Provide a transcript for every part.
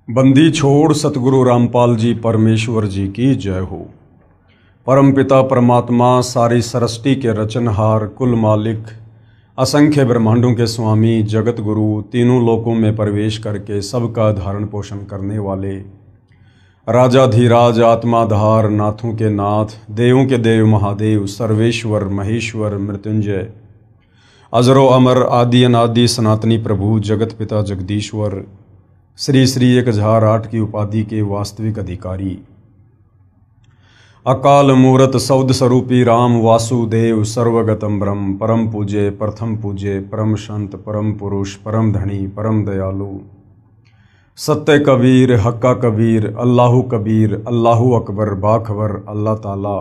बंदी छोड़ सतगुरु रामपाल जी परमेश्वर जी की जय हो। परमपिता परमात्मा सारी सृष्टि के रचनहार, कुल मालिक, असंख्य ब्रह्मांडों के स्वामी, जगत गुरु, तीनों लोकों में प्रवेश करके सबका धारण पोषण करने वाले राजाधिराज, आत्माधार, नाथों के नाथ, देवों के देव महादेव, सर्वेश्वर, महेश्वर, मृत्युंजय, अजरो अमर, आदि अनादि सनातनी प्रभु, जगत पिता जगदीश्वर, श्री श्री 1008 की उपाधि के वास्तविक अधिकारी, अकाल मूरत सौद स्वरूपी राम वासुदेव, सर्वगतम ब्रह्म, परम पूज्य, प्रथम पूज्य, परम संत, परम पुरुष, परम धनी, परम दयालु, सत्य कबीर, हक्का कबीर, अल्लाहु कबीर, अल्लाहु अकबर, बाखबर, अल्लाह ताला,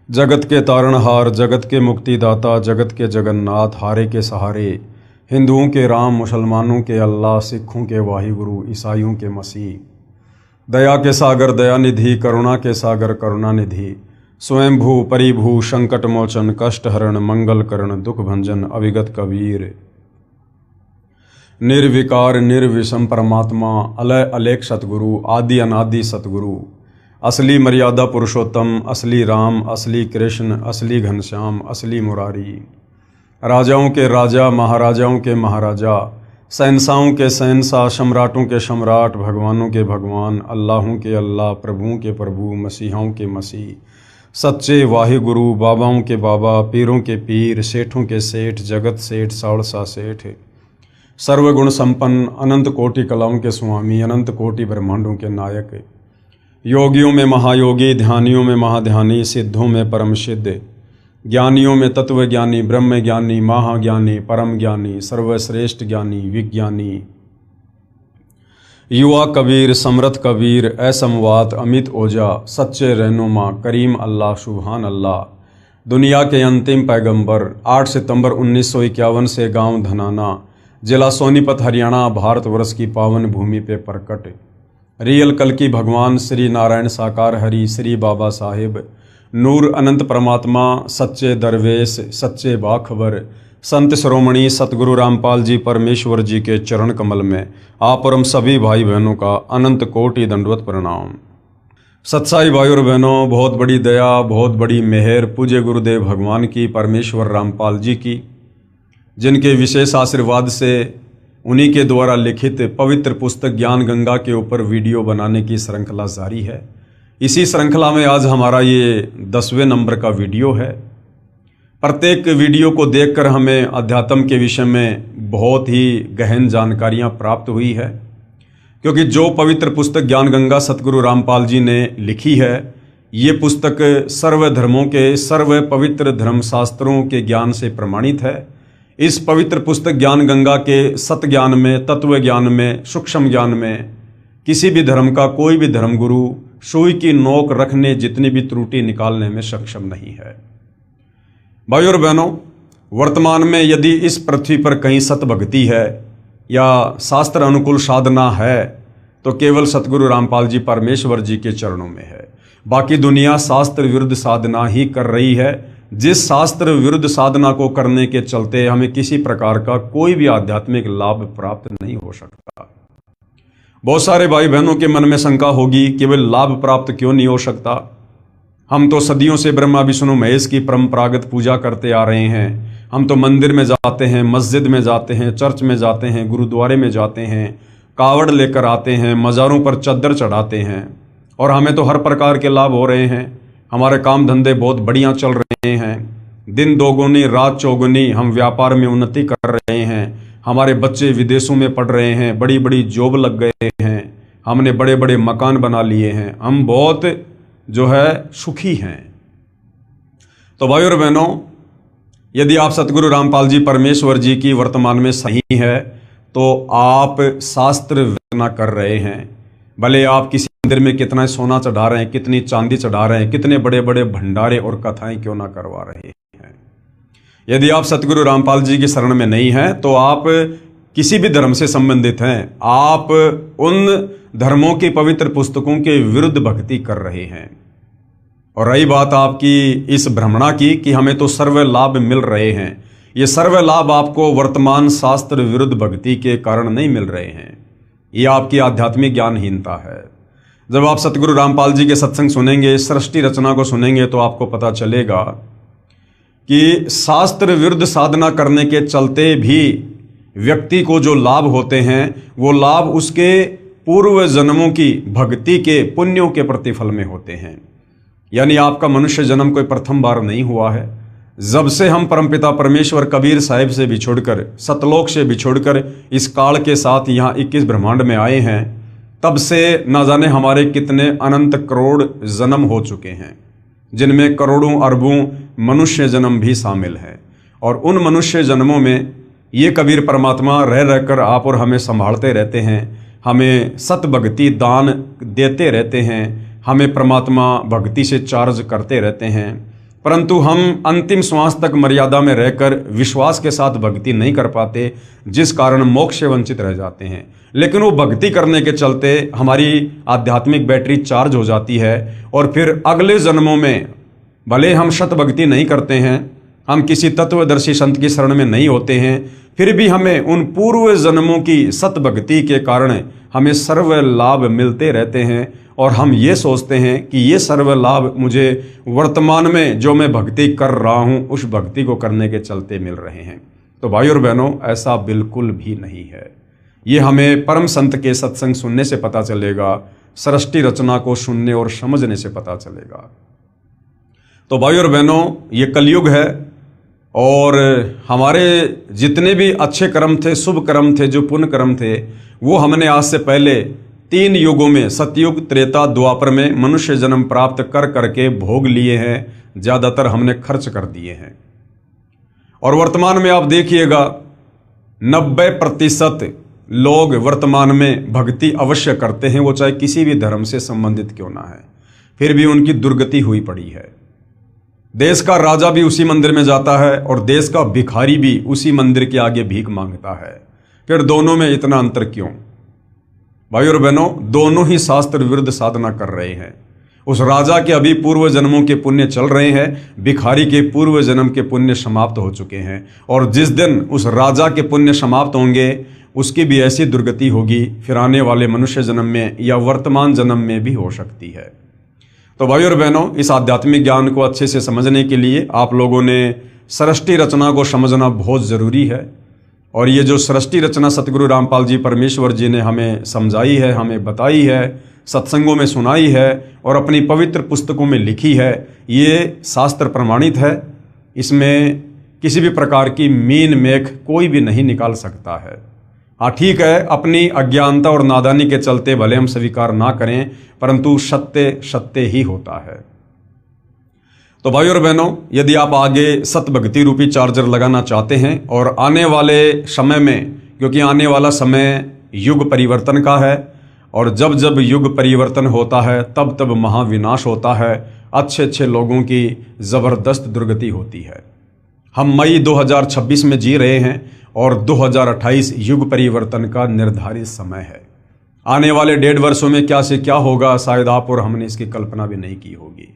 जगत के तारणहार, जगत के मुक्तिदाता, जगत के जगन्नाथ, हारे के सहारे, हिंदुओं के राम, मुसलमानों के अल्लाह, सिखों के वाहिगुरु, ईसाइयों के मसीह, दया के सागर दयानिधि, करुणा के सागर करुणानिधि, स्वयंभू परिभू, संकट मोचन, कष्ट हरण, मंगल करण, दुख भंजन, अविगत कबीर, निर्विकार निर्विषम परमात्मा, अलय अलेख सतगुरु, आदि अनादि सतगुरु, असली मर्यादा पुरुषोत्तम, असली राम, असली कृष्ण, असली घनश्याम, असली मुरारी, राजाओं के राजा, महाराजाओं के महाराजा, शहंशाहों के शहंशाह, सम्राटों के सम्राट, भगवानों के भगवान, अल्लाहों के अल्लाह, प्रभुओं के प्रभु, मसीहों के मसीह, सच्चे वाहिगुरु, बाबाओं के बाबा, पीरों के पीर, सेठों के सेठ, जगत सेठ, साड़सा सेठ, सर्वगुण संपन्न, अनंत कोटि कलाओं के स्वामी, अनंत कोटि ब्रह्मांडों के नायक, योगियों में महायोगी, ध्यानियों में महाध्यानी, सिद्धों में परम सिद्ध, ज्ञानियों में तत्व ज्ञानी, ब्रह्म ज्ञानी, महाज्ञानी, परम ज्ञानी, सर्वश्रेष्ठ ज्ञानी, विज्ञानी, युवा कबीर, समरथ कबीर, असमवात, अमित ओझा, सच्चे रहनुमा, करीम अल्लाह, सुभान अल्लाह, दुनिया के अंतिम पैगंबर, 8 सितंबर 1951 से गांव धनाना, जिला सोनीपत, हरियाणा, भारतवर्ष की पावन भूमि पे प्रकट, रियल कल की भगवान श्री नारायण साकार हरि, श्री बाबा साहिब, नूर अनंत परमात्मा, सच्चे दरवेश, सच्चे बाखबर, संत श्रोमणी सतगुरु रामपाल जी परमेश्वर जी के चरण कमल में आप और हम सभी भाई बहनों का अनंत कोटि दंडवत प्रणाम। सत्साई भाई और बहनों, बहुत बड़ी दया, बहुत बड़ी मेहर पूज्य गुरुदेव भगवान की, परमेश्वर रामपाल जी की, जिनके विशेष आशीर्वाद से उन्हीं के द्वारा लिखित पवित्र पुस्तक ज्ञान गंगा के ऊपर वीडियो बनाने की श्रृंखला जारी है। इसी श्रृंखला में आज हमारा ये 10वें नंबर का वीडियो है। प्रत्येक वीडियो को देखकर हमें अध्यात्म के विषय में बहुत ही गहन जानकारियां प्राप्त हुई है, क्योंकि जो पवित्र पुस्तक ज्ञान गंगा सतगुरु रामपाल जी ने लिखी है, ये पुस्तक सर्व धर्मों के, सर्व पवित्र धर्मशास्त्रों के ज्ञान से प्रमाणित है। इस पवित्र पुस्तक ज्ञान गंगा के सत ज्ञान में, तत्व ज्ञान में, सूक्ष्म ज्ञान में किसी भी धर्म का कोई भी धर्मगुरु सुई की नोक रखने जितनी भी त्रुटि निकालने में सक्षम नहीं है। भाई और बहनों, वर्तमान में यदि इस पृथ्वी पर कहीं सत भक्ति है या शास्त्र अनुकूल साधना है तो केवल सतगुरु रामपाल जी परमेश्वर जी के चरणों में है। बाकी दुनिया शास्त्र विरुद्ध साधना ही कर रही है, जिस शास्त्र विरुद्ध साधना को करने के चलते हमें किसी प्रकार का कोई भी आध्यात्मिक लाभ प्राप्त नहीं हो सकता। बहुत सारे भाई बहनों के मन में शंका होगी कि वे लाभ प्राप्त क्यों नहीं हो सकता। हम तो सदियों से ब्रह्मा विष्णु महेश की परंपरागत पूजा करते आ रहे हैं। हम तो मंदिर में जाते हैं, मस्जिद में जाते हैं, चर्च में जाते हैं, गुरुद्वारे में जाते हैं, कावड़ लेकर आते हैं, मज़ारों पर चद्दर चढ़ाते हैं और हमें तो हर प्रकार के लाभ हो रहे हैं। हमारे काम धंधे बहुत बढ़िया चल रहे हैं, दिन दोगुनी रात चौगुनी, हम व्यापार में उन्नति कर रहे हैं, हमारे बच्चे विदेशों में पढ़ रहे हैं, बड़ी बड़ी जॉब लग गए हैं, हमने बड़े बड़े मकान बना लिए हैं, हम बहुत जो है सुखी हैं। तो भाई और बहनों, यदि आप सतगुरु रामपाल जी परमेश्वर जी की वर्तमान में सही है तो आप शास्त्र वंदना कर रहे हैं। भले आप किसी मंदिर में कितना सोना चढ़ा रहे हैं, कितनी चांदी चढ़ा रहे हैं, कितने बड़े बड़े भंडारे और कथाएं क्यों ना करवा रहे हैं, यदि आप सतगुरु रामपाल जी की शरण में नहीं हैं तो आप किसी भी धर्म से संबंधित हैं, आप उन धर्मों की पवित्र पुस्तकों के विरुद्ध भक्ति कर रहे हैं। और रही बात आपकी इस भ्रमणा की कि हमें तो सर्व लाभ मिल रहे हैं, ये सर्व लाभ आपको वर्तमान शास्त्र विरुद्ध भक्ति के कारण नहीं मिल रहे हैं। ये आपकी आध्यात्मिक ज्ञानहीनता है। जब आप सतगुरु रामपाल जी के सत्संग सुनेंगे, सृष्टि रचना को सुनेंगे, तो आपको पता चलेगा कि शास्त्र विरुद्ध साधना करने के चलते भी व्यक्ति को जो लाभ होते हैं, वो लाभ उसके पूर्व जन्मों की भक्ति के पुण्यों के प्रतिफल में होते हैं। यानी आपका मनुष्य जन्म कोई प्रथम बार नहीं हुआ है। जब से हम परमपिता परमेश्वर कबीर साहिब से बिछुड़कर, सतलोक से बिछुड़कर इस काल के साथ यहाँ 21 ब्रह्मांड में आए हैं, तब से न जाने हमारे कितने अनंत करोड़ जन्म हो चुके हैं, जिनमें करोड़ों अरबों मनुष्य जन्म भी शामिल हैं। और उन मनुष्य जन्मों में ये कबीर परमात्मा रह रहकर आप और हमें संभालते रहते हैं, हमें सत भक्ति दान देते रहते हैं, हमें परमात्मा भक्ति से चार्ज करते रहते हैं। परंतु हम अंतिम श्वास तक मर्यादा में रहकर विश्वास के साथ भक्ति नहीं कर पाते, जिस कारण मोक्ष से वंचित रह जाते हैं। लेकिन वो भक्ति करने के चलते हमारी आध्यात्मिक बैटरी चार्ज हो जाती है और फिर अगले जन्मों में भले हम शत भक्ति नहीं करते हैं, हम किसी तत्वदर्शी संत की शरण में नहीं होते हैं, फिर भी हमें उन पूर्व जन्मों की सत भक्ति के कारण हमें सर्व लाभ मिलते रहते हैं। और हम ये सोचते हैं कि ये सर्व लाभ मुझे वर्तमान में जो मैं भक्ति कर रहा हूँ, उस भक्ति को करने के चलते मिल रहे हैं। तो भाई और बहनों, ऐसा बिल्कुल भी नहीं है। ये हमें परम संत के सत्संग सुनने से पता चलेगा, सृष्टि रचना को सुनने और समझने से पता चलेगा। तो भाई और बहनों, ये कलयुग है और हमारे जितने भी अच्छे कर्म थे, शुभ कर्म थे, जो पुण्य कर्म थे, वो हमने आज से पहले 3 युगों में, सतयुग, त्रेता, द्वापर में मनुष्य जन्म प्राप्त कर करके भोग लिए हैं। ज़्यादातर हमने खर्च कर दिए हैं। और वर्तमान में आप देखिएगा 90% लोग वर्तमान में भक्ति अवश्य करते हैं, वो चाहे किसी भी धर्म से संबंधित क्यों ना है, फिर भी उनकी दुर्गति हुई पड़ी है। देश का राजा भी उसी मंदिर में जाता है और देश का भिखारी भी उसी मंदिर के आगे भीख मांगता है। फिर दोनों में इतना अंतर क्यों? भाई और बहनों, दोनों ही शास्त्र विरुद्ध साधना कर रहे हैं। उस राजा के अभी पूर्व जन्मों के पुण्य चल रहे हैं, भिखारी के पूर्व जन्म के पुण्य समाप्त हो चुके हैं। और जिस दिन उस राजा के पुण्य समाप्त होंगे, उसकी भी ऐसी दुर्गति होगी, फिर आने वाले मनुष्य जन्म में या वर्तमान जन्म में भी हो सकती है। तो भाई और बहनों, इस आध्यात्मिक ज्ञान को अच्छे से समझने के लिए आप लोगों ने सृष्टि रचना को समझना बहुत ज़रूरी है। और ये जो सृष्टि रचना सतगुरु रामपाल जी परमेश्वर जी ने हमें समझाई है, हमें बताई है, सत्संगों में सुनाई है और अपनी पवित्र पुस्तकों में लिखी है, ये शास्त्र प्रमाणित है। इसमें किसी भी प्रकार की मीन मेख कोई भी नहीं निकाल सकता है। हाँ ठीक है, अपनी अज्ञानता और नादानी के चलते भले हम स्वीकार ना करें, परंतु सत्य सत्य ही होता है। तो भाई और बहनों, यदि आप आगे सत भक्ति रूपी चार्जर लगाना चाहते हैं और आने वाले समय में, क्योंकि आने वाला समय युग परिवर्तन का है और जब जब युग परिवर्तन होता है तब तब महाविनाश होता है, अच्छे अच्छे लोगों की ज़बरदस्त दुर्गति होती है। हम मई 2026 में जी रहे हैं और 2028 युग परिवर्तन का निर्धारित समय है। आने वाले 1.5 वर्षों में क्या से क्या होगा, शायद आप और हमने इसकी कल्पना भी नहीं की होगी।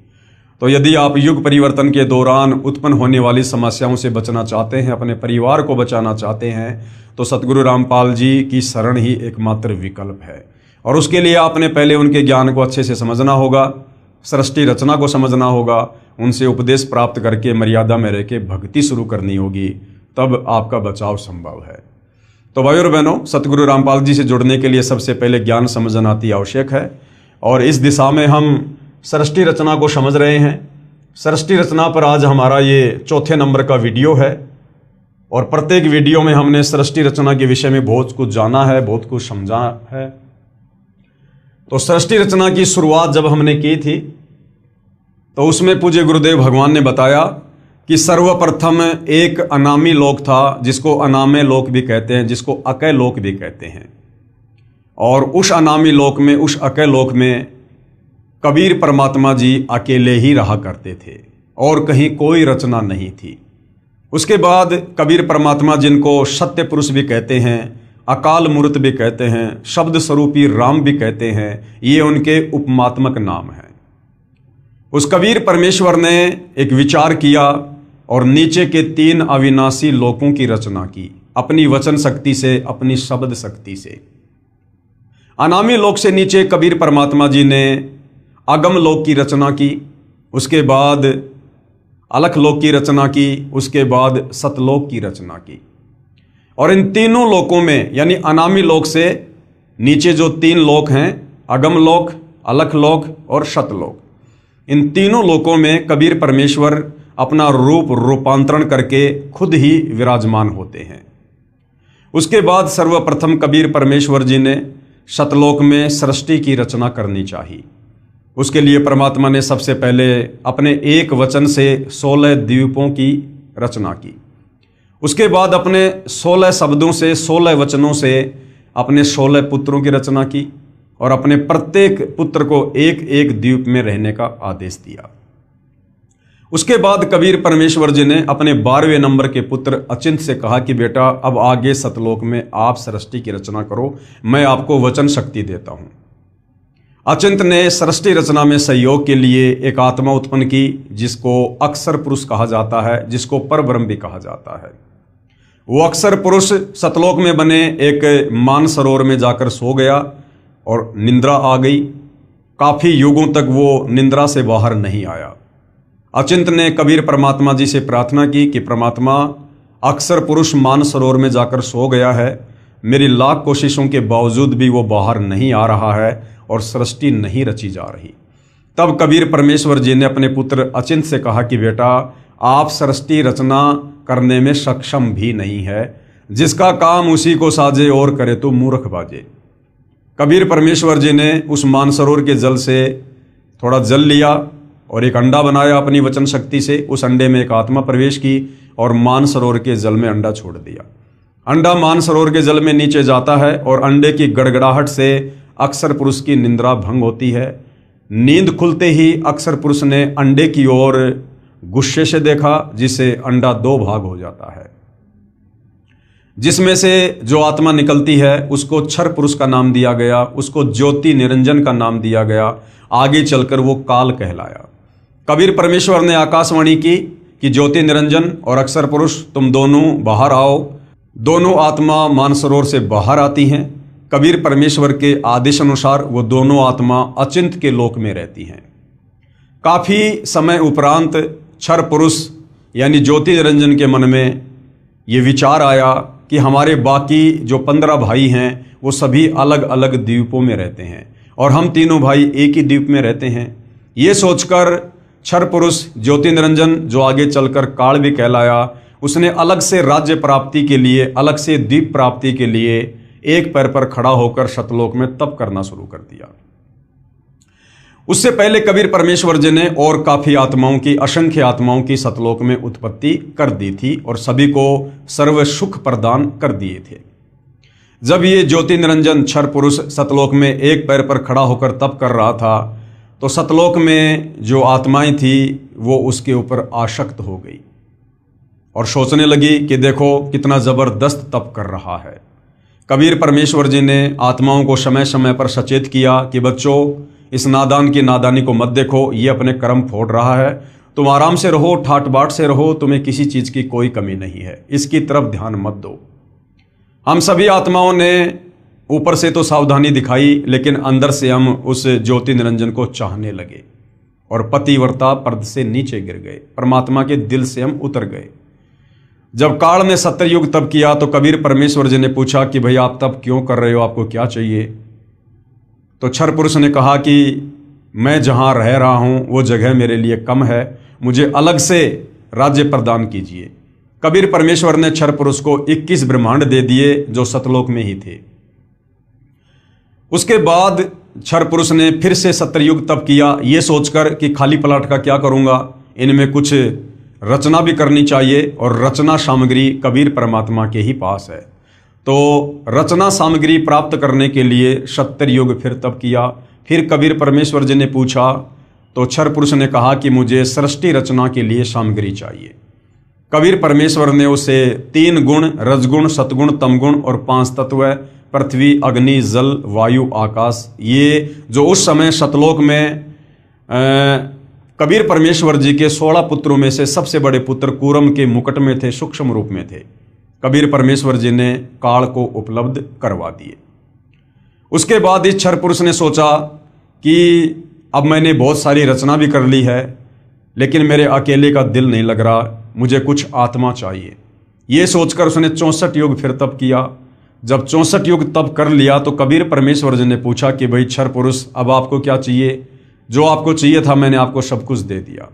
तो यदि आप युग परिवर्तन के दौरान उत्पन्न होने वाली समस्याओं से बचना चाहते हैं, अपने परिवार को बचाना चाहते हैं, तो सतगुरु रामपाल जी की शरण ही एकमात्र विकल्प है। और उसके लिए आपने पहले उनके ज्ञान को अच्छे से समझना होगा, सृष्टि रचना को समझना होगा, उनसे उपदेश प्राप्त करके मर्यादा में रह के भक्ति शुरू करनी होगी, तब आपका बचाव संभव है। तो भाई और बहनों, सतगुरु रामपाल जी से जुड़ने के लिए सबसे पहले ज्ञान समझना अति आवश्यक है और इस दिशा में हम सृष्टि रचना को समझ रहे हैं। सृष्टि रचना पर आज हमारा ये 4थे नंबर का वीडियो है और प्रत्येक वीडियो में हमने सृष्टि रचना के विषय में बहुत कुछ जाना है, बहुत कुछ समझा है। तो सृष्टि रचना की शुरुआत जब हमने की थी तो उसमें पूज्य गुरुदेव भगवान ने बताया कि सर्वप्रथम एक अनामी लोक था, जिसको अनामे लोक भी कहते हैं, जिसको अकय लोक भी कहते हैं। और उस अनामी लोक में, उस अकय लोक में कबीर परमात्मा जी अकेले ही रहा करते थे और कहीं कोई रचना नहीं थी। उसके बाद कबीर परमात्मा, जिनको सत्य पुरुष भी कहते हैं, अकाल मूर्त भी कहते हैं, शब्द स्वरूपी राम भी कहते हैं, ये उनके उपमात्मक नाम हैं। उस कबीर परमेश्वर ने एक विचार किया और नीचे के 3 अविनाशी लोकों की रचना की, अपनी वचन शक्ति से, अपनी शब्द शक्ति से। अनामी लोक से नीचे कबीर परमात्मा जी ने अगम लोक की रचना की, उसके बाद अलख लोक की रचना की, उसके बाद सतलोक की रचना की। और इन तीनों लोकों में यानी अनामी लोक से नीचे जो तीन लोक हैं, अगम लोक, अलख लोक और सतलोक, इन तीनों लोकों में कबीर परमेश्वर अपना रूपांतरण करके खुद ही विराजमान होते हैं। उसके बाद सर्वप्रथम कबीर परमेश्वर जी ने सतलोक में सृष्टि की रचना करनी चाहिए। उसके लिए परमात्मा ने सबसे पहले अपने एक वचन से 16 द्वीपों की रचना की। उसके बाद अपने 16 शब्दों से, 16 वचनों से अपने 16 पुत्रों की रचना की और अपने प्रत्येक पुत्र को एक एक द्वीप में रहने का आदेश दिया। उसके बाद कबीर परमेश्वर जी ने अपने 12वें नंबर के पुत्र अचिंत से कहा कि बेटा अब आगे सतलोक में आप सृष्टि की रचना करो, मैं आपको वचन शक्ति देता हूं। अचिंत ने सृष्टि रचना में सहयोग के लिए एक आत्मा उत्पन्न की जिसको अक्षर पुरुष कहा जाता है, जिसको परब्रह्म भी कहा जाता है। वो अक्षर पुरुष सतलोक में बने एक मानसरोवर में जाकर सो गया और निंद्रा आ गई। काफी युगों तक वो निंद्रा से बाहर नहीं आया। अचिंत ने कबीर परमात्मा जी से प्रार्थना की कि परमात्मा, अक्षर पुरुष मानसरोवर में जाकर सो गया है, मेरी लाख कोशिशों के बावजूद भी वो बाहर नहीं आ रहा है और सृष्टि नहीं रची जा रही। तब कबीर परमेश्वर जी ने अपने पुत्र अचिंत से कहा कि बेटा आप सृष्टि रचना करने में सक्षम भी नहीं है, जिसका काम उसी को साजे और करे तो मूर्ख बाजे। कबीर परमेश्वर जी ने उस मानसरोवर के जल से थोड़ा जल लिया और एक अंडा बनाया अपनी वचन शक्ति से। उस अंडे में एक आत्मा प्रवेश की और मानसरोवर के जल में अंडा छोड़ दिया। अंडा मानसरोवर के जल में नीचे जाता है और अंडे की गड़गड़ाहट से अक्षर पुरुष की निंद्रा भंग होती है। नींद खुलते ही अक्षर पुरुष ने अंडे की ओर गुस्से से देखा, जिससे अंडा 2 भाग हो जाता है। जिसमें से जो आत्मा निकलती है उसको क्षर पुरुष का नाम दिया गया, उसको ज्योति निरंजन का नाम दिया गया। आगे चलकर वो काल कहलाया। कबीर परमेश्वर ने आकाशवाणी की कि ज्योति निरंजन और अक्षर पुरुष तुम दोनों बाहर आओ। दोनों आत्मा मानसरोवर से बाहर आती हैं। कबीर परमेश्वर के आदेश अनुसार वो दोनों आत्मा अचिंत के लोक में रहती हैं। काफी समय उपरांत क्षर पुरुष यानी ज्योति निरंजन के मन में ये विचार आया कि हमारे बाकी जो 15 भाई हैं वो सभी अलग अलग द्वीपों में रहते हैं और हम तीनों भाई एक ही द्वीप में रहते हैं। ये सोचकर क्षर पुरुष ज्योति निरंजन, जो आगे चलकर काल भी कहलाया, उसने अलग से राज्य प्राप्ति के लिए, अलग से द्वीप प्राप्ति के लिए एक पैर पर खड़ा होकर सतलोक में तप करना शुरू कर दिया। उससे पहले कबीर परमेश्वर जी ने और काफी आत्माओं की, असंख्य आत्माओं की सतलोक में उत्पत्ति कर दी थी और सभी को सर्व सुख प्रदान कर दिए थे। जब ये ज्योति निरंजन क्षर पुरुष सतलोक में एक पैर पर खड़ा होकर तप कर रहा था तो सतलोक में जो आत्माएं थी वो उसके ऊपर आसक्त हो गई और सोचने लगी कि देखो कितना जबरदस्त तप कर रहा है। कबीर परमेश्वर जी ने आत्माओं को समय समय पर सचेत किया कि बच्चों, इस नादान की नादानी को मत देखो, ये अपने कर्म फोड़ रहा है, तुम आराम से रहो, ठाट बाट से रहो, तुम्हें किसी चीज की कोई कमी नहीं है, इसकी तरफ ध्यान मत दो। हम सभी आत्माओं ने ऊपर से तो सावधानी दिखाई, लेकिन अंदर से हम उस ज्योति निरंजन को चाहने लगे और पतिव्रता पर्द से नीचे गिर गए, परमात्मा के दिल से हम उतर गए। जब काल ने सत्ययुग तप किया तो कबीर परमेश्वर जी ने पूछा कि भाई आप तप क्यों कर रहे हो, आपको क्या चाहिए? तो क्षर पुरुष ने कहा कि मैं जहां रह रहा हूं वो जगह मेरे लिए कम है, मुझे अलग से राज्य प्रदान कीजिए। कबीर परमेश्वर ने क्षर पुरुष को 21 ब्रह्मांड दे दिए जो सतलोक में ही थे। उसके बाद क्षर पुरुष ने फिर से सत्ययुग तप किया, ये सोचकर कि खाली पलाट का क्या करूंगा, इनमें कुछ रचना भी करनी चाहिए और रचना सामग्री कबीर परमात्मा के ही पास है। तो रचना सामग्री प्राप्त करने के लिए सत्ययुग फिर तप किया। फिर कबीर परमेश्वर जी ने पूछा तो क्षर पुरुष ने कहा कि मुझे सृष्टि रचना के लिए सामग्री चाहिए। कबीर परमेश्वर ने उसे 3 गुण, रजगुण, सतगुण, तमगुण और 5 तत्व, पृथ्वी, अग्नि, जल, वायु, आकाश, ये जो उस समय सतलोक में कबीर परमेश्वर जी के 16 पुत्रों में से सबसे बड़े पुत्र कूरम के मुकुट में थे, सूक्ष्म रूप में थे, कबीर परमेश्वर जी ने काल को उपलब्ध करवा दिए। उसके बाद इस क्षर पुरुष ने सोचा कि अब मैंने बहुत सारी रचना भी कर ली है, लेकिन मेरे अकेले का दिल नहीं लग रहा, मुझे कुछ आत्मा चाहिए। ये सोचकर उसने 64 युग फिर तप किया। जब 64 युग तप कर लिया तो कबीर परमेश्वर जी ने पूछा कि भाई क्षर पुरुष, अब आपको क्या चाहिए? जो आपको चाहिए था मैंने आपको सब कुछ दे दिया।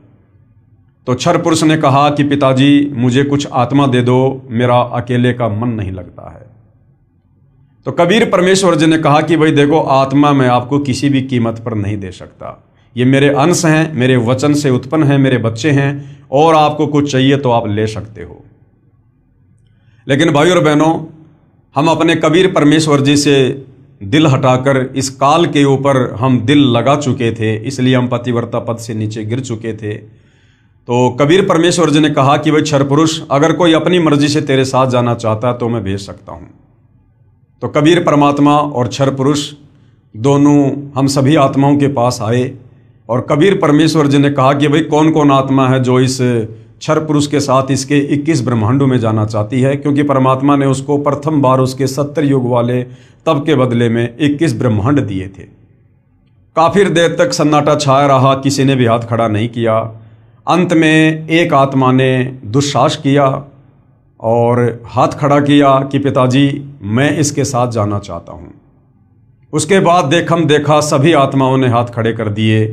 तो क्षर पुरुष ने कहा कि पिताजी, मुझे कुछ आत्मा दे दो, मेरा अकेले का मन नहीं लगता है। तो कबीर परमेश्वर जी ने कहा कि भाई देखो, आत्मा मैं आपको किसी भी कीमत पर नहीं दे सकता, ये मेरे अंश हैं, मेरे वचन से उत्पन्न हैं, मेरे बच्चे हैं, और आपको कुछ चाहिए तो आप ले सकते हो। लेकिन भाइयों और बहनों, हम अपने कबीर परमेश्वर जी से दिल हटाकर इस काल के ऊपर हम दिल लगा चुके थे, इसलिए हम पतिव्रता पद से नीचे गिर चुके थे। तो कबीर परमेश्वर जी ने कहा कि भाई क्षर पुरुष, अगर कोई अपनी मर्जी से तेरे साथ जाना चाहता है तो मैं भेज सकता हूँ। तो कबीर परमात्मा और क्षर पुरुष दोनों हम सभी आत्माओं के पास आए, और कबीर परमेश्वर जी ने कहा कि भाई कौन कौन आत्मा है जो इस क्षर पुरुष के साथ इसके 21 ब्रह्मांडों में जाना चाहती है, क्योंकि परमात्मा ने उसको प्रथम बार उसके 70 युग वाले तप के बदले में 21 ब्रह्मांड दिए थे। काफी देर तक सन्नाटा छाया रहा, किसी ने भी हाथ खड़ा नहीं किया। अंत में एक आत्मा ने दुस्साहस किया और हाथ खड़ा किया कि पिताजी, मैं इसके साथ जाना चाहता हूँ। उसके बाद देखा सभी आत्माओं ने हाथ खड़े कर दिए।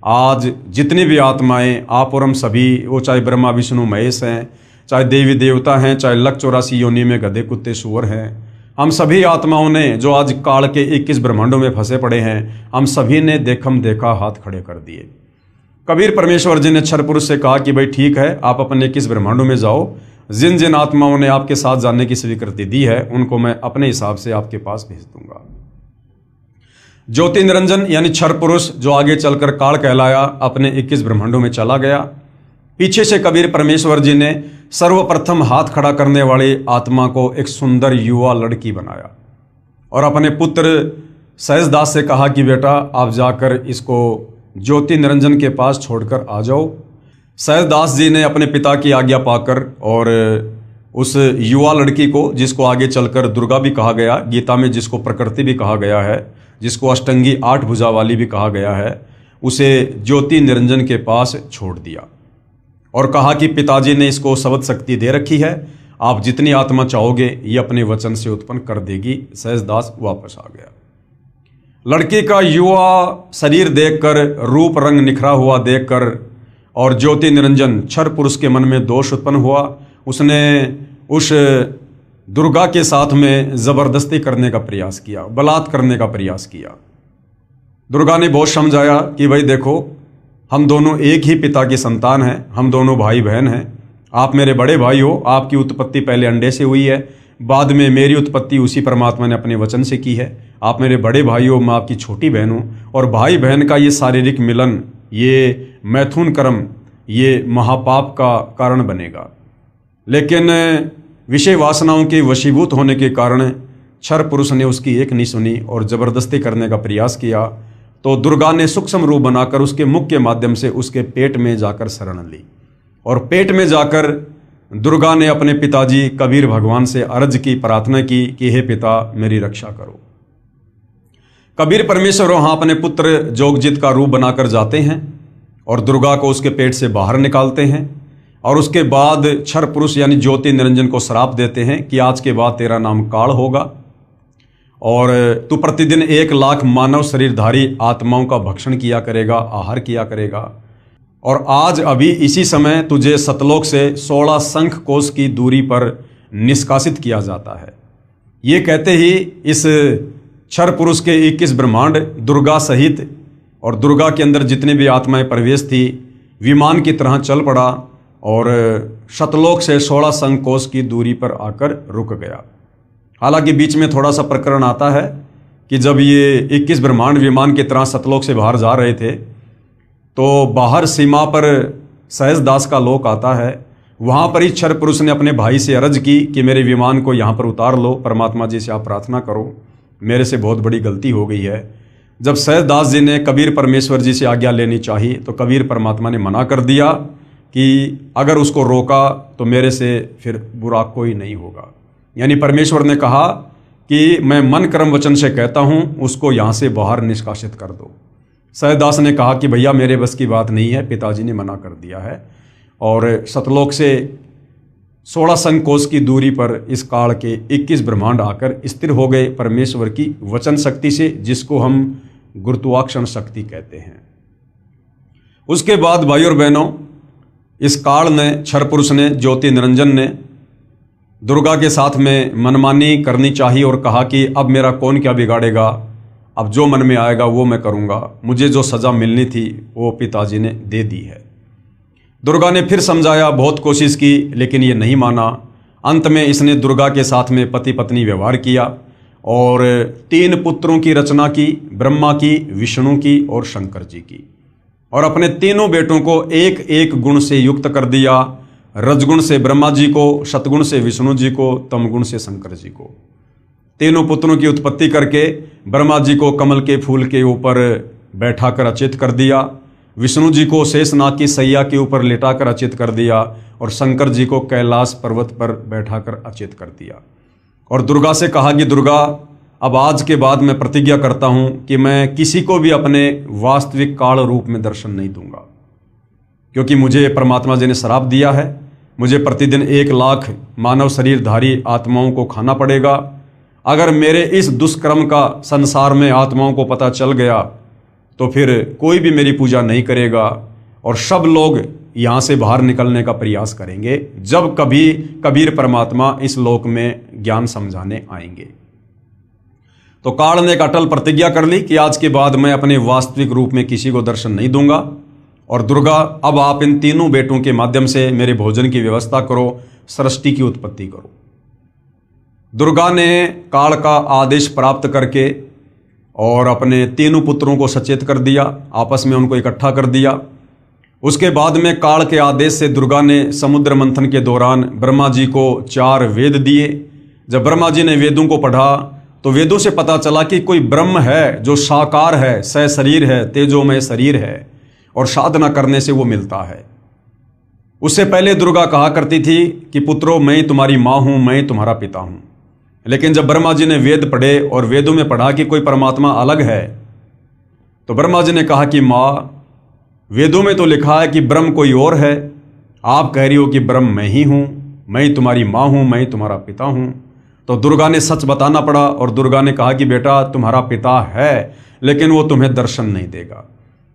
आज जितनी भी आत्माएं, आप और हम सभी, वो चाहे ब्रह्मा विष्णु महेश हैं, चाहे देवी देवता हैं, चाहे लख 84 योनि में गधे कुत्ते सूअर हैं, हम सभी आत्माओं ने जो आज काल के 21 ब्रह्मांडों में फंसे पड़े हैं, हम सभी ने देखा हाथ खड़े कर दिए। कबीर परमेश्वर जी ने क्षर पुरुष से कहा कि भाई ठीक है, आप अपने 21 ब्रह्मांडों में जाओ, जिन जिन आत्माओं ने आपके साथ जाने की स्वीकृति दी है उनको मैं अपने हिसाब से आपके पास भेज दूंगा। ज्योति निरंजन यानी क्षर पुरुष, जो आगे चलकर काल कहलाया, अपने 21 ब्रह्मांडों में चला गया। पीछे से कबीर परमेश्वर जी ने सर्वप्रथम हाथ खड़ा करने वाली आत्मा को एक सुंदर युवा लड़की बनाया और अपने पुत्र सहजदास से कहा कि बेटा, आप जाकर इसको ज्योति निरंजन के पास छोड़कर आ जाओ। सहजदास जी ने अपने पिता की आज्ञा पाकर और उस युवा लड़की को, जिसको आगे चलकर दुर्गा भी कहा गया, गीता में जिसको प्रकृति भी कहा गया है, जिसको अष्टंगी 8 भुजा वाली भी कहा गया है, उसे ज्योति निरंजन के पास छोड़ दिया और कहा कि पिताजी ने इसको शब्द शक्ति दे रखी है, आप जितनी आत्मा चाहोगे ये अपने वचन से उत्पन्न कर देगी। सहजदास वापस आ गया। लड़की का युवा शरीर देखकर, रूप रंग निखरा हुआ देखकर और ज्योति निरंजन क्षर पुरुष के मन में दोष उत्पन्न हुआ। उसने उस दुर्गा के साथ में जबरदस्ती करने का प्रयास किया, बलात्कार करने का प्रयास किया। दुर्गा ने बहुत समझाया कि भाई देखो, हम दोनों एक ही पिता की संतान हैं, हम दोनों भाई बहन हैं, आप मेरे बड़े भाई हो, आपकी उत्पत्ति पहले अंडे से हुई है, बाद में मेरी उत्पत्ति उसी परमात्मा ने अपने वचन से की है। आप मेरे बड़े भाई हो, मैं आपकी छोटी बहन हूँ, और भाई बहन का ये शारीरिक मिलन, ये मैथुन कर्म, ये महापाप का कारण बनेगा। लेकिन विषय वासनाओं के वशीभूत होने के कारण क्षर पुरुष ने उसकी एक नहीं सुनी और जबरदस्ती करने का प्रयास किया। तो दुर्गा ने सूक्ष्म रूप बनाकर उसके मुख के माध्यम से उसके पेट में जाकर शरण ली और पेट में जाकर दुर्गा ने अपने पिताजी कबीर भगवान से अर्ज की, प्रार्थना की कि हे पिता, मेरी रक्षा करो। कबीर परमेश्वर वहाँ अपने पुत्र जोगजित का रूप बनाकर जाते हैं और दुर्गा को उसके पेट से बाहर निकालते हैं और उसके बाद क्षर पुरुष यानी ज्योति निरंजन को श्राप देते हैं कि आज के बाद तेरा नाम काल होगा और तू प्रतिदिन 1 लाख मानव शरीरधारी आत्माओं का भक्षण किया करेगा, आहार किया करेगा। और आज अभी इसी समय तुझे सतलोक से 16 शंख कोश की दूरी पर निष्कासित किया जाता है। ये कहते ही इस क्षर पुरुष के 21 ब्रह्मांड दुर्गा सहित और दुर्गा के अंदर जितने भी आत्माएं प्रवेश थी, विमान की तरह चल पड़ा और सतलोक से 16 शंख कोश की दूरी पर आकर रुक गया। हालांकि बीच में थोड़ा सा प्रकरण आता है कि जब ये 21 ब्रह्मांड विमान की तरह सतलोक से बाहर जा रहे थे तो बाहर सीमा पर सहजदास का लोक आता है। वहाँ पर ही क्षर पुरुष ने अपने भाई से अर्ज की कि मेरे विमान को यहाँ पर उतार लो, परमात्मा जी से आप प्रार्थना करो, मेरे से बहुत बड़ी गलती हो गई है। जब सहजदास जी ने कबीर परमेश्वर जी से आज्ञा लेनी चाहिए तो कबीर परमात्मा ने मना कर दिया कि अगर उसको रोका तो मेरे से फिर बुरा कोई नहीं होगा। यानी परमेश्वर ने कहा कि मैं मन कर्म वचन से कहता हूँ उसको यहाँ से बाहर निष्कासित कर दो। सहदास ने कहा कि भैया मेरे बस की बात नहीं है, पिताजी ने मना कर दिया है। और सतलोक से 16 संकोश की दूरी पर इस काल के 21 ब्रह्मांड आकर स्थिर हो गए परमेश्वर की वचन शक्ति से, जिसको हम गुरुत्वाकर्षण शक्ति कहते हैं। उसके बाद भाई और बहनों, इस काल ने, क्षर पुरुष ने, ज्योति निरंजन ने दुर्गा के साथ में मनमानी करनी चाहिए और कहा कि अब मेरा कौन क्या बिगाड़ेगा, अब जो मन में आएगा वो मैं करूँगा, मुझे जो सज़ा मिलनी थी वो पिताजी ने दे दी है। दुर्गा ने फिर समझाया, बहुत कोशिश की, लेकिन ये नहीं माना। अंत में इसने दुर्गा के साथ में पति पत्नी व्यवहार किया और 3 पुत्रों की रचना की, ब्रह्मा की, विष्णु की और शंकर जी की। और अपने तीनों बेटों को एक एक गुण से युक्त कर दिया। रजगुण से ब्रह्मा जी को, सतगुण से विष्णु जी को, तमगुण से शंकर जी को। तीनों पुत्रों की उत्पत्ति करके ब्रह्मा जी को कमल के फूल के ऊपर बैठाकर अचेत कर दिया, विष्णु जी को शेषनाग की सैया के ऊपर लेटाकर अचेत कर दिया और शंकर जी को कैलाश पर्वत पर बैठाकर अचेत कर दिया। और दुर्गा से कहा कि दुर्गा, अब आज के बाद मैं प्रतिज्ञा करता हूं कि मैं किसी को भी अपने वास्तविक काल रूप में दर्शन नहीं दूंगा, क्योंकि मुझे परमात्मा जी ने श्राप दिया है। मुझे प्रतिदिन 1 लाख मानव शरीरधारी आत्माओं को खाना पड़ेगा। अगर मेरे इस दुष्कर्म का संसार में आत्माओं को पता चल गया तो फिर कोई भी मेरी पूजा नहीं करेगा और सब लोग यहाँ से बाहर निकलने का प्रयास करेंगे जब कभी कबीर परमात्मा इस लोक में ज्ञान समझाने आएंगे। तो काल ने एक अटल प्रतिज्ञा कर ली कि आज के बाद मैं अपने वास्तविक रूप में किसी को दर्शन नहीं दूंगा। और दुर्गा, अब आप इन तीनों बेटों के माध्यम से मेरे भोजन की व्यवस्था करो, सृष्टि की उत्पत्ति करो। दुर्गा ने काल का आदेश प्राप्त करके और अपने तीनों पुत्रों को सचेत कर दिया, आपस में उनको इकट्ठा कर दिया। उसके बाद में काल के आदेश से दुर्गा ने समुद्र मंथन के दौरान ब्रह्मा जी को 4 वेद दिए। जब ब्रह्मा जी ने वेदों को पढ़ा तो वेदों से पता चला कि कोई ब्रह्म है जो साकार है, सशरीर है, तेजोमय शरीर है और साधना करने से वो मिलता है। उससे पहले दुर्गा कहा करती थी कि पुत्रों, मैं तुम्हारी माँ हूँ, मैं तुम्हारा पिता हूँ। लेकिन जब ब्रह्मा जी ने वेद पढ़े और वेदों में पढ़ा कि कोई परमात्मा अलग है, तो ब्रह्मा जी ने कहा कि माँ, वेदों में तो लिखा है कि ब्रह्म कोई और है, आप कह रही हो कि ब्रह्म मैं ही हूँ, मैं तुम्हारी माँ हूँ, मैं तुम्हारा पिता हूँ। तो दुर्गा ने सच बताना पड़ा और दुर्गा ने कहा कि बेटा, तुम्हारा पिता है लेकिन वो तुम्हें दर्शन नहीं देगा।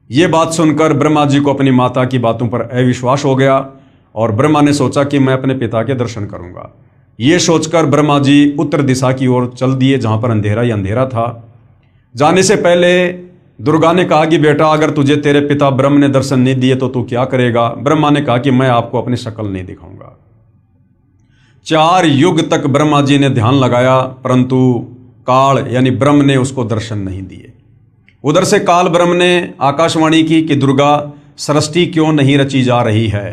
ये बात सुनकर ब्रह्मा जी को अपनी माता की बातों पर अविश्वास हो गया और ब्रह्मा ने सोचा कि मैं अपने पिता के दर्शन करूंगा। ये सोचकर ब्रह्मा जी उत्तर दिशा की ओर चल दिए, जहां पर अंधेरा ही अंधेरा था। जाने से पहले दुर्गा ने कहा कि बेटा, अगर तुझे तेरे पिता ब्रह्म ने दर्शन नहीं दिए तो तू क्या करेगा? ब्रह्मा ने कहा कि मैं आपको अपनी शक्ल नहीं दिखाऊंगा। 4 युग तक ब्रह्मा जी ने ध्यान लगाया, परंतु काल यानी ब्रह्म ने उसको दर्शन नहीं दिए। उधर से काल ब्रह्म ने आकाशवाणी की कि दुर्गा, सृष्टि क्यों नहीं रची जा रही है?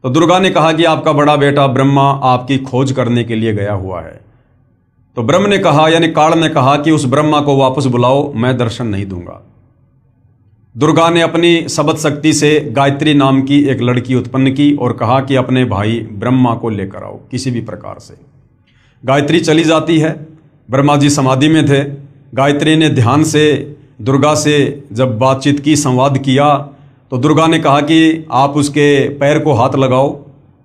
तो दुर्गा ने कहा कि आपका बड़ा बेटा ब्रह्मा आपकी खोज करने के लिए गया हुआ है। तो ब्रह्म ने कहा, यानी काल ने कहा कि उस ब्रह्मा को वापस बुलाओ, मैं दर्शन नहीं दूंगा। दुर्गा ने अपनी शब्द शक्ति से गायत्री नाम की एक लड़की उत्पन्न की और कहा कि अपने भाई ब्रह्मा को लेकर आओ किसी भी प्रकार से। गायत्री चली जाती है। ब्रह्मा जी समाधि में थे। गायत्री ने ध्यान से दुर्गा से जब बातचीत की, संवाद किया, तो दुर्गा ने कहा कि आप उसके पैर को हाथ लगाओ,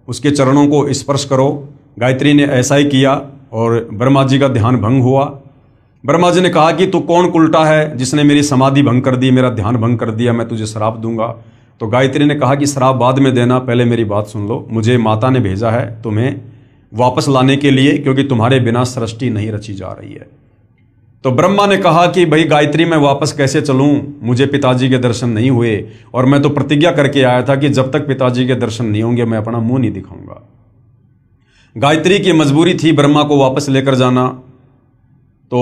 उसके चरणों को स्पर्श करो। गायत्री ने ऐसा ही किया और ब्रह्मा जी का ध्यान भंग हुआ। ब्रह्मा जी ने कहा कि तू कौन उल्टा है जिसने मेरी समाधि भंग कर दी, मेरा ध्यान भंग कर दिया, मैं तुझे श्राप दूंगा। तो गायत्री ने कहा कि श्राप बाद में देना, पहले मेरी बात सुन लो। मुझे माता ने भेजा है तुम्हें वापस लाने के लिए, क्योंकि तुम्हारे बिना सृष्टि नहीं रची जा रही है। तो ब्रह्मा ने कहा कि भाई गायत्री, मैं वापस कैसे चलूं? मुझे पिताजी के दर्शन नहीं हुए और मैं तो प्रतिज्ञा करके आया था कि जब तक पिताजी के दर्शन नहीं होंगे मैं अपना मुंह नहीं दिखाऊंगा। गायत्री की मजबूरी थी ब्रह्मा को वापस लेकर जाना। तो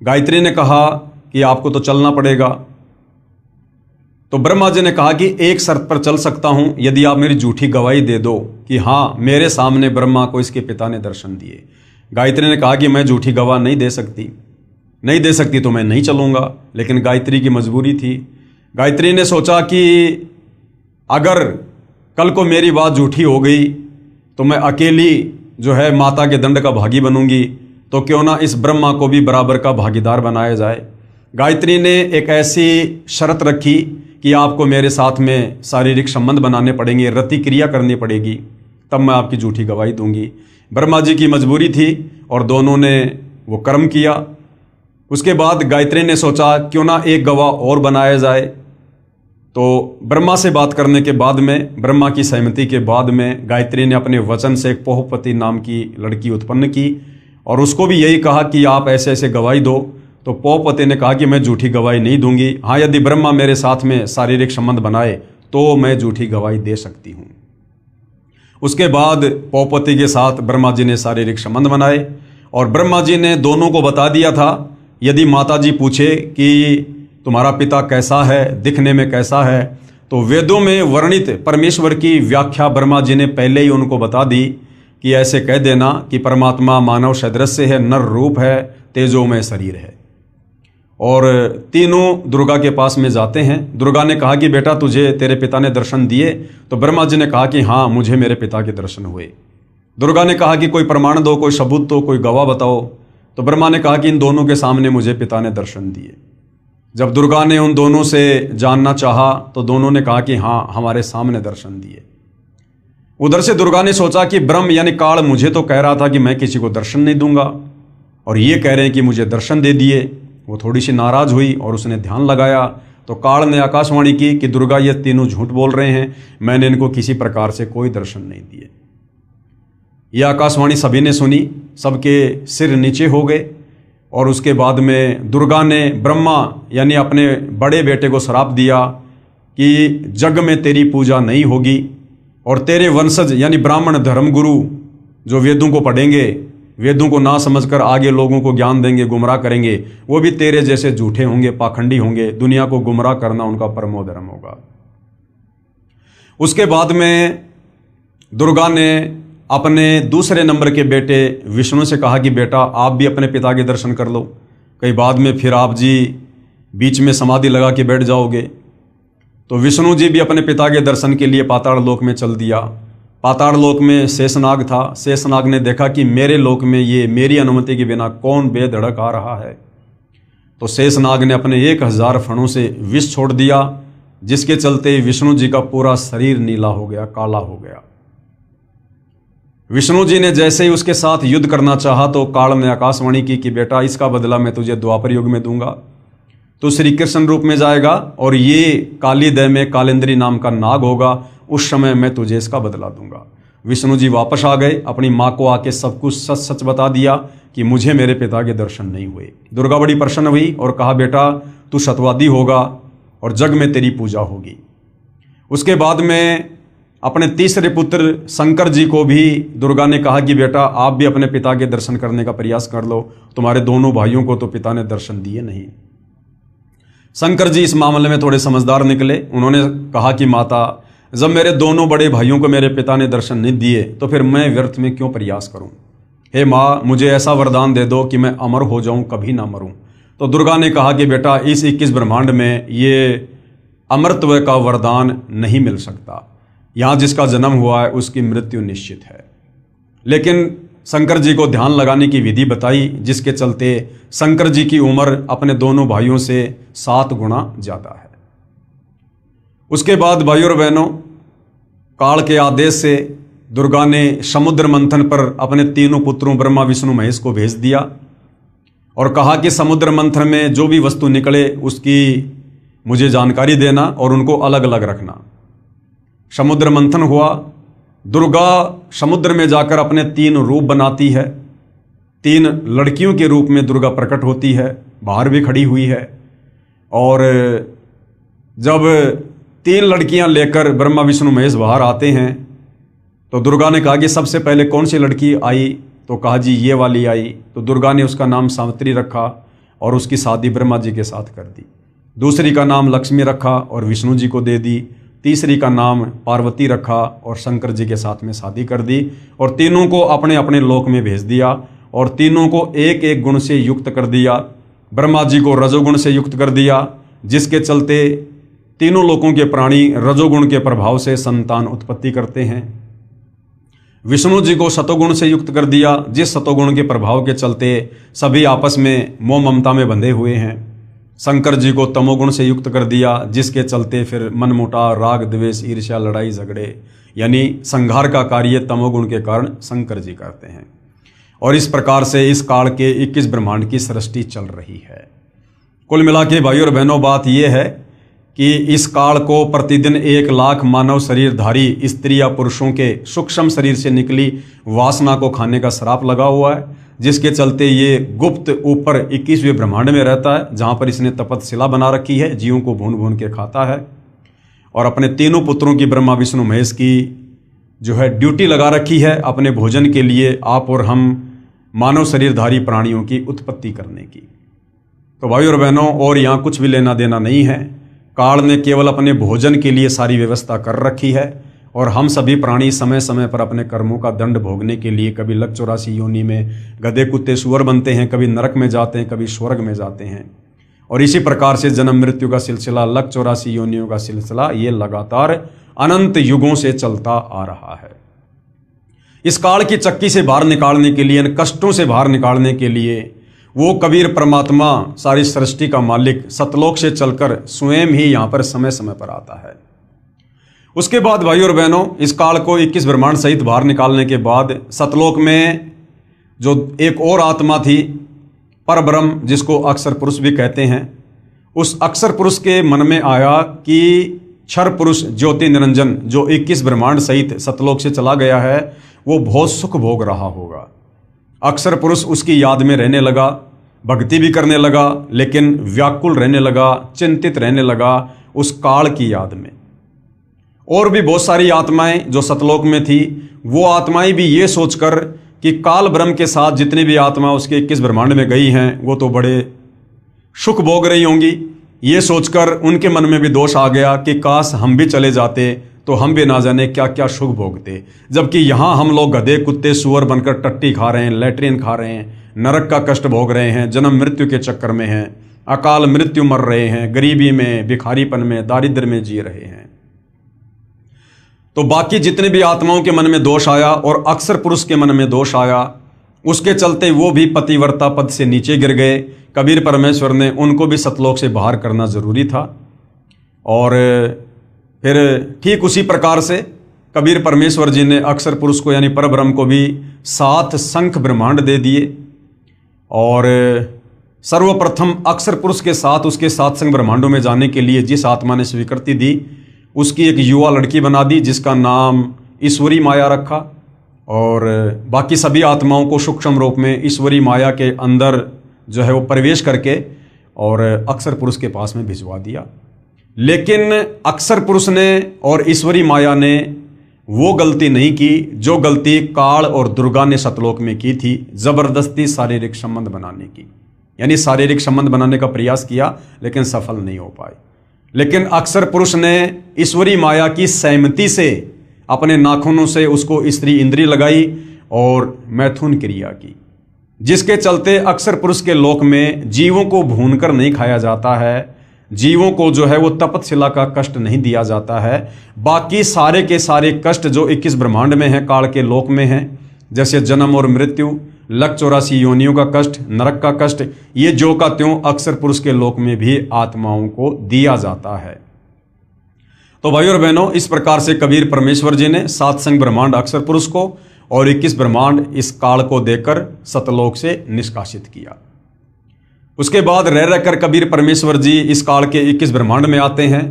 गायत्री ने कहा कि आपको तो चलना पड़ेगा। तो ब्रह्मा जी ने कहा कि एक शर्त पर चल सकता हूं, यदि आप मेरी झूठी गवाही दे दो कि हाँ, मेरे सामने ब्रह्मा को इसके पिता ने दर्शन दिए। गायत्री ने कहा कि मैं झूठी गवाह नहीं दे सकती तो मैं नहीं चलूंगा। लेकिन गायत्री की मजबूरी थी। गायत्री ने सोचा कि अगर कल को मेरी बात झूठी हो गई तो मैं अकेली जो है माता के दंड का भागी बनूंगी। तो क्यों ना इस ब्रह्मा को भी बराबर का भागीदार बनाया जाए। गायत्री ने एक ऐसी शर्त रखी कि आपको मेरे साथ में शारीरिक संबंध बनाने पड़ेंगे, रति क्रिया करनी पड़ेगी, तब मैं आपकी झूठी गवाही दूंगी। ब्रह्मा जी की मजबूरी थी और दोनों ने वो कर्म किया। उसके बाद गायत्री ने सोचा क्यों ना एक गवाह और बनाया जाए। तो ब्रह्मा से बात करने के बाद में, ब्रह्मा की सहमति के बाद में, गायत्री ने अपने वचन से एक पोहपति नाम की लड़की उत्पन्न की और उसको भी यही कहा कि आप ऐसे ऐसे गवाही दो। तो पोहपति ने कहा कि मैं झूठी गवाही नहीं दूंगी, हाँ यदि ब्रह्मा मेरे साथ में शारीरिक संबंध बनाए तो मैं झूठी गवाही दे सकती हूँ। उसके बाद पोहपति के साथ ब्रह्मा जी ने शारीरिक संबंध बनाए और ब्रह्मा जी ने दोनों को बता दिया था, यदि माता जी पूछे कि तुम्हारा पिता कैसा है, दिखने में कैसा है, तो वेदों में वर्णित परमेश्वर की व्याख्या ब्रह्मा जी ने पहले ही उनको बता दी कि ऐसे कह देना कि परमात्मा मानव सदृश है, नर रूप है, तेजोमय शरीर है। और तीनों दुर्गा के पास में जाते हैं। दुर्गा ने कहा कि बेटा तुझे तेरे पिता ने दर्शन दिए? तो ब्रह्मा जी ने कहा कि हाँ मुझे मेरे पिता के दर्शन हुए। दुर्गा ने कहा कि कोई प्रमाण दो, कोई सबूत दो, कोई गवाह बताओ। तो ब्रह्मा ने कहा कि इन दोनों के सामने मुझे पिता ने दर्शन दिए। जब दुर्गा ने उन दोनों से जानना चाहा तो दोनों ने कहा कि हाँ हमारे सामने दर्शन दिए। उधर से दुर्गा ने सोचा कि ब्रह्म यानी काल मुझे तो कह रहा था कि मैं किसी को दर्शन नहीं दूंगा और ये कह रहे हैं कि मुझे दर्शन दे दिए। वो थोड़ी सी नाराज हुई और उसने ध्यान लगाया तो काल ने आकाशवाणी की कि दुर्गा ये तीनों झूठ बोल रहे हैं, मैंने इनको किसी प्रकार से कोई दर्शन नहीं दिए। यह आकाशवाणी सभी ने सुनी, सबके सिर नीचे हो गए और उसके बाद में दुर्गा ने ब्रह्मा यानी अपने बड़े बेटे को श्राप दिया कि जग में तेरी पूजा नहीं होगी और तेरे वंशज यानी ब्राह्मण धर्मगुरु जो वेदों को पढ़ेंगे, वेदों को ना समझकर आगे लोगों को ज्ञान देंगे, गुमराह करेंगे, वो भी तेरे जैसे झूठे होंगे, पाखंडी होंगे। दुनिया को गुमराह करना उनका परमो धर्म होगा। उसके बाद में दुर्गा ने अपने दूसरे नंबर के बेटे विष्णु से कहा कि बेटा आप भी अपने पिता के दर्शन कर लो, कहीं बाद में फिर आप जी बीच में समाधि लगा के बैठ जाओगे। तो विष्णु जी भी अपने पिता के दर्शन के लिए पाताल लोक में चल दिया। पाताल लोक में शेषनाग था। शेषनाग ने देखा कि मेरे लोक में ये मेरी अनुमति के बिना कौन बेधड़क आ रहा है। तो शेषनाग ने अपने 1000 फणों से विष छोड़ दिया, जिसके चलते विष्णु जी का पूरा शरीर नीला हो गया, काला हो गया। विष्णु जी ने जैसे ही उसके साथ युद्ध करना चाहा तो काल ने आकाशवाणी की कि बेटा इसका बदला मैं तुझे द्वापर युग में दूंगा, तो श्री कृष्ण रूप में जाएगा और ये काली दह में कालेंद्री नाम का नाग होगा, उस समय मैं तुझे इसका बदला दूंगा। विष्णु जी वापस आ गए, अपनी माँ को आके सब कुछ सच सच बता दिया कि मुझे मेरे पिता के दर्शन नहीं हुए। दुर्गा बड़ी प्रसन्न हुई और कहा बेटा तू सतवादी होगा और जग में तेरी पूजा होगी। उसके बाद में अपने तीसरे पुत्र शंकर जी को भी दुर्गा ने कहा कि बेटा आप भी अपने पिता के दर्शन करने का प्रयास कर लो, तुम्हारे दोनों भाइयों को तो पिता ने दर्शन दिए नहीं। शंकर जी इस मामले में थोड़े समझदार निकले। उन्होंने कहा कि माता जब मेरे दोनों बड़े भाइयों को मेरे पिता ने दर्शन नहीं दिए तो फिर मैं व्यर्थ में क्यों प्रयास करूं। हे माँ मुझे ऐसा वरदान दे दो कि मैं अमर हो जाऊं, कभी ना मरूं। तो दुर्गा ने कहा कि बेटा इस 21 ब्रह्मांड में ये अमरत्व का वरदान नहीं मिल सकता, यहाँ जिसका जन्म हुआ है उसकी मृत्यु निश्चित है। लेकिन शंकर जी को ध्यान लगाने की विधि बताई, जिसके चलते शंकर जी की उम्र अपने दोनों भाइयों से 7 गुना ज़्यादा है। उसके बाद भाइयों और बहनों, काल के आदेश से दुर्गा ने समुद्र मंथन पर अपने तीनों पुत्रों ब्रह्मा विष्णु महेश को भेज दिया और कहा कि समुद्र मंथन में जो भी वस्तु निकले उसकी मुझे जानकारी देना और उनको अलग अलग रखना। समुद्र मंथन हुआ। दुर्गा समुद्र में जाकर अपने 3 रूप बनाती है। 3 लड़कियों के रूप में दुर्गा प्रकट होती है, बाहर भी खड़ी हुई है। और जब 3 लड़कियां लेकर ब्रह्मा विष्णु महेश बाहर आते हैं तो दुर्गा ने कहा कि सबसे पहले कौन सी लड़की आई? तो कहा जी ये वाली आई। तो दुर्गा ने उसका नाम सावित्री रखा और उसकी शादी ब्रह्मा जी के साथ कर दी। दूसरी का नाम लक्ष्मी रखा और विष्णु जी को दे दी। तीसरी का नाम पार्वती रखा और शंकर जी के साथ में शादी कर दी और तीनों को अपने अपने लोक में भेज दिया और तीनों को एक एक गुण से युक्त कर दिया। ब्रह्मा जी को रजोगुण से युक्त कर दिया, जिसके चलते तीनों लोकों के प्राणी रजोगुण के प्रभाव से संतान उत्पत्ति करते हैं। विष्णु जी को सतोगुण से युक्त कर दिया, जिस सतोगुण के प्रभाव के चलते सभी आपस में मोह ममता में बंधे हुए हैं। शंकर जी को तमोगुण से युक्त कर दिया, जिसके चलते फिर मनमुटाव, राग द्वेष, ईर्ष्या, लड़ाई झगड़े यानी संहार का कार्य तमोगुण के कारण शंकर जी करते हैं। और इस प्रकार से इस काल के 21 ब्रह्मांड की सृष्टि चल रही है। कुल मिला के भाइयों और बहनों बात यह है कि इस काल को प्रतिदिन 1 लाख मानव शरीरधारी स्त्री या पुरुषों के सूक्ष्म शरीर से निकली वासना को खाने का श्राप लगा हुआ है, जिसके चलते ये गुप्त ऊपर 21वें ब्रह्मांड में रहता है, जहाँ पर इसने तपतशिला बना रखी है, जीवों को भून भून के खाता है और अपने तीनों पुत्रों की ब्रह्मा विष्णु महेश की जो है ड्यूटी लगा रखी है अपने भोजन के लिए, आप और हम मानव शरीरधारी प्राणियों की उत्पत्ति करने की। तो भाई और बहनों, और यहाँ कुछ भी लेना देना नहीं है। काल ने केवल अपने भोजन के लिए सारी व्यवस्था कर रखी है और हम सभी प्राणी समय समय पर अपने कर्मों का दंड भोगने के लिए कभी लक 84 योनि में गधे कुत्ते सुअर बनते हैं, कभी नरक में जाते हैं, कभी स्वर्ग में जाते हैं। और इसी प्रकार से जन्म मृत्यु का सिलसिला, लक 84 योनियों का सिलसिला, ये लगातार अनंत युगों से चलता आ रहा है। इस काल की चक्की से बाहर निकालने के लिए, इन कष्टों से बाहर निकालने के लिए वो कबीर परमात्मा, सारी सृष्टि का मालिक, सतलोक से चलकर स्वयं ही यहाँ पर समय समय पर आता है। उसके बाद भाइयों और बहनों, इस काल को 21 ब्रह्मांड सहित बाहर निकालने के बाद सतलोक में जो एक और आत्मा थी, परब्रह्म, जिसको अक्षर पुरुष भी कहते हैं, उस अक्षर पुरुष के मन में आया कि क्षर पुरुष ज्योति निरंजन जो 21 ब्रह्मांड सहित सतलोक से चला गया है, वो बहुत सुख भोग रहा होगा। अक्षर पुरुष उसकी याद में रहने लगा, भक्ति भी करने लगा, लेकिन व्याकुल रहने लगा, चिंतित रहने लगा उस काल की याद में। और भी बहुत सारी आत्माएं जो सतलोक में थी, वो आत्माएं भी ये सोचकर कि काल ब्रह्म के साथ जितनी भी आत्मा उसके 21 ब्रह्मांड में गई हैं, वो तो बड़े सुख भोग रही होंगी, ये सोचकर उनके मन में भी दोष आ गया कि काश हम भी चले जाते तो हम भी ना जाने क्या क्या सुख भोगते। जबकि यहाँ हम लोग गधे कुत्ते सुअर बनकर टट्टी खा रहे हैं, लैट्रिन खा रहे हैं, नरक का कष्ट भोग रहे हैं, जन्म मृत्यु के चक्कर में हैं, अकाल मृत्यु मर रहे हैं, गरीबी में, भिखारीपन में, दारिद्र्य में जी रहे हैं। तो बाकी जितने भी आत्माओं के मन में दोष आया और अक्षर पुरुष के मन में दोष आया, उसके चलते वो भी पतिव्रता पद से नीचे गिर गए। कबीर परमेश्वर ने उनको भी सतलोक से बाहर करना जरूरी था। और फिर ठीक उसी प्रकार से कबीर परमेश्वर जी ने अक्षर पुरुष को यानी परब्रह्म को भी 7 शंख ब्रह्मांड दे दिए। और सर्वप्रथम अक्षर पुरुष के साथ उसके 7 शंख ब्रह्मांडों में जाने के लिए जिस आत्मा ने स्वीकृति दी, उसकी एक युवा लड़की बना दी, जिसका नाम ईश्वरी माया रखा। और बाकी सभी आत्माओं को सूक्ष्म रूप में ईश्वरी माया के अंदर जो है वो प्रवेश करके और अक्षर पुरुष के पास में भिजवा दिया। लेकिन अक्षर पुरुष ने और ईश्वरी माया ने वो गलती नहीं की जो गलती काल और दुर्गा ने सतलोक में की थी, जबरदस्ती शारीरिक संबंध बनाने की। यानी शारीरिक संबंध बनाने का प्रयास किया लेकिन सफल नहीं हो पाए। लेकिन अक्षर पुरुष ने ईश्वरी माया की सहमति से अपने नाखूनों से उसको स्त्री इंद्री लगाई और मैथुन क्रिया की, जिसके चलते अक्षर पुरुष के लोक में जीवों को भूनकर नहीं खाया जाता है, जीवों को जो है वो तपतशिला का कष्ट नहीं दिया जाता है। बाकी सारे के सारे कष्ट जो 21 ब्रह्मांड में है, काल के लोक में है, जैसे जन्म और मृत्यु, लक 84 योनियों का कष्ट, नरक का कष्ट, ये जो का त्यों अक्षर पुरुष के लोक में भी आत्माओं को दिया जाता है। तो भाइयों और बहनों, इस प्रकार से कबीर परमेश्वर जी ने 7 शंख ब्रह्मांड अक्षर पुरुष को और 21 ब्रह्मांड इस काल को देकर सतलोक से निष्कासित किया। उसके बाद रह रहकर कबीर परमेश्वर जी इस काल के 21 ब्रह्मांड में आते हैं,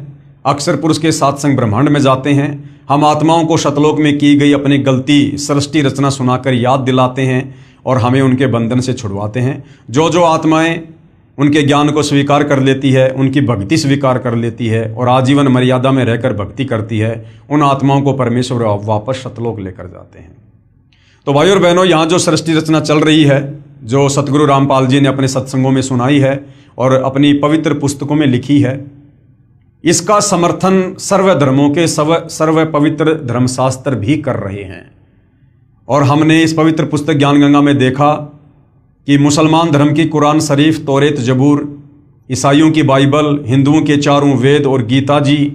अक्षर पुरुष के 7 शंख ब्रह्मांड में जाते हैं। हम आत्माओं को सतलोक में की गई अपनी गलती सृष्टि रचना सुनाकर याद दिलाते हैं और हमें उनके बंधन से छुड़वाते हैं। जो जो आत्माएं उनके ज्ञान को स्वीकार कर लेती है, उनकी भक्ति स्वीकार कर लेती है और आजीवन मर्यादा में रहकर भक्ति करती है, उन आत्माओं को परमेश्वर वापस सतलोक लेकर जाते हैं। तो भाई और बहनों, यहाँ जो सृष्टि रचना चल रही है, जो सतगुरु रामपाल जी ने अपने सत्संगों में सुनाई है और अपनी पवित्र पुस्तकों में लिखी है, इसका समर्थन सर्वधर्मों के सर्व पवित्र धर्मशास्त्र भी कर रहे हैं। और हमने इस पवित्र पुस्तक ज्ञान गंगा में देखा कि मुसलमान धर्म की कुरान शरीफ, तौरेत, जबूर, ईसाइयों की बाइबल, हिंदुओं के 4 वेद और गीता जी,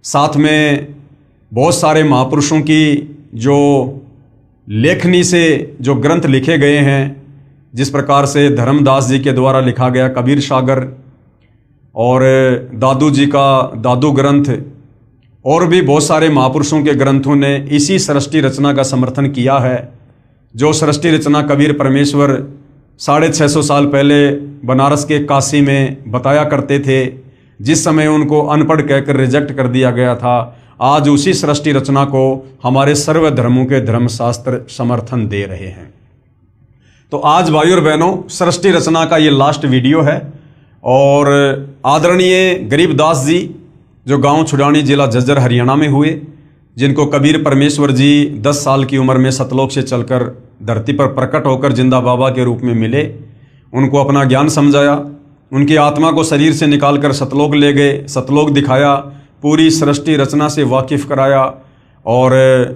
साथ में बहुत सारे महापुरुषों की जो लेखनी से जो ग्रंथ लिखे गए हैं, जिस प्रकार से धर्मदास जी के द्वारा लिखा गया कबीर सागर और दादू जी का दादू ग्रंथ और भी बहुत सारे महापुरुषों के ग्रंथों ने इसी सृष्टि रचना का समर्थन किया है। जो सृष्टि रचना कबीर परमेश्वर 650 साल पहले बनारस के काशी में बताया करते थे, जिस समय उनको अनपढ़ कहकर रिजेक्ट कर दिया गया था, आज उसी सृष्टि रचना को हमारे सर्व धर्मों के धर्मशास्त्र समर्थन दे रहे हैं। तो आज भाइयों और बहनों, सृष्टि रचना का ये लास्ट वीडियो है और आदरणीय गरीबदास जी जो गांव छुड़ानी जिला झज्जर हरियाणा में हुए, जिनको कबीर परमेश्वर जी 10 साल की उम्र में सतलोक से चलकर धरती पर प्रकट होकर जिंदा बाबा के रूप में मिले, उनको अपना ज्ञान समझाया, उनकी आत्मा को शरीर से निकालकर सतलोक ले गए, सतलोक दिखाया, पूरी सृष्टि रचना से वाकिफ कराया और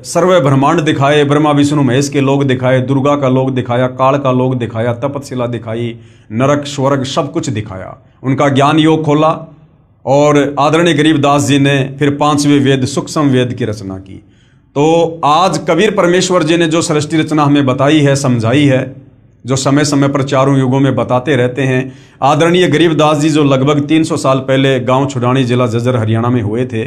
सर्व ब्रह्मांड दिखाए, ब्रह्मा विष्णु महेश के लोग दिखाए, दुर्गा का लोग दिखाया, काल का लोग दिखाया, तपतशिला दिखाई, नरक स्वर्ग सब कुछ दिखाया, उनका ज्ञान योग खोला। और आदरणीय गरीबदास जी ने फिर 5वें वेद सूक्ष्म वेद की रचना की। तो आज कबीर परमेश्वर जी ने जो सृष्टि रचना हमें बताई है, समझाई है, जो समय समय पर चारों युगों में बताते रहते हैं, आदरणीय गरीबदास जी जो लगभग 300 साल पहले गांव छुड़ानी जिला झज्जर हरियाणा में हुए थे,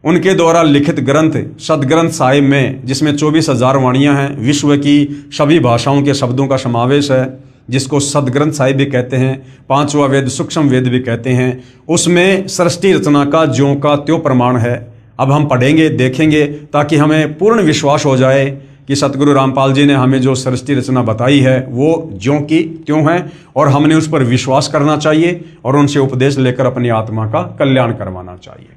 उनके द्वारा लिखित ग्रंथ सदग्रंथ साहिब में, जिसमें 24,000 वाणियाँ हैं, विश्व की सभी भाषाओं के शब्दों का समावेश है, जिसको सदग्रंथ साहिब भी कहते हैं, 5वां वेद सूक्ष्म वेद भी कहते हैं, उसमें सृष्टि रचना का ज्यों का त्यों प्रमाण है। अब हम पढ़ेंगे, देखेंगे, ताकि हमें पूर्ण विश्वास हो जाए कि सतगुरु रामपाल जी ने हमें जो सृष्टि रचना बताई है वो ज्यों की त्यों है और हमने उस पर विश्वास करना चाहिए और उनसे उपदेश लेकर अपनी आत्मा का कल्याण करवाना चाहिए।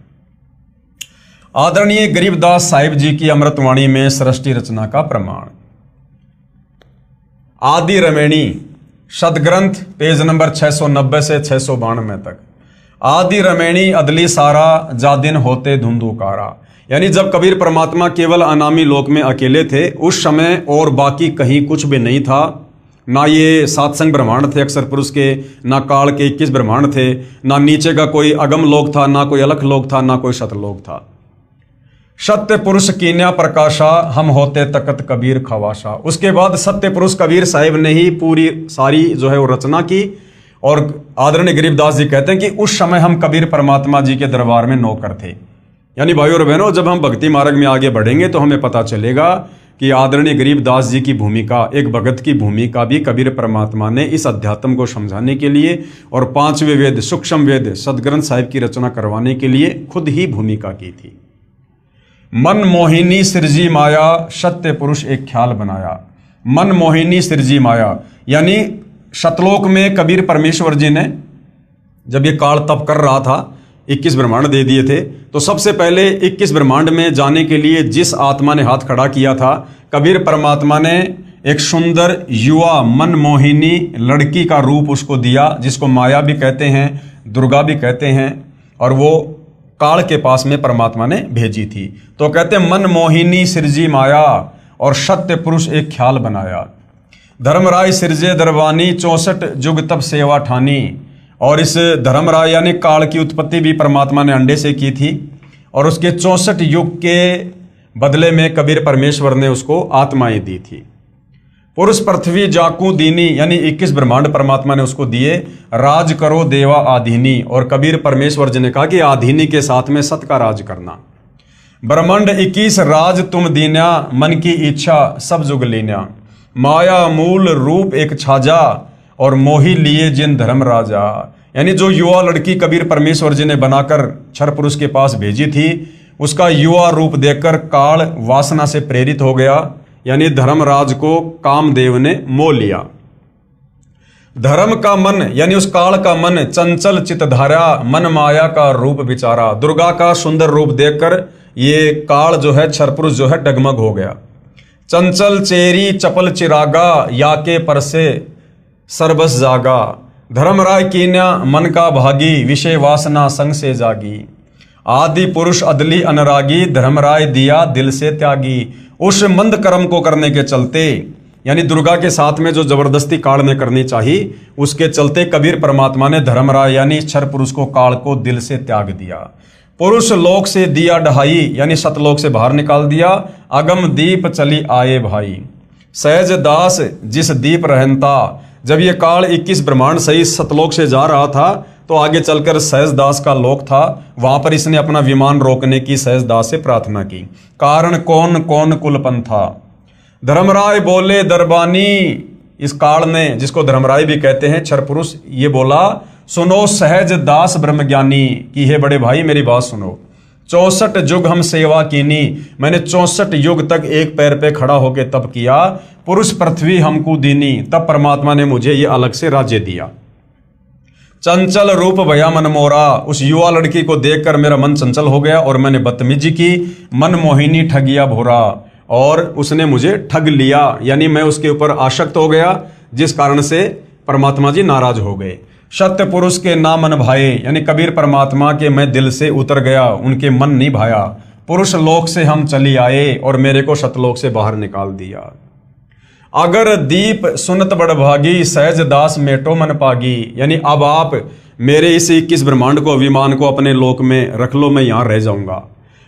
आदरणीय गरीबदास साहिब जी की अमृतवाणी में सृष्टि रचना का प्रमाण। आदि रमैणी सदग्रंथ पेज नंबर 690 से 692 तक। आदि रमैणी अदली सारा जादिन होते धुंधुकारा, यानी जब कबीर परमात्मा केवल अनामी लोक में अकेले थे, उस समय और बाकी कहीं कुछ भी नहीं था। ना ये सातसंग ब्रह्मांड थे अक्षर पुरुष के, ना काल के 21 ब्रह्मांड थे, ना नीचे का कोई अगम लोक था, ना कोई अलख लोक था, ना कोई सतलोक था। सत्य पुरुष कीन्या प्रकाशा हम होते तकत कबीर खवाशा। उसके बाद सत्य पुरुष कबीर साहिब ने ही पूरी सारी जो है वो रचना की और आदरणीय गरीबदास जी कहते हैं कि उस समय हम कबीर परमात्मा जी के दरबार में नौकर थे। यानी भाइयों और बहनों, जब हम भक्ति मार्ग में आगे बढ़ेंगे तो हमें पता चलेगा कि आदरणीय गरीबदास जी की भूमिका, एक भगत की भूमिका भी कबीर परमात्मा ने इस अध्यात्म को समझाने के लिए और 5वें वेद सूक्ष्म वेद सदग्रंथ साहिब की रचना करवाने के लिए खुद ही भूमिका की थी। मन मोहिनी सिरजी माया सत्य पुरुष एक ख्याल बनाया। मन मोहिनी सिरजी माया, यानी सतलोक में कबीर परमेश्वर जी ने जब ये काल तप कर रहा था, 21 ब्रह्मांड दे दिए थे, तो सबसे पहले 21 ब्रह्मांड में जाने के लिए जिस आत्मा ने हाथ खड़ा किया था, कबीर परमात्मा ने एक सुंदर युवा मन मोहिनी लड़की का रूप उसको दिया, जिसको माया भी कहते हैं, दुर्गा भी कहते हैं, और वो काल के पास में परमात्मा ने भेजी थी। तो कहते हैं मन मोहिनी सिरजी माया और सत्य पुरुष एक ख्याल बनाया। धर्मराय सिरजे दरबानी 64 जुग तब सेवा ठानी। और इस धर्मराय यानी काल की उत्पत्ति भी परमात्मा ने अंडे से की थी और उसके 64 युग के बदले में कबीर परमेश्वर ने उसको आत्माएं दी थी। पुरुष पृथ्वी जाकू दीनी, यानी 21 ब्रह्मांड परमात्मा ने उसको दिए। राज करो देवा आधीनी, और कबीर परमेश्वर जी ने कहा कि आधीनी के साथ में सत का राज करना। ब्रह्मांड 21 राज तुम दीन्या, मन की इच्छा सब जुग लीन्या। माया मूल रूप एक छाजा, और मोही लिए जिन धर्म राजा। यानी जो युवा लड़की कबीर परमेश्वर जी ने बनाकर क्षर पुरुष के पास भेजी थी, उसका युवा रूप देखकर काल वासना से प्रेरित हो गया, यानी धर्मराज को कामदेव ने मोह लिया। धर्म का मन, यानी उस काल का मन चंचल चितधारा, मन माया का रूप विचारा। दुर्गा का सुंदर रूप देखकर ये काल जो है क्षरपुरुष जो है डगमग हो गया। चंचल चेरी चपल चिरागा, याके परसे सर्वस जागा। धर्मराय कीन्या मन का भागी, विषय वासना संग से जागी। आदि पुरुष अदली अनरागी, धर्मराय दिया दिल से त्यागी। उस मंद कर्म को करने के चलते, यानी दुर्गा के साथ में जो जबरदस्ती काल ने करनी चाहिए, उसके चलते कबीर परमात्मा ने धर्मराय यानी क्षर पुरुष को, काल को दिल से त्याग दिया। पुरुष लोक से दिया ढहाई, यानी सतलोक से बाहर निकाल दिया। अगम दीप चली आए भाई। सहज दास जिस दीप रहनता। जब ये काल 21 ब्रह्मांड सही सतलोक से जा रहा था तो आगे चलकर सहज दास का लोक था, वहां पर इसने अपना विमान रोकने की सहज दास से प्रार्थना की। कारण कौन कौन कुलपन था। धर्मराय बोले दरबानी। इस काल ने, जिसको धर्मराय भी कहते हैं क्षर पुरुष, ये बोला सुनो सहज दास ब्रह्मज्ञानी कि हे बड़े भाई मेरी बात सुनो। 64 युग हम सेवा कीनी। मैंने 64 युग तक एक पैर पे खड़ा होकर तप किया। पुरुष पृथ्वी हमको दीनी। तब परमात्मा ने मुझे ये अलग से राज्य दिया। चंचल रूप भया मन मोरा। उस युवा लड़की को देखकर मेरा मन चंचल हो गया और मैंने बदतमीजी की। मन मोहिनी ठगिया भोरा। और उसने मुझे ठग लिया, यानी मैं उसके ऊपर आसक्त हो गया, जिस कारण से परमात्मा जी नाराज हो गए। सत्य पुरुष के ना मन भाए, यानी कबीर परमात्मा के मैं दिल से उतर गया, उनके मन नहीं भाया। पुरुष लोक से हम चली आए और मेरे को सतलोक से बाहर निकाल दिया। अगर दीप सुनत बड़भागी, सहज दास मेटो मन पागी। यानी अब आप मेरे इस 21 ब्रह्मांड को, विमान को अपने लोक में रख लो, मैं यहां रह जाऊंगा।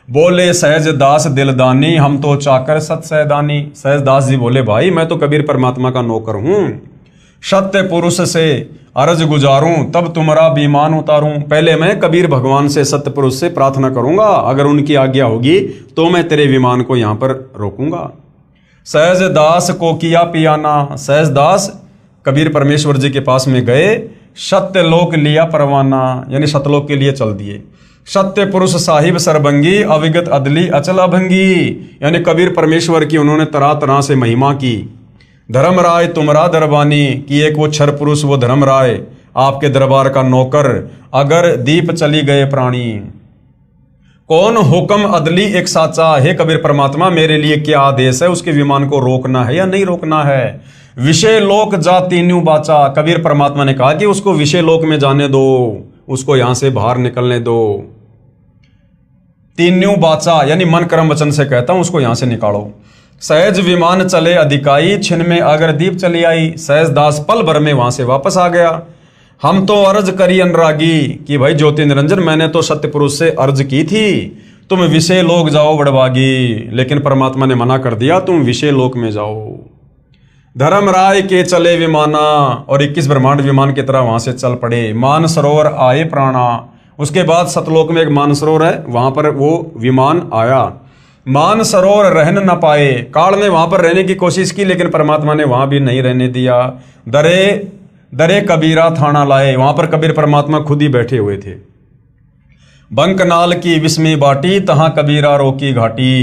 बोले सहज दास दिलदानी, हम तो चाकर सत सहदानी। सहज दास जी बोले भाई मैं तो कबीर परमात्मा का नौकर हूं, सत्य पुरुष से अर्ज गुजारूं तब तुम्हारा विमान उतारूं। पहले मैं कबीर भगवान से, सत्य पुरुष से प्रार्थना करूंगा, अगर उनकी आज्ञा होगी तो मैं तेरे विमान को यहां पर रोकूंगा। सहज दास को किया पियाना। सहज दास कबीर परमेश्वर जी के पास में गए, सत्य लोक लिया परवाना, यानी सतलोक के लिए चल दिए। सत्य पुरुष साहिब सरभंगी, अविगत अदली अचल अभंगी। यानी कबीर परमेश्वर की उन्होंने तरह तरह से महिमा की। धर्मराय तुमरा दरबानी, कि एक वो क्षर पुरुष, वो धर्मराय आपके दरबार का नौकर। अगर दीप चली गए प्राणी, कौन हुक्म अदली एक साचा। हे कबीर परमात्मा मेरे लिए क्या आदेश है, उसके विमान को रोकना है या नहीं रोकना है। विषय लोक जा तीन्यू बाचा। कबीर परमात्मा ने कहा कि उसको विषय लोक में जाने दो, उसको यहां से बाहर निकलने दो। तीन्यू बाचा यानी मन कर्म वचन से कहता हूं, उसको यहां से निकालो। सहज विमान चले अधिकाई, छिन में अगर दीप चली आई। सहज दास पल भर में वहां से वापस आ गया। हम तो अर्ज करी अनुरागी, कि भाई ज्योति निरंजन मैंने तो सत्य पुरुष से अर्ज की थी तुम विषय लोक जाओ बड़भागी, लेकिन परमात्मा ने मना कर दिया, तुम विषय लोक में जाओ। धर्मराय के चले विमाना, और 21 ब्रह्मांड विमान की तरह वहां से चल पड़े। मान सरोवर आए प्राणा। उसके बाद सतलोक में एक मान सरोवर है, वहां पर वो विमान आया। मान सरोवर रहन न पाए। काल ने वहां पर रहने की कोशिश की, लेकिन परमात्मा ने वहां भी नहीं रहने दिया। दरे कबीरा थाना लाए। वहां पर कबीर परमात्मा खुद ही बैठे हुए थे। बंकनाल की विस्मी बाटी, तहां कबीरा रोकी घाटी।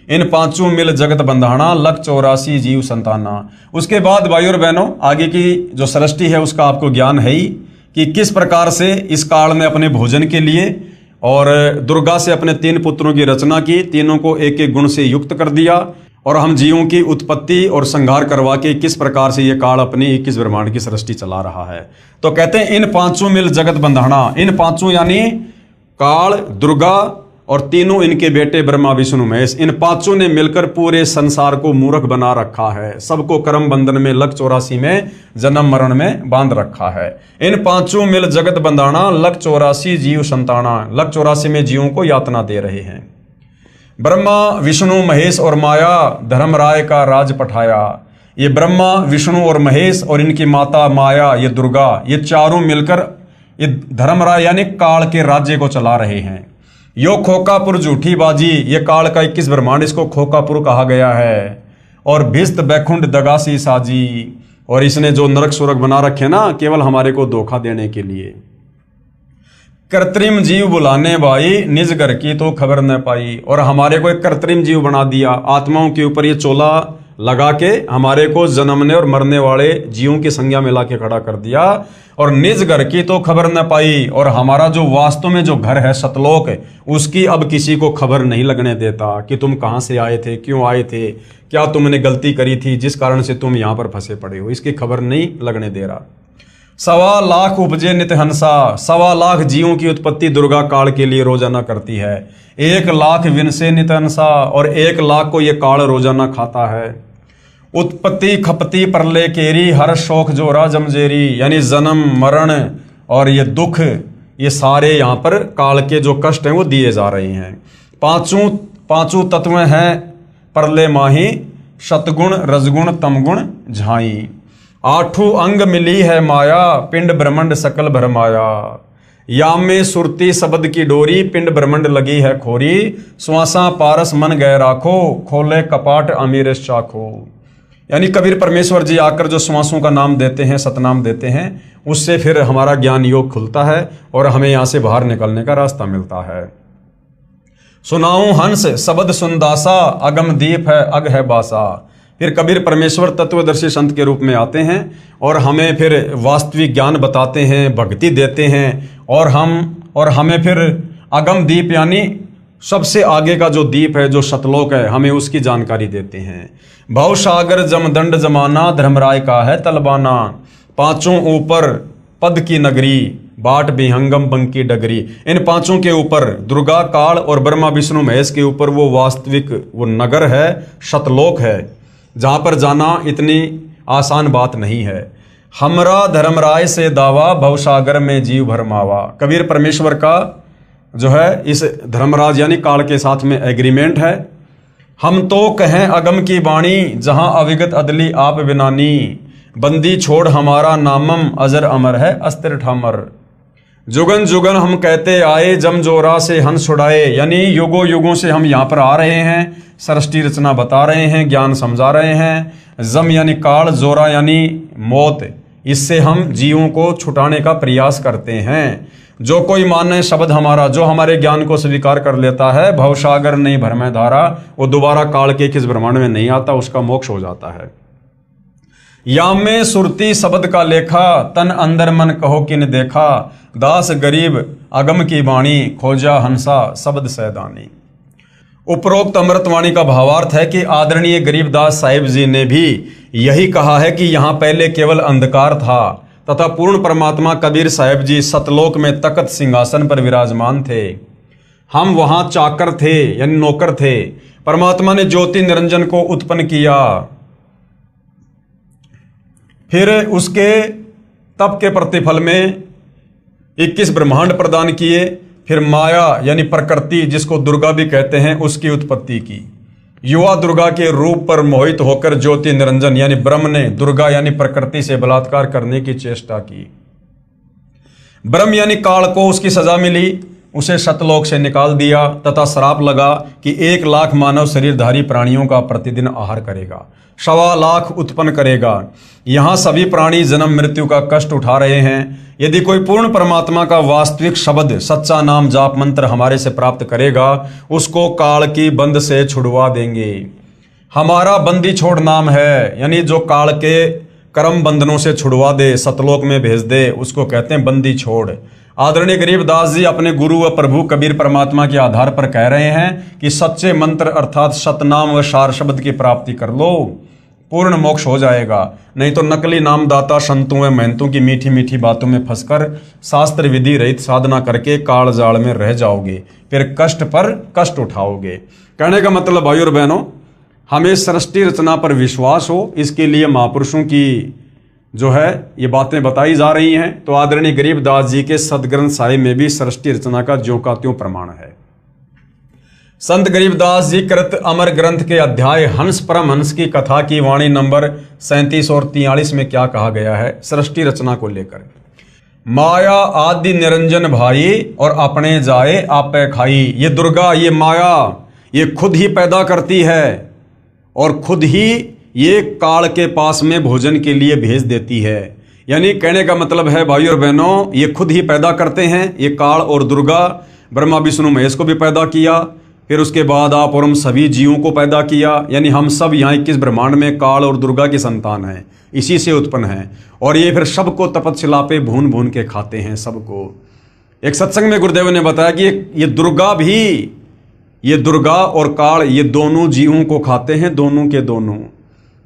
इन पांचों मिल जगत बंधाना, लख 84 जीव संताना। उसके बाद भाइयों और बहनों, आगे की जो सृष्टि है उसका आपको ज्ञान है ही, कि किस प्रकार से इस काल ने अपने भोजन के लिए और दुर्गा से अपने 3 पुत्रों की रचना की, तीनों को एक एक गुण से युक्त कर दिया, और हम जीवों की उत्पत्ति और संहार करवा के किस प्रकार से ये काल अपनी 21 ब्रह्मांड की सृष्टि चला रहा है। तो कहते हैं इन पांचों मिल जगत बंधाना। इन पांचों यानी काल, दुर्गा और तीनों इनके बेटे ब्रह्मा विष्णु महेश, इन पांचों ने मिलकर पूरे संसार को मूर्ख बना रखा है। सबको कर्म बंधन में, लख 84 में, जन्म मरण में बांध रखा है। इन पांचों मिल जगत बंधाना, लख 84 जीव संताना। लख 84 में जीवों को यातना दे रहे हैं। ब्रह्मा विष्णु महेश और माया, धर्मराय का राज पठाया। ये ब्रह्मा विष्णु और महेश और इनकी माता माया, ये दुर्गा, ये चारों मिलकर ये धर्मराय यानी काल के राज्य को चला रहे हैं। यो खोकापुर झूठी बाजी, ये काल का 21 ब्रह्मांड, इसको खोकापुर कहा गया है। और भिस्त बैकुंठ दगासी साजी, और इसने जो नरक सुरग बना रखे ना, केवल हमारे को धोखा देने के लिए। कृत्रिम जीव बुलाने भाई, निज घर की तो खबर न पाई। और हमारे को एक कृत्रिम जीव बना दिया, आत्माओं के ऊपर ये चोला लगा के हमारे को जन्मने और मरने वाले जीवों की संज्ञा में लाके खड़ा कर दिया। और निज घर की तो खबर न पाई, और हमारा जो वास्तव में जो घर है सतलोक, उसकी अब किसी को खबर नहीं लगने देता कि तुम कहाँ से आए थे, क्यों आए थे, क्या तुमने गलती करी थी जिस कारण से तुम यहाँ पर फंसे पड़े हो, इसकी खबर नहीं लगने दे रहा। 1.25 लाख उपजे नित हंसा। 1.25 लाख जीवों की उत्पत्ति दुर्गा काल के लिए रोजाना करती है। 1 लाख विनसे नित हंसा, और 1 लाख को ये काल रोजाना खाता है। उत्पत्ति खपती परले केरी, हर शोक जोरा जमजेरी। यानी जन्म मरण और ये दुख, ये सारे यहाँ पर काल के जो कष्ट हैं वो दिए जा रहे हैं। पांचों तत्व हैं परले माही, सतगुण रजगुण तमगुण झाई। आठों अंग मिली है माया, पिंड ब्रह्मंड सकल भरमाया। याम में सुरती शब्द की डोरी, पिंड ब्रह्मंड लगी है खोरी। श्वासा पारस मन गए राखो, खोले कपाट अमीर चाखो। यानी कबीर परमेश्वर जी आकर जो श्वासों का नाम देते हैं, सतनाम देते हैं, उससे फिर हमारा ज्ञान योग खुलता है और हमें यहाँ से बाहर निकलने का रास्ता मिलता है। सुनाऊं हंस शब्द सुनदासा, अगम दीप है अग है बासा। फिर कबीर परमेश्वर तत्वदर्शी संत के रूप में आते हैं और हमें फिर वास्तविक ज्ञान बताते हैं, भक्ति देते हैं और हमें फिर अगम दीप यानी सबसे आगे का जो दीप है, जो सतलोक है, हमें उसकी जानकारी देते हैं। भव सागर जमदंड जमाना, धर्मराय का है तलबाना। पांचों ऊपर पद की नगरी, बाट विहंगम बंकी डगरी। इन पांचों के ऊपर दुर्गा काल और ब्रह्मा विष्णु महेश के ऊपर वो वास्तविक वो नगर है, सतलोक है, जहां पर जाना इतनी आसान बात नहीं है। हमरा धर्मराय से दावा, भवसागर में जीव भरमावा। कबीर परमेश्वर का जो है इस धर्मराज यानी काल के साथ में एग्रीमेंट है। हम तो कहें अगम की वाणी, जहां अविगत अदली आप बिनानी। बंदी छोड़ हमारा नामम, अजर अमर है अस्तिर ठामर। जुगन जुगन हम कहते आए, जम जोरा से हंस छुड़ाए। यानी युगों युगों से हम यहाँ पर आ रहे हैं, सृष्टि रचना बता रहे हैं, ज्ञान समझा रहे हैं। जम यानी काल, जोरा यानी मौत, इससे हम जीवों को छुटाने का प्रयास करते हैं। जो कोई माने शब्द हमारा, जो हमारे ज्ञान को स्वीकार कर लेता है, भवसागर नहीं भर में धारा, वो दोबारा काल के किस ब्रह्मांड में नहीं आता, उसका मोक्ष हो जाता है। याम में सुरती शब्द का लेखा, तन अंदर मन कहो किन देखा। दास गरीब अगम की वाणी, खोजा हंसा शब्द सैदानी। उपरोक्त अमृतवाणी का भावार्थ है कि आदरणीय गरीबदास साहिब जी ने भी यही कहा है कि यहाँ पहले केवल अंधकार था तथा पूर्ण परमात्मा कबीर साहिब जी सतलोक में तख्त सिंहासन पर विराजमान थे। हम वहाँ चाकर थे यानी नौकर थे। परमात्मा ने ज्योति निरंजन को उत्पन्न किया, फिर उसके तप के प्रतिफल में 21 ब्रह्मांड प्रदान किए। फिर माया यानी प्रकृति, जिसको दुर्गा भी कहते हैं, उसकी उत्पत्ति की। युवा दुर्गा के रूप पर मोहित होकर ज्योति निरंजन यानी ब्रह्म ने दुर्गा यानी प्रकृति से बलात्कार करने की चेष्टा की। ब्रह्म यानी काल को उसकी सजा मिली, उसे सतलोक से निकाल दिया तथा श्राप लगा कि 1 लाख मानव शरीरधारी प्राणियों का प्रतिदिन आहार करेगा, 1.25 लाख उत्पन्न करेगा। यहाँ सभी प्राणी जन्म मृत्यु का कष्ट उठा रहे हैं। यदि कोई पूर्ण परमात्मा का वास्तविक शब्द, सच्चा नाम जाप मंत्र हमारे से प्राप्त करेगा, उसको काल की बंद से छुड़वा देंगे। हमारा बंदी छोड़ नाम है, यानी जो काल के कर्म बंधनों से छुड़वा दे, सतलोक में भेज दे, उसको कहते हैं बंदी छोड़। आदरणीय गरीबदास जी अपने गुरु व प्रभु कबीर परमात्मा के आधार पर कह रहे हैं कि सच्चे मंत्र अर्थात सतनाम व सार शब्द की प्राप्ति कर लो, पूर्ण मोक्ष हो जाएगा। नहीं तो नकली नामदाता संतों व महंतों की मीठी मीठी बातों में फंसकर शास्त्र विधि रहित साधना करके काल जाल में रह जाओगे, फिर कष्ट पर कष्ट उठाओगे। कहने का मतलब भाई और बहनों, हमें सृष्टि रचना पर विश्वास हो, इसके लिए महापुरुषों की जो है ये बातें बताई जा रही हैं। तो आदरणीय गरीबदास जी के सदग्रंथ साहिब में भी सृष्टि रचना का ज्यों का त्यों प्रमाण है। संत गरीबदास जी कृत अमर ग्रंथ के अध्याय हंस परमहंस की कथा की वाणी नंबर 37 और 43 में क्या कहा गया है सृष्टि रचना को लेकर। माया आदि निरंजन भाई, और अपने जाए आपे खाई। ये दुर्गा, ये माया, ये खुद ही पैदा करती है और खुद ही ये काल के पास में भोजन के लिए भेज देती है। यानी कहने का मतलब है भाई और बहनों, ये खुद ही पैदा करते हैं। ये काल और दुर्गा, ब्रह्मा विष्णु महेश को भी पैदा किया, फिर उसके बाद आप और हम सभी जीवों को पैदा किया। यानी हम सब यहाँ 21 ब्रह्मांड में काल और दुर्गा की संतान हैं, इसी से उत्पन्न हैं। और ये फिर सबको तपस्या पे भून भून के खाते हैं सबको। एक सत्संग में गुरुदेव ने बताया कि ये दुर्गा भी, ये दुर्गा और काल, ये दोनों जीवों को खाते हैं, दोनों के दोनों।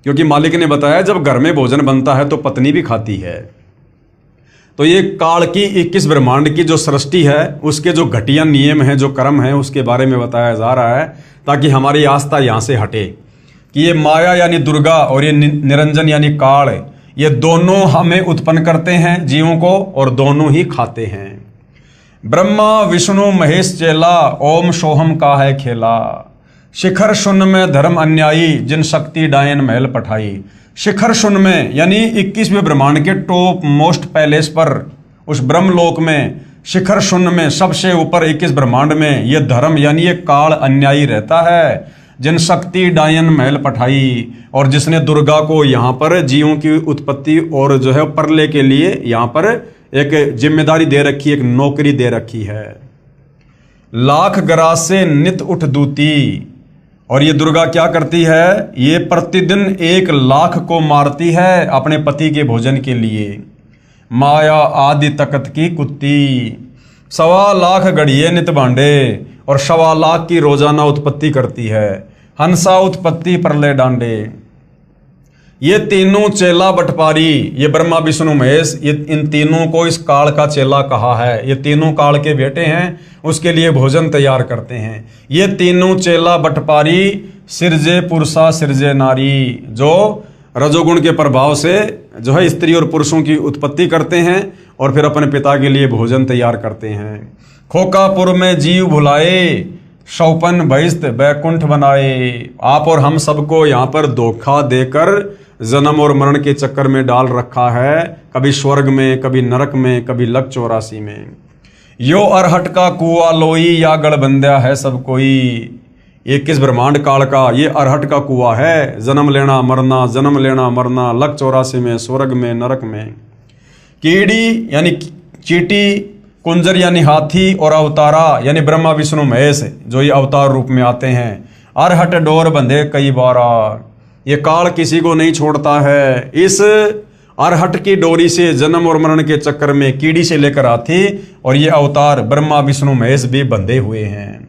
क्योंकि मालिक ने बताया जब घर में भोजन बनता है तो पत्नी भी खाती है। तो ये काल की 21 ब्रह्मांड की जो सृष्टि है, उसके जो घटिया नियम हैं, जो कर्म हैं, उसके बारे में बताया जा रहा है, ताकि हमारी आस्था यहाँ से हटे कि ये माया यानी दुर्गा और ये निरंजन यानी काल, ये दोनों हमें उत्पन्न करते हैं जीवों को और दोनों ही खाते हैं। ब्रह्मा विष्णु महेश चेला, ओम सोहम का है खेला। शिखर शून्य में धर्म अन्यायी, जिन शक्ति डायन महल पठाई। शिखर शून्य में यानी 21वें ब्रह्मांड के टॉप मोस्ट पैलेस पर, उस ब्रह्मलोक में शिखर शून्य में सबसे ऊपर 21 ब्रह्मांड में ये धर्म यानी ये काल अन्यायी रहता है। जिन शक्ति डायन महल पठाई, और जिसने दुर्गा को यहाँ पर जीवों की उत्पत्ति और जो है प्रलय के लिए यहाँ पर एक जिम्मेदारी दे रखी, एक नौकरी दे रखी है। लाख ग्रास से नित उठ दूती, और ये दुर्गा क्या करती है, ये प्रतिदिन 1 लाख को मारती है अपने पति के भोजन के लिए। माया आदि तकत की कुत्ती, 1.25 लाख गढ़िए नित भांडे, और 1.25 लाख की रोजाना उत्पत्ति करती है। हंसा उत्पत्ति प्रलय डांडे। ये तीनों चेला बटपारी, ये ब्रह्मा विष्णु महेश, ये इन तीनों को इस काल का चेला कहा है। ये तीनों काल के बेटे हैं, उसके लिए भोजन तैयार करते हैं। ये तीनों चेला बटपारी सिरजे पुरुषा सिरजे नारी, जो रजोगुण के प्रभाव से जो है स्त्री और पुरुषों की उत्पत्ति करते हैं और फिर अपने पिता के लिए भोजन तैयार करते हैं। खोकापुर में जीव भुलाए, शौपन बहिस्त बैकुंठ बनाए। आप और हम सबको यहाँ पर धोखा देकर जन्म और मरण के चक्कर में डाल रखा है, कभी स्वर्ग में, कभी नरक में, कभी लक 84 में। यो अरहट का कुआ लोई, या गढ़बंध्या है सब कोई। 21 ब्रह्मांड काल का ये अरहट का कुआ है। जन्म लेना मरना, जन्म लेना मरना, लक 84 में, स्वर्ग में, नरक में। कीड़ी यानी चीटी, कुंजर यानी हाथी, और अवतारा यानी ब्रह्मा विष्णु महेश, जो ये अवतार रूप में आते हैं। अरहट डोर बंधे कई बारा, ये काल किसी को नहीं छोड़ता है। इस अरहट की डोरी से जन्म और मरण के चक्कर में कीड़ी से लेकर हाथी और ये अवतार ब्रह्मा विष्णु महेश भी बंधे हुए हैं।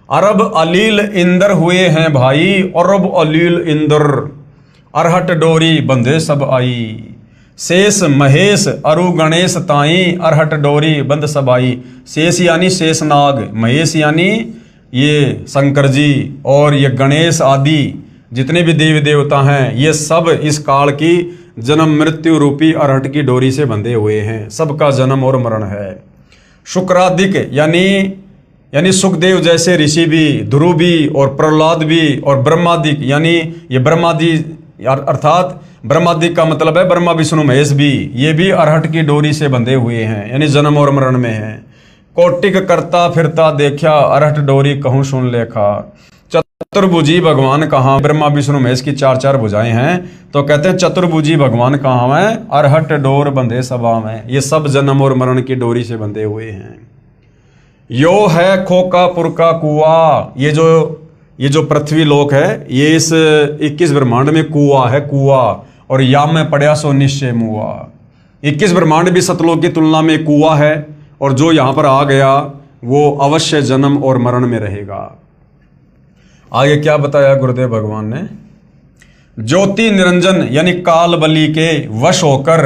अरब अलील इंदर हुए हैं भाई, अरब अलील इंदर, अरहट डोरी बंधे सब आई। शेष महेश अरु गणेश ताई, अरहट डोरी बंद सब आई। शेष यानी शेषनाग, महेश यानी ये शंकर जी, और ये गणेश आदि जितने भी देवी देवता हैं, ये सब इस काल की जन्म मृत्यु रूपी अरहट की डोरी से बंधे हुए हैं। सबका जन्म और मरण है। शुक्रादिक यानी सुखदेव जैसे ऋषि भी, ध्रुव भी, और प्रहलाद भी, और ब्रह्मादिक यानी ये ब्रह्मादि अर्थात ब्रह्मादिक का मतलब है ब्रह्मा विष्णु महेश भी, ये भी अरहट की डोरी से बंधे हुए हैं, यानी जन्म और मरण में हैं। कोटिक करता फिरता देखा, अरहट डोरी कहूँ सुन लेखा। चतुर्भुजी भगवान कहाँ, ब्रह्मा विष्णु महेश की 4 भुजाएं हैं, तो कहते हैं चतुर्भुजी भगवान कहाँ हैं, अरहट डोर बंधे सभा में। ये सब जन्म और मरण की डोरी से बंधे हुए हैं। यो है खोकापुर का कुआ, ये जो पृथ्वी लोक है, ये इस 21 ब्रह्मांड में कुआ है, कुआ, और या में पड़ा सो निश्चय मुआ। 21 ब्रह्मांड भी सतलोक की तुलना में कुआ है, और जो यहाँ पर आ गया वो अवश्य जन्म और मरण में रहेगा। आगे क्या बताया गुरुदेव भगवान ने, ज्योति निरंजन यानी काल बलि के वश होकर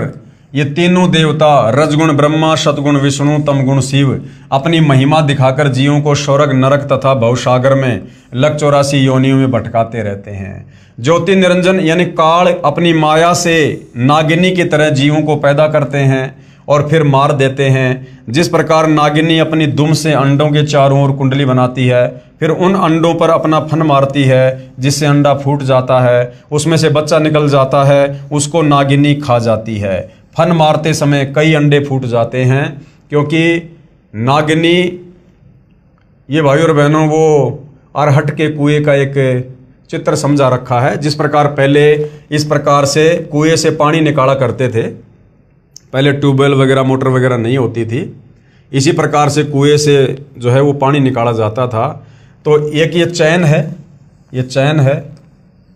ये तीनों देवता रजगुण ब्रह्मा, सतगुण विष्णु, तमगुण शिव अपनी महिमा दिखाकर जीवों को स्वर्ग नरक तथा भवसागर में लक 84 योनियों में भटकाते रहते हैं। ज्योति निरंजन यानी काल अपनी माया से नागिनी की तरह जीवों को पैदा करते हैं और फिर मार देते हैं। जिस प्रकार नागिनी अपनी दुम से अंडों के चारों ओर कुंडली बनाती है, फिर उन अंडों पर अपना फन मारती है, जिससे अंडा फूट जाता है, उसमें से बच्चा निकल जाता है, उसको नागिनी खा जाती है। फन मारते समय कई अंडे फूट जाते हैं, क्योंकि नागिनी, ये भाई और बहनों, वो अरहट के कुएं का एक चित्र समझा रखा है। जिस प्रकार पहले इस प्रकार से कुएं से पानी निकाला करते थे, पहले ट्यूबवेल वगैरह मोटर वगैरह नहीं होती थी, इसी प्रकार से कुएं से जो है वो पानी निकाला जाता था। तो एक ये चैन है,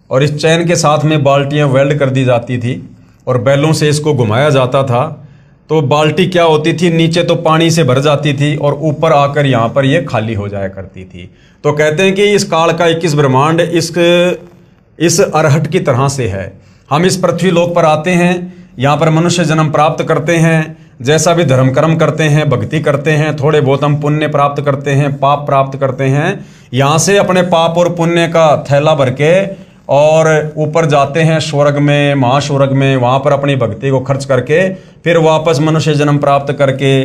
और इस चैन के साथ में बाल्टियां वेल्ड कर दी जाती थी और बैलों से इसको घुमाया जाता था। तो बाल्टी क्या होती थी, नीचे तो पानी से भर जाती थी और ऊपर आकर यहाँ पर ये खाली हो जाया करती थी। तो कहते हैं कि इस काल का 21 ब्रह्मांड इस अरहट की तरह से है। हम इस पृथ्वी लोक पर आते हैं, यहाँ पर मनुष्य जन्म प्राप्त करते हैं, जैसा भी धर्म कर्म करते हैं, भक्ति करते हैं, थोड़े बहुत हम पुण्य प्राप्त करते हैं, पाप प्राप्त करते हैं, यहाँ से अपने पाप और पुण्य का थैला भर के और ऊपर जाते हैं स्वर्ग में, महास्वर्ग में, वहाँ पर अपनी भक्ति को खर्च करके फिर वापस मनुष्य जन्म प्राप्त करके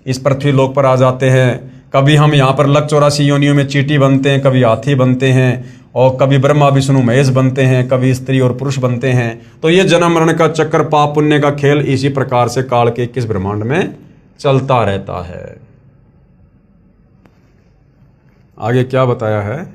इस पृथ्वी लोक पर आ जाते हैं। कभी हम यहाँ पर लक 84 योनियों में चींटी बनते हैं, कभी हाथी बनते हैं, और कभी ब्रह्मा विष्णु महेश बनते हैं, कभी स्त्री और पुरुष बनते हैं। तो ये जन्म मरण का चक्कर, पाप पुण्य का खेल इसी प्रकार से काल के 21 ब्रह्मांड में चलता रहता है। आगे क्या बताया है?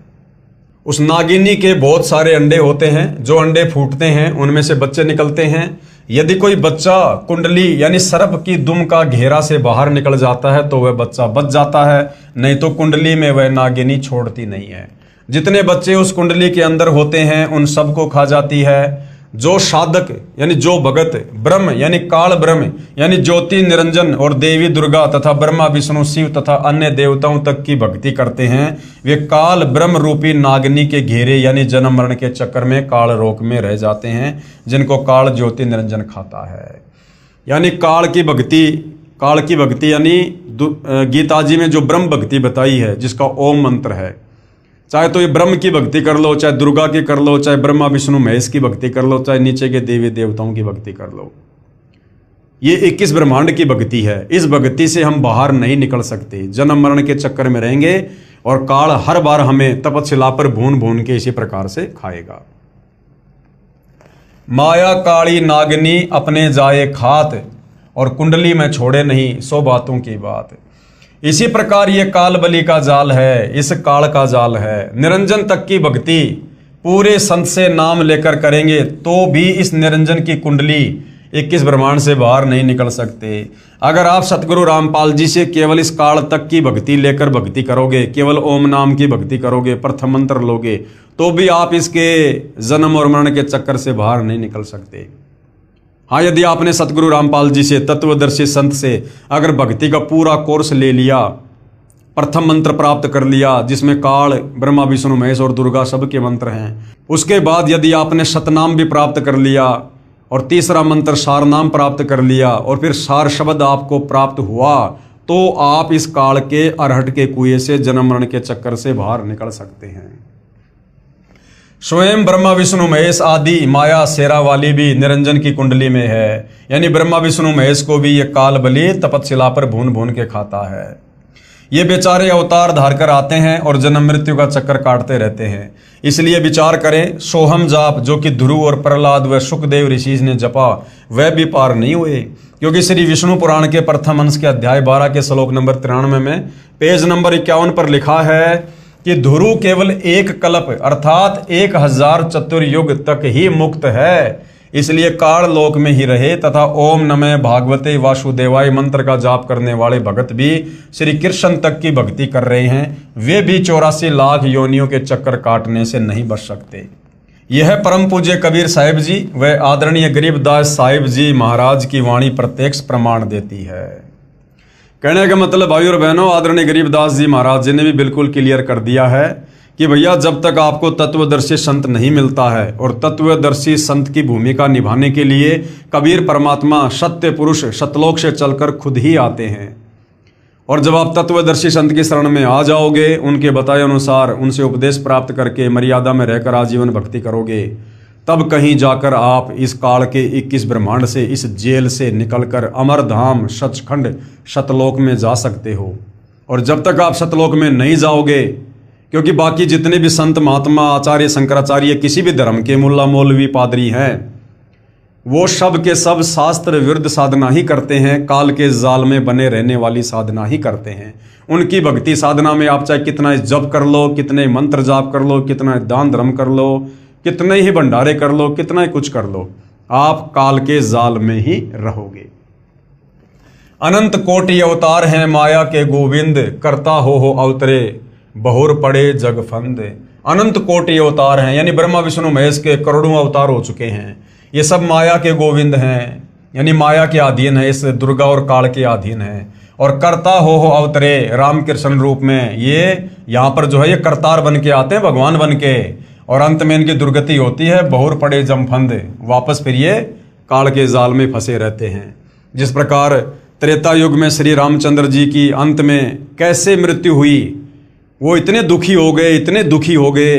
उस नागिनी के बहुत सारे अंडे होते हैं, जो अंडे फूटते हैं उनमें से बच्चे निकलते हैं। यदि कोई बच्चा कुंडली यानी सर्प की दुम का घेरा से बाहर निकल जाता है तो वह बच्चा बच जाता है, नहीं तो कुंडली में वह नागिनी छोड़ती नहीं है। जितने बच्चे उस कुंडली के अंदर होते हैं उन सबको खा जाती है। जो साधक यानी जो भगत ब्रह्म यानी काल ब्रह्म यानी ज्योति निरंजन और देवी दुर्गा तथा ब्रह्मा विष्णु शिव तथा अन्य देवताओं तक की भक्ति करते हैं, वे काल ब्रह्म रूपी नागिनी के घेरे यानी जन्म मरण के चक्कर में काल रोक में रह जाते हैं, जिनको काल ज्योति निरंजन खाता है। यानी काल की भक्ति यानी गीता जी में जो ब्रह्म भक्ति बताई है, जिसका ओम मंत्र है, चाहे तो ये ब्रह्म की भक्ति कर लो, चाहे दुर्गा की कर लो, चाहे ब्रह्मा विष्णु महेश की भक्ति कर लो, चाहे नीचे के देवी देवताओं की भक्ति कर लो, ये 21 ब्रह्मांड की भक्ति है। इस भक्ति से हम बाहर नहीं निकल सकते, जन्म मरण के चक्कर में रहेंगे और काल हर बार हमें तपशिला पर भून भून के इसी प्रकार से खाएगा। माया काली नागिनी अपने जाए खात और कुंडली में छोड़े नहीं, 100 बातों की बात। इसी प्रकार ये काल बलि का जाल है, इस काल का जाल है। निरंजन तक की भक्ति पूरे संत से नाम लेकर करेंगे तो भी इस निरंजन की कुंडली 21 ब्रह्मांड से बाहर नहीं निकल सकते। अगर आप सतगुरु रामपाल जी से केवल इस काल तक की भक्ति लेकर भक्ति करोगे, केवल ओम नाम की भक्ति करोगे, प्रथम मंत्र लोगे, तो भी आप इसके जन्म और मरण के चक्कर से बाहर नहीं निकल सकते। हाँ, यदि आपने सतगुरु रामपाल जी से, तत्वदर्शी संत से अगर भक्ति का पूरा कोर्स ले लिया, प्रथम मंत्र प्राप्त कर लिया जिसमें काल ब्रह्मा विष्णु महेश और दुर्गा सबके मंत्र हैं, उसके बाद यदि आपने शतनाम भी प्राप्त कर लिया और तीसरा मंत्र सार नाम प्राप्त कर लिया और फिर सार शब्द आपको प्राप्त हुआ, तो आप इस काल के अरहट के कुएं से, जन्म मरण के चक्कर से बाहर निकल सकते हैं। स्वयं ब्रह्मा विष्णु महेश आदि माया शेरा वाली भी निरंजन की कुंडली में है, यानी ब्रह्मा विष्णु महेश को भी ये काल बलि तपशिला पर भून भून के खाता है। ये बेचारे अवतार धार कर आते हैं और जन्म मृत्यु का चक्कर काटते रहते हैं। इसलिए विचार करें, सोहम जाप जो कि ध्रुव और प्रहलाद व सुखदेव ऋषि ने जपा, वह भी पार नहीं हुए, क्योंकि श्री विष्णु पुराण के प्रथम अंश के अध्याय 12 के श्लोक नंबर 93 में पेज नंबर 51 पर लिखा है कि ध्रुव केवल एक कल्प अर्थात 1000 चतुर्युग तक ही मुक्त है, इसलिए काल लोक में ही रहे तथा ओम नमः भागवते वासुदेवाय मंत्र का जाप करने वाले भगत भी श्री कृष्ण तक की भक्ति कर रहे हैं, वे भी 84 लाख योनियों के चक्कर काटने से नहीं बच सकते। यह परम पूज्य कबीर साहिब जी व आदरणीय गरीबदास साहिब जी महाराज की वाणी प्रत्यक्ष प्रमाण देती है। कहने का मतलब भाई और बहनों, आदरणीय गरीबदास जी महाराज जी ने भी बिल्कुल क्लियर कर दिया है कि भैया जब तक आपको तत्वदर्शी संत नहीं मिलता है, और तत्वदर्शी संत की भूमिका निभाने के लिए कबीर परमात्मा सत्य पुरुष सतलोक से चलकर खुद ही आते हैं, और जब आप तत्वदर्शी संत की शरण में आ जाओगे, उनके बताए अनुसार उनसे उपदेश प्राप्त करके मर्यादा में रहकर आजीवन भक्ति करोगे, तब कहीं जाकर आप इस काल के 21 ब्रह्मांड से, इस जेल से निकलकर अमरधाम सचखंड सतलोक में जा सकते हो। और जब तक आप सतलोक में नहीं जाओगे, क्योंकि बाकी जितने भी संत महात्मा आचार्य शंकराचार्य किसी भी धर्म के मुल्ला मौलवी पादरी हैं, वो सब के सब शास्त्र विरुद्ध साधना ही करते हैं, काल के जाल में बने रहने वाली साधना ही करते हैं। उनकी भक्ति साधना में आप चाहे कितना जप कर लो, कितने मंत्र जाप कर लो, कितना दान धर्म कर लो, कितने ही भंडारे कर लो, कितना ही कुछ कर लो, आप काल के जाल में ही रहोगे। अनंत कोटि अवतार हैं माया के गोविंद, करता हो अवतरे बहुर पड़े जग फंद। अनंत कोटि अवतार हैं, यानी ब्रह्मा विष्णु महेश के करोड़ों अवतार हो चुके हैं। ये सब माया के गोविंद हैं, यानी माया के अधीन है, इस दुर्गा और काल के अधीन है। और करता हो अवतरे रामकृष्ण रूप में, ये यहाँ पर जो है ये करतार बन के आते हैं, भगवान बन के, और अंत में इनकी दुर्गति होती है, बहुर पड़े जमफंद, वापस फिर ये काल के जाल में फंसे रहते हैं। जिस प्रकार त्रेता युग में श्री रामचंद्र जी की अंत में कैसे मृत्यु हुई, वो इतने दुखी हो गए, इतने दुखी हो गए,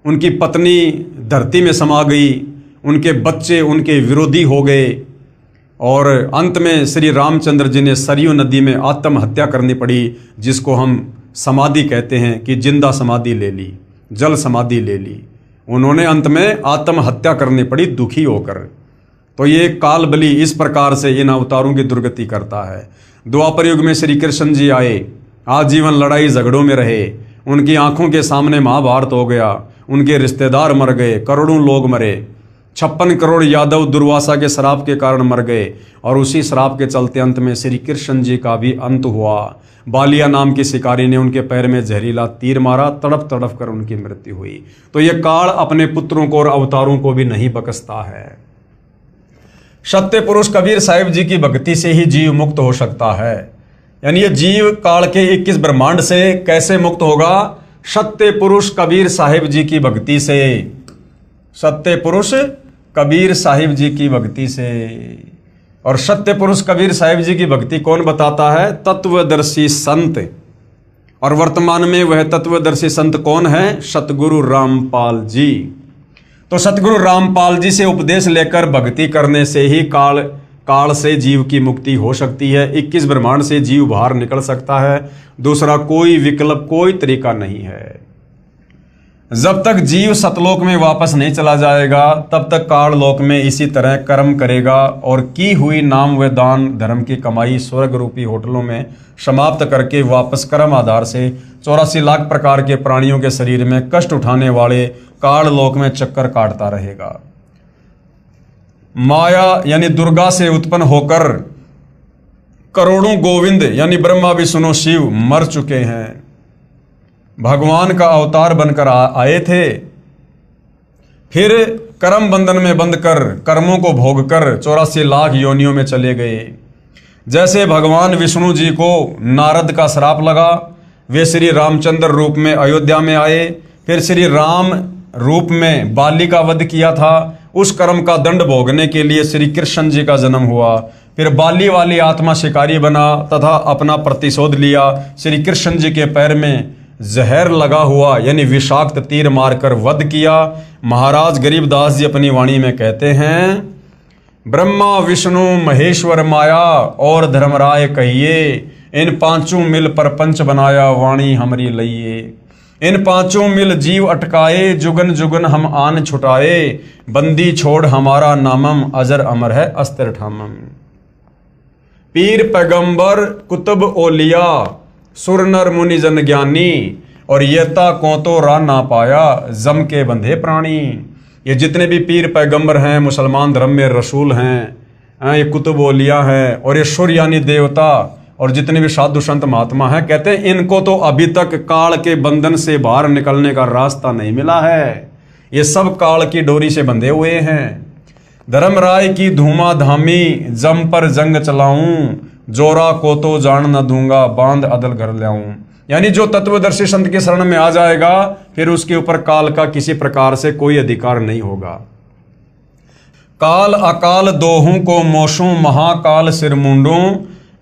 उनकी पत्नी धरती में समा गई, उनके बच्चे उनके विरोधी हो गए, और अंत में श्री रामचंद्र जी ने सरयू नदी में आत्महत्या करनी पड़ी, जिसको हम समाधि कहते हैं कि जिंदा समाधि ले ली, जल समाधि ले ली। उन्होंने अंत में आत्महत्या करनी पड़ी दुखी होकर। तो ये काल बलि इस प्रकार से इन अवतारों की दुर्गति करता है। द्वापर युग में श्री कृष्ण जी आए, आजीवन लड़ाई झगड़ों में रहे, उनकी आंखों के सामने महाभारत हो गया, उनके रिश्तेदार मर गए, करोड़ों लोग मरे, 56 करोड़ यादव दुर्वासा के श्राप के कारण मर गए, और उसी श्राप के चलते अंत में श्री कृष्ण जी का भी अंत हुआ। बालिया नाम के शिकारी ने उनके पैर में जहरीला तीर मारा, तड़प तड़प कर उनकी मृत्यु हुई। तो ये काल अपने पुत्रों को और अवतारों को भी नहीं बख्शता है। सत्य पुरुष कबीर साहिब जी की भक्ति से ही जीव मुक्त हो सकता है। यानी ये जीव काल के 21 ब्रह्मांड से कैसे मुक्त होगा? सत्य पुरुष कबीर साहिब जी की भक्ति से। सत्य पुरुष कबीर साहिब जी की भक्ति से। और सत्य पुरुष कबीर साहिब जी की भक्ति कौन बताता है? तत्वदर्शी संत। और वर्तमान में वह तत्वदर्शी संत कौन है? सतगुरु रामपाल जी। तो सतगुरु रामपाल जी से उपदेश लेकर भक्ति करने से ही काल से जीव की मुक्ति हो सकती है। 21 ब्रह्मांड से जीव बाहर निकल सकता है। दूसरा कोई विकल्प, कोई तरीका नहीं है। जब तक जीव सतलोक में वापस नहीं चला जाएगा, तब तक काल लोक में इसी तरह कर्म करेगा और की हुई नाम व दान धर्म की कमाई स्वर्ग रूपी होटलों में समाप्त करके वापस कर्म आधार से 84 लाख प्रकार के प्राणियों के शरीर में कष्ट उठाने वाले काल लोक में चक्कर काटता रहेगा। माया यानी दुर्गा से उत्पन्न होकर करोड़ों गोविंद यानी ब्रह्मा विष्णु शिव मर चुके हैं। भगवान का अवतार बनकर आए थे, फिर कर्म बंधन में बंध कर कर्मों को भोग कर 84 लाख योनियों में चले गए। जैसे भगवान विष्णु जी को नारद का श्राप लगा, वे श्री रामचंद्र रूप में अयोध्या में आए, फिर श्री राम रूप में बाली का वध किया था। उस कर्म का दंड भोगने के लिए श्री कृष्ण जी का जन्म हुआ। फिर बाली वाली आत्मा शिकारी बना तथा अपना प्रतिशोध लिया। श्री कृष्ण जी के पैर में जहर लगा हुआ यानी विषाक्त तीर मारकर वध किया। महाराज गरीबदास जी अपनी वाणी में कहते हैं, ब्रह्मा विष्णु महेश्वर माया और धर्मराय कहिए, इन पांचों मिल परपंच बनाया वाणी हमरी लइये। इन पांचों मिल जीव अटकाए, जुगन जुगन हम आन छुटाए, बंदी छोड़ हमारा नामम, अजर अमर है अस्तर ठामम। पीर पैगंबर कुतुब ओलिया, सुर नर मुनि जन ज्ञानी, और येता को तो रा ना पाया, जम के बंधे प्राणी। ये जितने भी पीर पैगंबर हैं, मुसलमान धर्म में रसूल हैं, ये कुतुब ओलिया हैं, और ये सुर यानी देवता, और जितने भी साधु संत महात्मा हैं, कहते हैं इनको तो अभी तक काल के बंधन से बाहर निकलने का रास्ता नहीं मिला है। ये सब काल की डोरी से बंधे हुए हैं। धर्मराय की धूमा धामी, जम पर जंग चलाऊं, जोरा को तो जान न दूंगा, बांध अदल घर लाऊं। यानी जो तत्वदर्शी संत के शरण में आ जाएगा, फिर उसके ऊपर काल का किसी प्रकार से कोई अधिकार नहीं होगा। काल अकाल दोहूं को मोशूं, महाकाल सिर मुंडूं,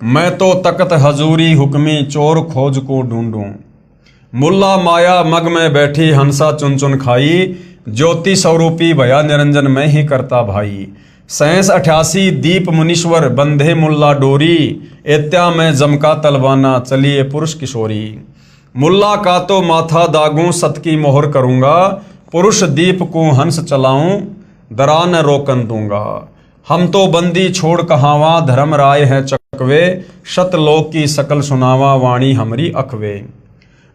मैं तो तकत हजूरी हुक्मी, चोर खोज को ढूंढूं। मुल्ला माया मग में बैठी, हंसा चुन चुन खाई, ज्योति स्वरूपी भया निरंजन मैं ही करता भाई। 87 दीप मुनीश्वर बंधे मुल्ला डोरी, एत्या में जमका तलवाना, चलिए पुरुष किशोरी। मुल्ला का तो माथा दागूं, सत की मोहर करूंगा, पुरुष दीप को हंस चलाऊं, दरा न रोकन दूंगा। हम तो बंदी छोड़ कहावा, धर्म राय है चकवे, शतलोक की सकल सुनावा, वाणी हमरी अखवे।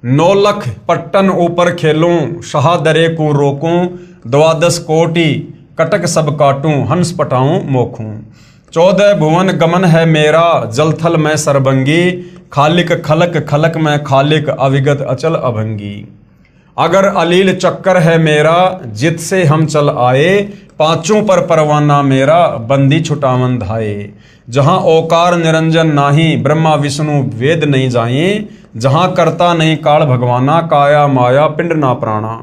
9 लख पट्टन ऊपर खेलूं, शहादरे को रोकूं, 12 कोटि कटक सब काटूं, हंस पटाऊं मोखूं। 14 भुवन गमन है मेरा, जलथल में सरबंगी, खालिक खलक खलक में खालिक, अविगत अचल अभंगी। अगर अलील चक्कर है मेरा, जित से हम चल आए, पांचों पर परवाना मेरा, बंदी छुटावन धाये। जहां ओकार निरंजन नाही, ब्रह्मा विष्णु वेद नहीं जाए, जहां करता नहीं काल भगवाना, काया माया पिंड ना प्राणा।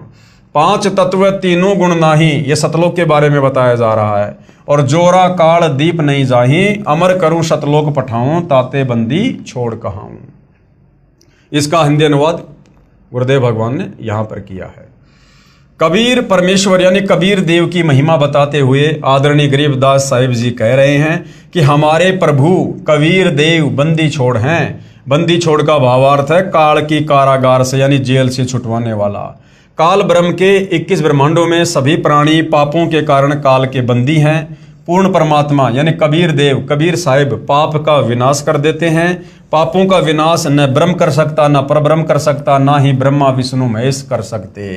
5 तत्व तीनों गुण नाही, ये सतलोक के बारे में बताया जा रहा है। और जोरा काल दीप नहीं जाही, अमर करूं सतलोक पठाऊं, ताते बंदी छोड़ कहाऊं। इसका हिंदी अनुवाद गुरुदेव भगवान ने यहां पर किया है। कबीर परमेश्वर यानी कबीर देव की महिमा बताते हुए आदरणीय गरीबदास साहिब जी कह रहे हैं कि हमारे प्रभु कबीर देव बंदी छोड़ हैं। बंदी छोड़ का भावार्थ है काल की कारागार से यानी जेल से छुटवाने वाला। काल ब्रह्म के 21 ब्रह्मांडों में सभी प्राणी पापों के कारण काल के बंदी हैं। पूर्ण परमात्मा यानी कबीर देव कबीर साहिब पाप का विनाश कर देते हैं। पापों का विनाश न ब्रह्म कर सकता, न परब्रह्म कर सकता, ना ही ब्रह्मा विष्णु महेश कर सकते।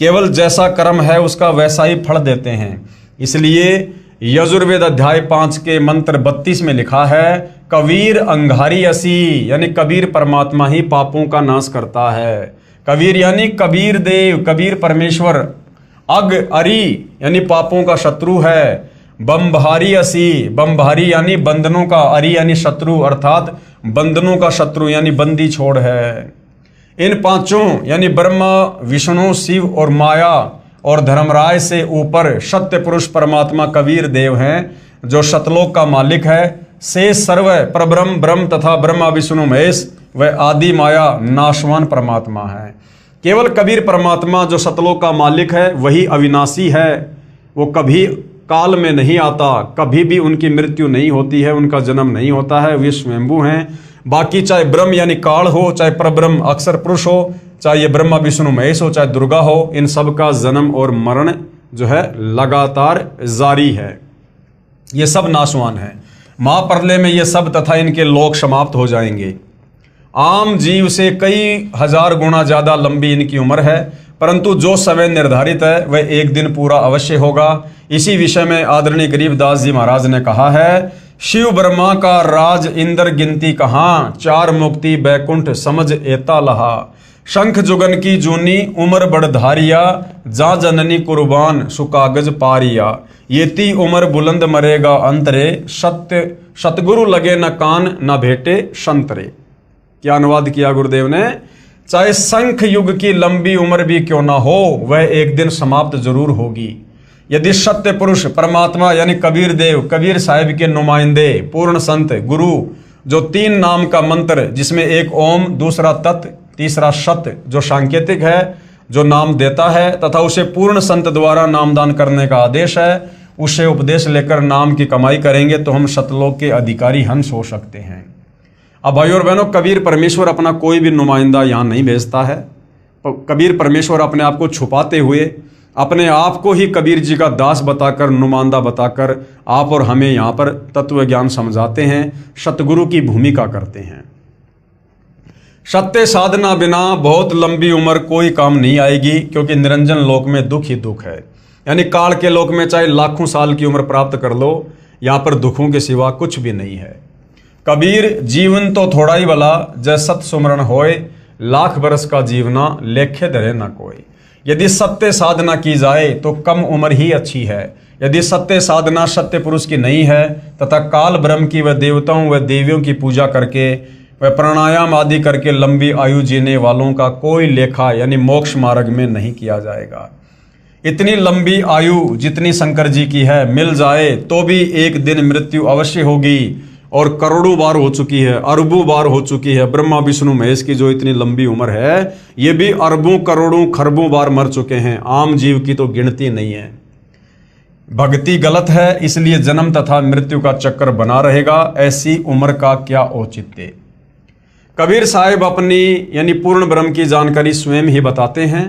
केवल जैसा कर्म है उसका वैसा ही फल देते हैं। इसलिए यजुर्वेद अध्याय 5 के मंत्र 32 में लिखा है कबीर अंगारी असी, यानी कबीर परमात्मा ही पापों का नाश करता है। कबीर यानी कबीर देव कबीर परमेश्वर। अग अरी यानी पापों का शत्रु है। बम्भारी असी, बम्भारी यानी बंधनों का, अरी यानी शत्रु अर्थात बंधनों का शत्रु यानी बंदी छोड़ है। इन पांचों यानी ब्रह्मा विष्णु शिव और माया और धर्मराय से ऊपर सत्य पुरुष परमात्मा कबीर देव हैं जो शतलोक का मालिक है। से सर्व परब्रह्म ब्रह्म तथा ब्रह्मा विष्णु महेश व आदि माया नाशवान परमात्मा है। केवल कबीर परमात्मा जो शतलोक का मालिक है वही अविनाशी है। वो कभी काल में नहीं आता, कभी भी उनकी मृत्यु नहीं होती है, उनका जन्म नहीं होता है, वे स्वयंभू हैं। बाकी चाहे ब्रह्म यानी काल हो, चाहे परब्रह्म अक्षर पुरुष हो, चाहे ये ब्रह्मा विष्णु महेश हो, चाहे दुर्गा हो, इन सब का जन्म और मरण जो है लगातार जारी है। ये सब नाशवान है। महाप्रलय में ये सब तथा इनके लोक समाप्त हो जाएंगे। आम जीव से कई हजार गुना ज्यादा लंबी इनकी उम्र है, परंतु जो समय निर्धारित है वह एक दिन पूरा अवश्य होगा। इसी विषय में आदरणीय गरीबदास जी महाराज ने कहा है शिव ब्रह्मा का राज इंद्र गिनती कहाँ, चार मुक्ति बैकुंठ समझ एता लहा। शंख जुगन की जूनी उम्र बढ़धारिया, जा जननी कुर्बान सुकागज पारिया। येती उम्र बुलंद मरेगा अंतरे, सत्य सतगुरु लगे न कान न भेटे संतरे। क्या अनुवाद किया गुरुदेव ने? चाहे शंख युग की लंबी उम्र भी क्यों ना हो वह एक दिन समाप्त जरूर होगी। यदि सत्य पुरुष परमात्मा यानी कबीर देव कबीर साहिब के नुमाइंदे पूर्ण संत गुरु जो 3 नाम का मंत्र जिसमें एक ओम दूसरा तत् तीसरा सत्य जो सांकेतिक है जो नाम देता है तथा उसे पूर्ण संत द्वारा नामदान करने का आदेश है, उसे उपदेश लेकर नाम की कमाई करेंगे तो हम सतलोक के अधिकारी हंस हो सकते हैं। अब भाई और बहनों, कबीर परमेश्वर अपना कोई भी नुमाइंदा यहाँ नहीं भेजता है। कबीर परमेश्वर अपने आप को छुपाते हुए अपने आप को ही कबीर जी का दास बताकर नुमाइंदा बताकर आप और हमें यहाँ पर तत्व ज्ञान समझाते हैं, सतगुरु की भूमिका करते हैं। सत्य साधना बिना बहुत लंबी उम्र कोई काम नहीं आएगी, क्योंकि निरंजन लोक में दुख ही दुख है। यानी काल के लोक में चाहे लाखों साल की उम्र प्राप्त कर लो, यहाँ पर दुखों के सिवा कुछ भी नहीं है। कबीर जीवन तो थोड़ा ही भला, जय सत सुमरण होए, लाख बरस का जीवना लेखे धरे न कोई। यदि सत्य साधना की जाए तो कम उम्र ही अच्छी है। यदि सत्य साधना सत्य पुरुष की नहीं है तथा काल ब्रह्म की व देवताओं व देवियों की पूजा करके व प्राणायाम आदि करके लंबी आयु जीने वालों का कोई लेखा यानी मोक्ष मार्ग में नहीं किया जाएगा। इतनी लंबी आयु जितनी शंकर जी की है मिल जाए तो भी एक दिन मृत्यु अवश्य होगी, और करोड़ों बार हो चुकी है, अरबों बार हो चुकी है। ब्रह्मा विष्णु महेश की जो इतनी लंबी उम्र है ये भी अरबों करोड़ों खरबों बार मर चुके हैं। आम जीव की तो गिनती नहीं है। भक्ति गलत है, इसलिए जन्म तथा मृत्यु का चक्कर बना रहेगा। ऐसी उम्र का क्या औचित्य। कबीर साहिब अपनी यानी पूर्ण ब्रह्म की जानकारी स्वयं ही बताते हैं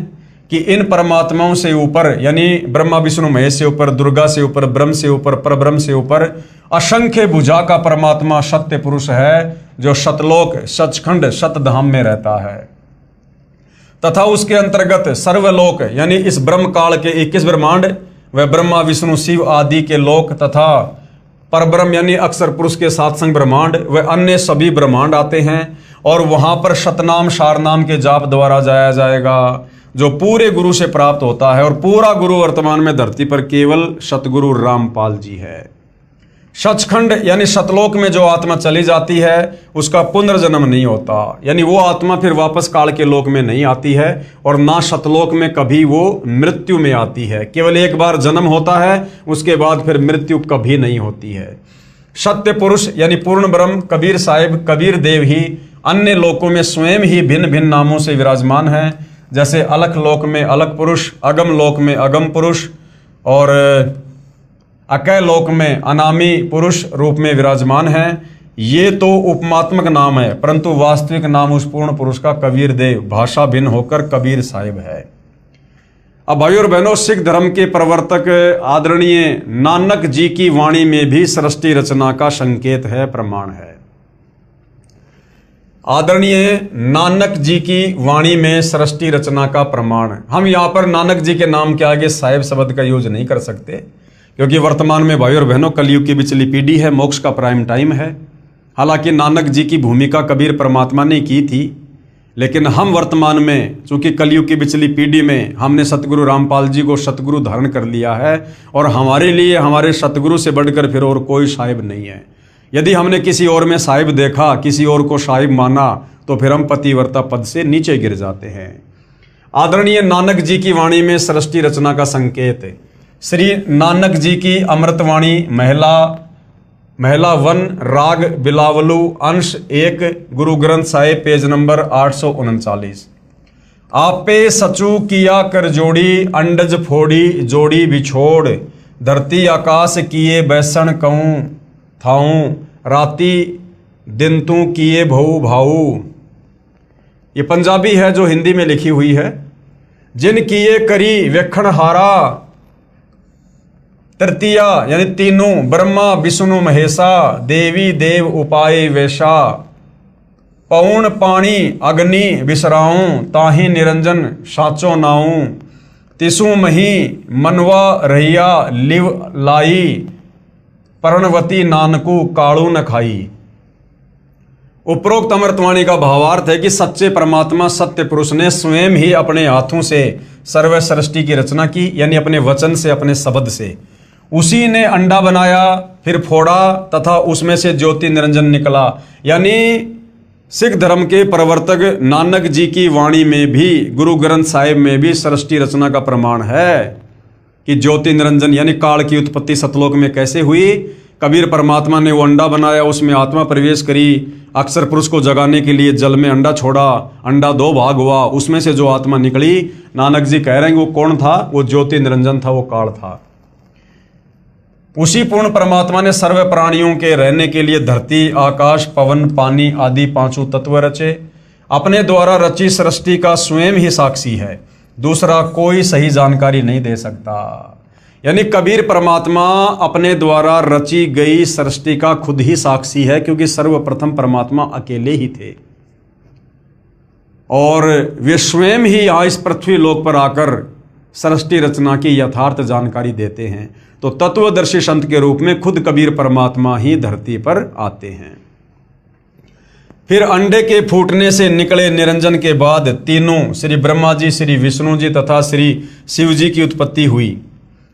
कि इन परमात्माओं से ऊपर यानी ब्रह्मा विष्णु महेश से ऊपर, दुर्गा से ऊपर, ब्रह्म से ऊपर, परब्रह्म से ऊपर असंख्य भुजा का परमात्मा सत्य पुरुष है जो सतलोक सचखंड सतधाम में रहता है तथा उसके अंतर्गत सर्वलोक यानी इस ब्रह्म काल के 21 ब्रह्मांड व ब्रह्मा विष्णु शिव आदि के लोक तथा परब्रह्म यानी अक्षर पुरुष के 7 संग ब्रह्मांड व अन्य सभी ब्रह्मांड आते हैं, और वहां पर शतनाम शारनाम के जाप द्वारा जाया जाएगा जो पूरे गुरु से प्राप्त होता है। और पूरा गुरु वर्तमान में धरती पर केवल सतगुरु रामपाल जी है। सचखंड यानी सतलोक में जो आत्मा चली जाती है उसका पुनर्जन्म नहीं होता, यानी वो आत्मा फिर वापस काल के लोक में नहीं आती है, और ना सतलोक में कभी वो मृत्यु में आती है। केवल एक बार जन्म होता है, उसके बाद फिर मृत्यु कभी नहीं होती है। सत्य पुरुष यानी पूर्ण ब्रह्म कबीर साहिब कबीर देव ही अन्य लोकों में स्वयं ही भिन्न भिन्न नामों से विराजमान है। जैसे अलख लोक में अलख पुरुष, अगम लोक में अगम पुरुष और अकय लोक में अनामी पुरुष रूप में विराजमान हैं। ये तो उपमात्मक नाम है, परंतु वास्तविक नाम उस पूर्ण पुरुष का कबीर देव, भाषा भिन्न होकर कबीर साहिब है। अब भाइयों और बहनों, सिख धर्म के प्रवर्तक आदरणीय नानक जी की वाणी में भी सृष्टि रचना का संकेत है, प्रमाण है। आदरणीय नानक जी की वाणी में सृष्टि रचना का प्रमाण। हम यहाँ पर नानक जी के नाम के आगे साहिब शब्द का यूज नहीं कर सकते, क्योंकि वर्तमान में भाइयों और बहनों कलयुग की बिचली पीढ़ी है, मोक्ष का प्राइम टाइम है। हालांकि नानक जी की भूमिका कबीर परमात्मा ने की थी, लेकिन हम वर्तमान में चूंकि कलयुग की बिचली पीढ़ी में हमने सतगुरु रामपाल जी को सतगुरु धारण कर लिया है, और हमारे लिए हमारे सतगुरु से बढ़कर फिर और कोई साहिब नहीं है। यदि हमने किसी और में साहिब देखा, किसी और को साहिब माना, तो फिर हम पतिव्रता पद से नीचे गिर जाते हैं। आदरणीय नानक जी की वाणी में सृष्टि रचना का संकेत। श्री नानक जी की अमृतवाणी महिला वन राग बिलावलू अंश 1 गुरु ग्रंथ साहिब पेज नंबर 839। आपे सचू किया कर जोड़ी, अंडज फोड़ी जोड़ी बिछोड़, धरती आकाश किए बैसन कहूँ थाऊं, राती दिन तू किए भऊ भाऊ। ये पंजाबी है जो हिंदी में लिखी हुई है। जिन किए करी वेखण हारा, तृतीया यानी तीनों, ब्रह्मा विष्णु महेशा, देवी देव उपाय वैशा, पौन पानी अग्नि विसराऊं, ताही निरंजन साचो नाऊं, तिसु मही मनवा रहिया लिव लाई, पर्णवती नानकू काड़ू न खाई। उपरोक्त अमृतवाणी का भावार्थ है कि सच्चे परमात्मा सत्य पुरुष ने स्वयं ही अपने हाथों से सर्व सृष्टि की रचना की, यानी अपने वचन से, अपने शब्द से। उसी ने अंडा बनाया, फिर फोड़ा, तथा उसमें से ज्योति निरंजन निकला। यानी सिख धर्म के प्रवर्तक नानक जी की वाणी में भी, गुरु ग्रंथ साहिब में भी सृष्टि रचना का प्रमाण है कि ज्योति निरंजन यानी काल की उत्पत्ति सतलोक में कैसे हुई। कबीर परमात्मा ने वो अंडा बनाया, उसमें आत्मा प्रवेश करी, अक्षर पुरुष को जगाने के लिए जल में अंडा छोड़ा, अंडा 2 भाग हुआ, उसमें से जो आत्मा निकली, नानक जी कह रहे हैं वो कौन था? वो ज्योति निरंजन था, वो काल था। उसी पूर्ण परमात्मा ने सर्व प्राणियों के रहने के लिए धरती, आकाश, पवन, पानी आदि 5 तत्व रचे। अपने द्वारा रची सृष्टि का स्वयं ही साक्षी है, दूसरा कोई सही जानकारी नहीं दे सकता। यानी कबीर परमात्मा अपने द्वारा रची गई सृष्टि का खुद ही साक्षी है, क्योंकि सर्वप्रथम परमात्मा अकेले ही थे और वे स्वयं ही यहाँ इस पृथ्वी लोक पर आकर सृष्टि रचना की यथार्थ जानकारी देते हैं। तो तत्वदर्शी संत के रूप में खुद कबीर परमात्मा ही धरती पर आते हैं। फिर अंडे के फूटने से निकले निरंजन के बाद तीनों श्री ब्रह्मा जी, श्री विष्णु जी तथा श्री शिव जी की उत्पत्ति हुई,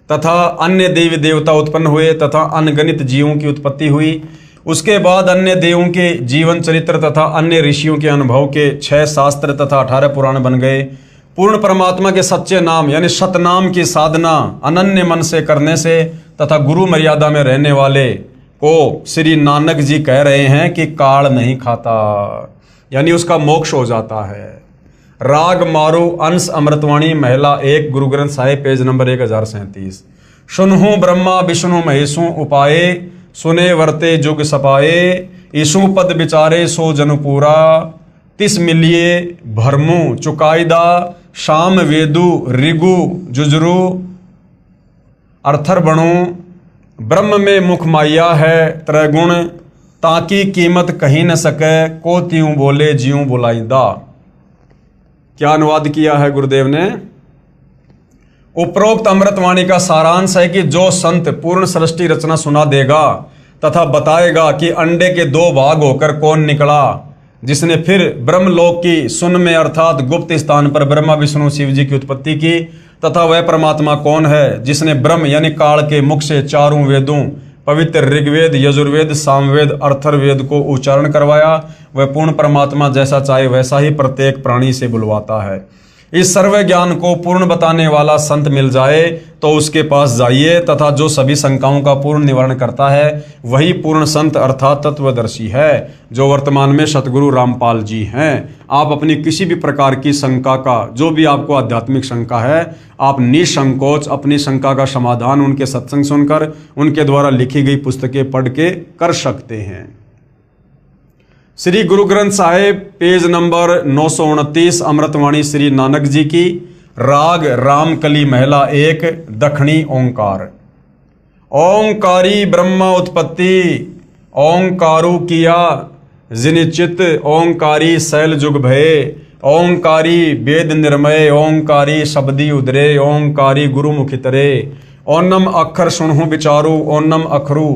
तथा अन्य देवी देवता उत्पन्न हुए, तथा अनगणित जीवों की उत्पत्ति हुई। उसके बाद अन्य देवों के जीवन चरित्र तथा अन्य ऋषियों के अनुभव के 6 शास्त्र तथा 18 पुराण बन गए। पूर्ण परमात्मा के सच्चे नाम यानी सतनाम की साधना अनन्य मन से करने से तथा गुरु मर्यादा में रहने वाले को श्री नानक जी कह रहे हैं कि काल नहीं खाता, यानी उसका मोक्ष हो जाता है। राग मारू अंश अमृतवाणी महिला 1 गुरु ग्रंथ साहिब पेज नंबर 1037। सुनहु ब्रह्मा विष्णु महेशु उपाये, सुने वर्ते जुग सपाए, ईशु पद विचारे सो जनपुरा, तिस मिलिए भरमु चुकाईदा, शाम वेदु ऋगु जुजरु अर्थर बणु, ब्रह्म में मुख माया है त्रैगुण, ताकि कीमत कहीं न सके, को त्यों बोले ज्यों बुलाईदा। क्या अनुवाद किया है गुरुदेव ने? उपरोक्त अमृतवाणी का सारांश है कि जो संत पूर्ण सृष्टि रचना सुना देगा तथा बताएगा कि अंडे के 2 भाग होकर कौन निकला, जिसने फिर ब्रह्मलोक की सुन में अर्थात गुप्त स्थान पर ब्रह्मा विष्णु शिव जी की उत्पत्ति की, तथा वह परमात्मा कौन है जिसने ब्रह्म यानी काल के मुख से 4 वेदों पवित्र ऋग्वेद, यजुर्वेद, सामवेद, अर्थर्वेद को उच्चारण करवाया, वह पूर्ण परमात्मा जैसा चाहे वैसा ही प्रत्येक प्राणी से बुलवाता है। इस सर्व ज्ञान को पूर्ण बताने वाला संत मिल जाए तो उसके पास जाइए, तथा जो सभी शंकाओं का पूर्ण निवारण करता है वही पूर्ण संत अर्थात तत्वदर्शी है, जो वर्तमान में सतगुरु रामपाल जी हैं। आप अपनी किसी भी प्रकार की शंका का, जो भी आपको आध्यात्मिक शंका है, आप निसंकोच अपनी शंका का समाधान उनके सत्संग सुनकर, उनके द्वारा लिखी गई पुस्तकें पढ़ के कर सकते हैं। श्री गुरु ग्रंथ साहिब पेज नंबर 929 अमृतवाणी श्री नानक जी की, राग रामकली महला 1, दक्षिणी ओंकार। ओंकारी ब्रह्मा उत्पत्ति, ओंकारू किया जिनिचित, ओंकारी शैल जुग भये, ओंकारी वेद निर्मय, ओंकारी शब्दी उदरे, ओंकारी गुरु मुखितरे, ओनम अक्षर सुनहु विचारू, ओनम अखरू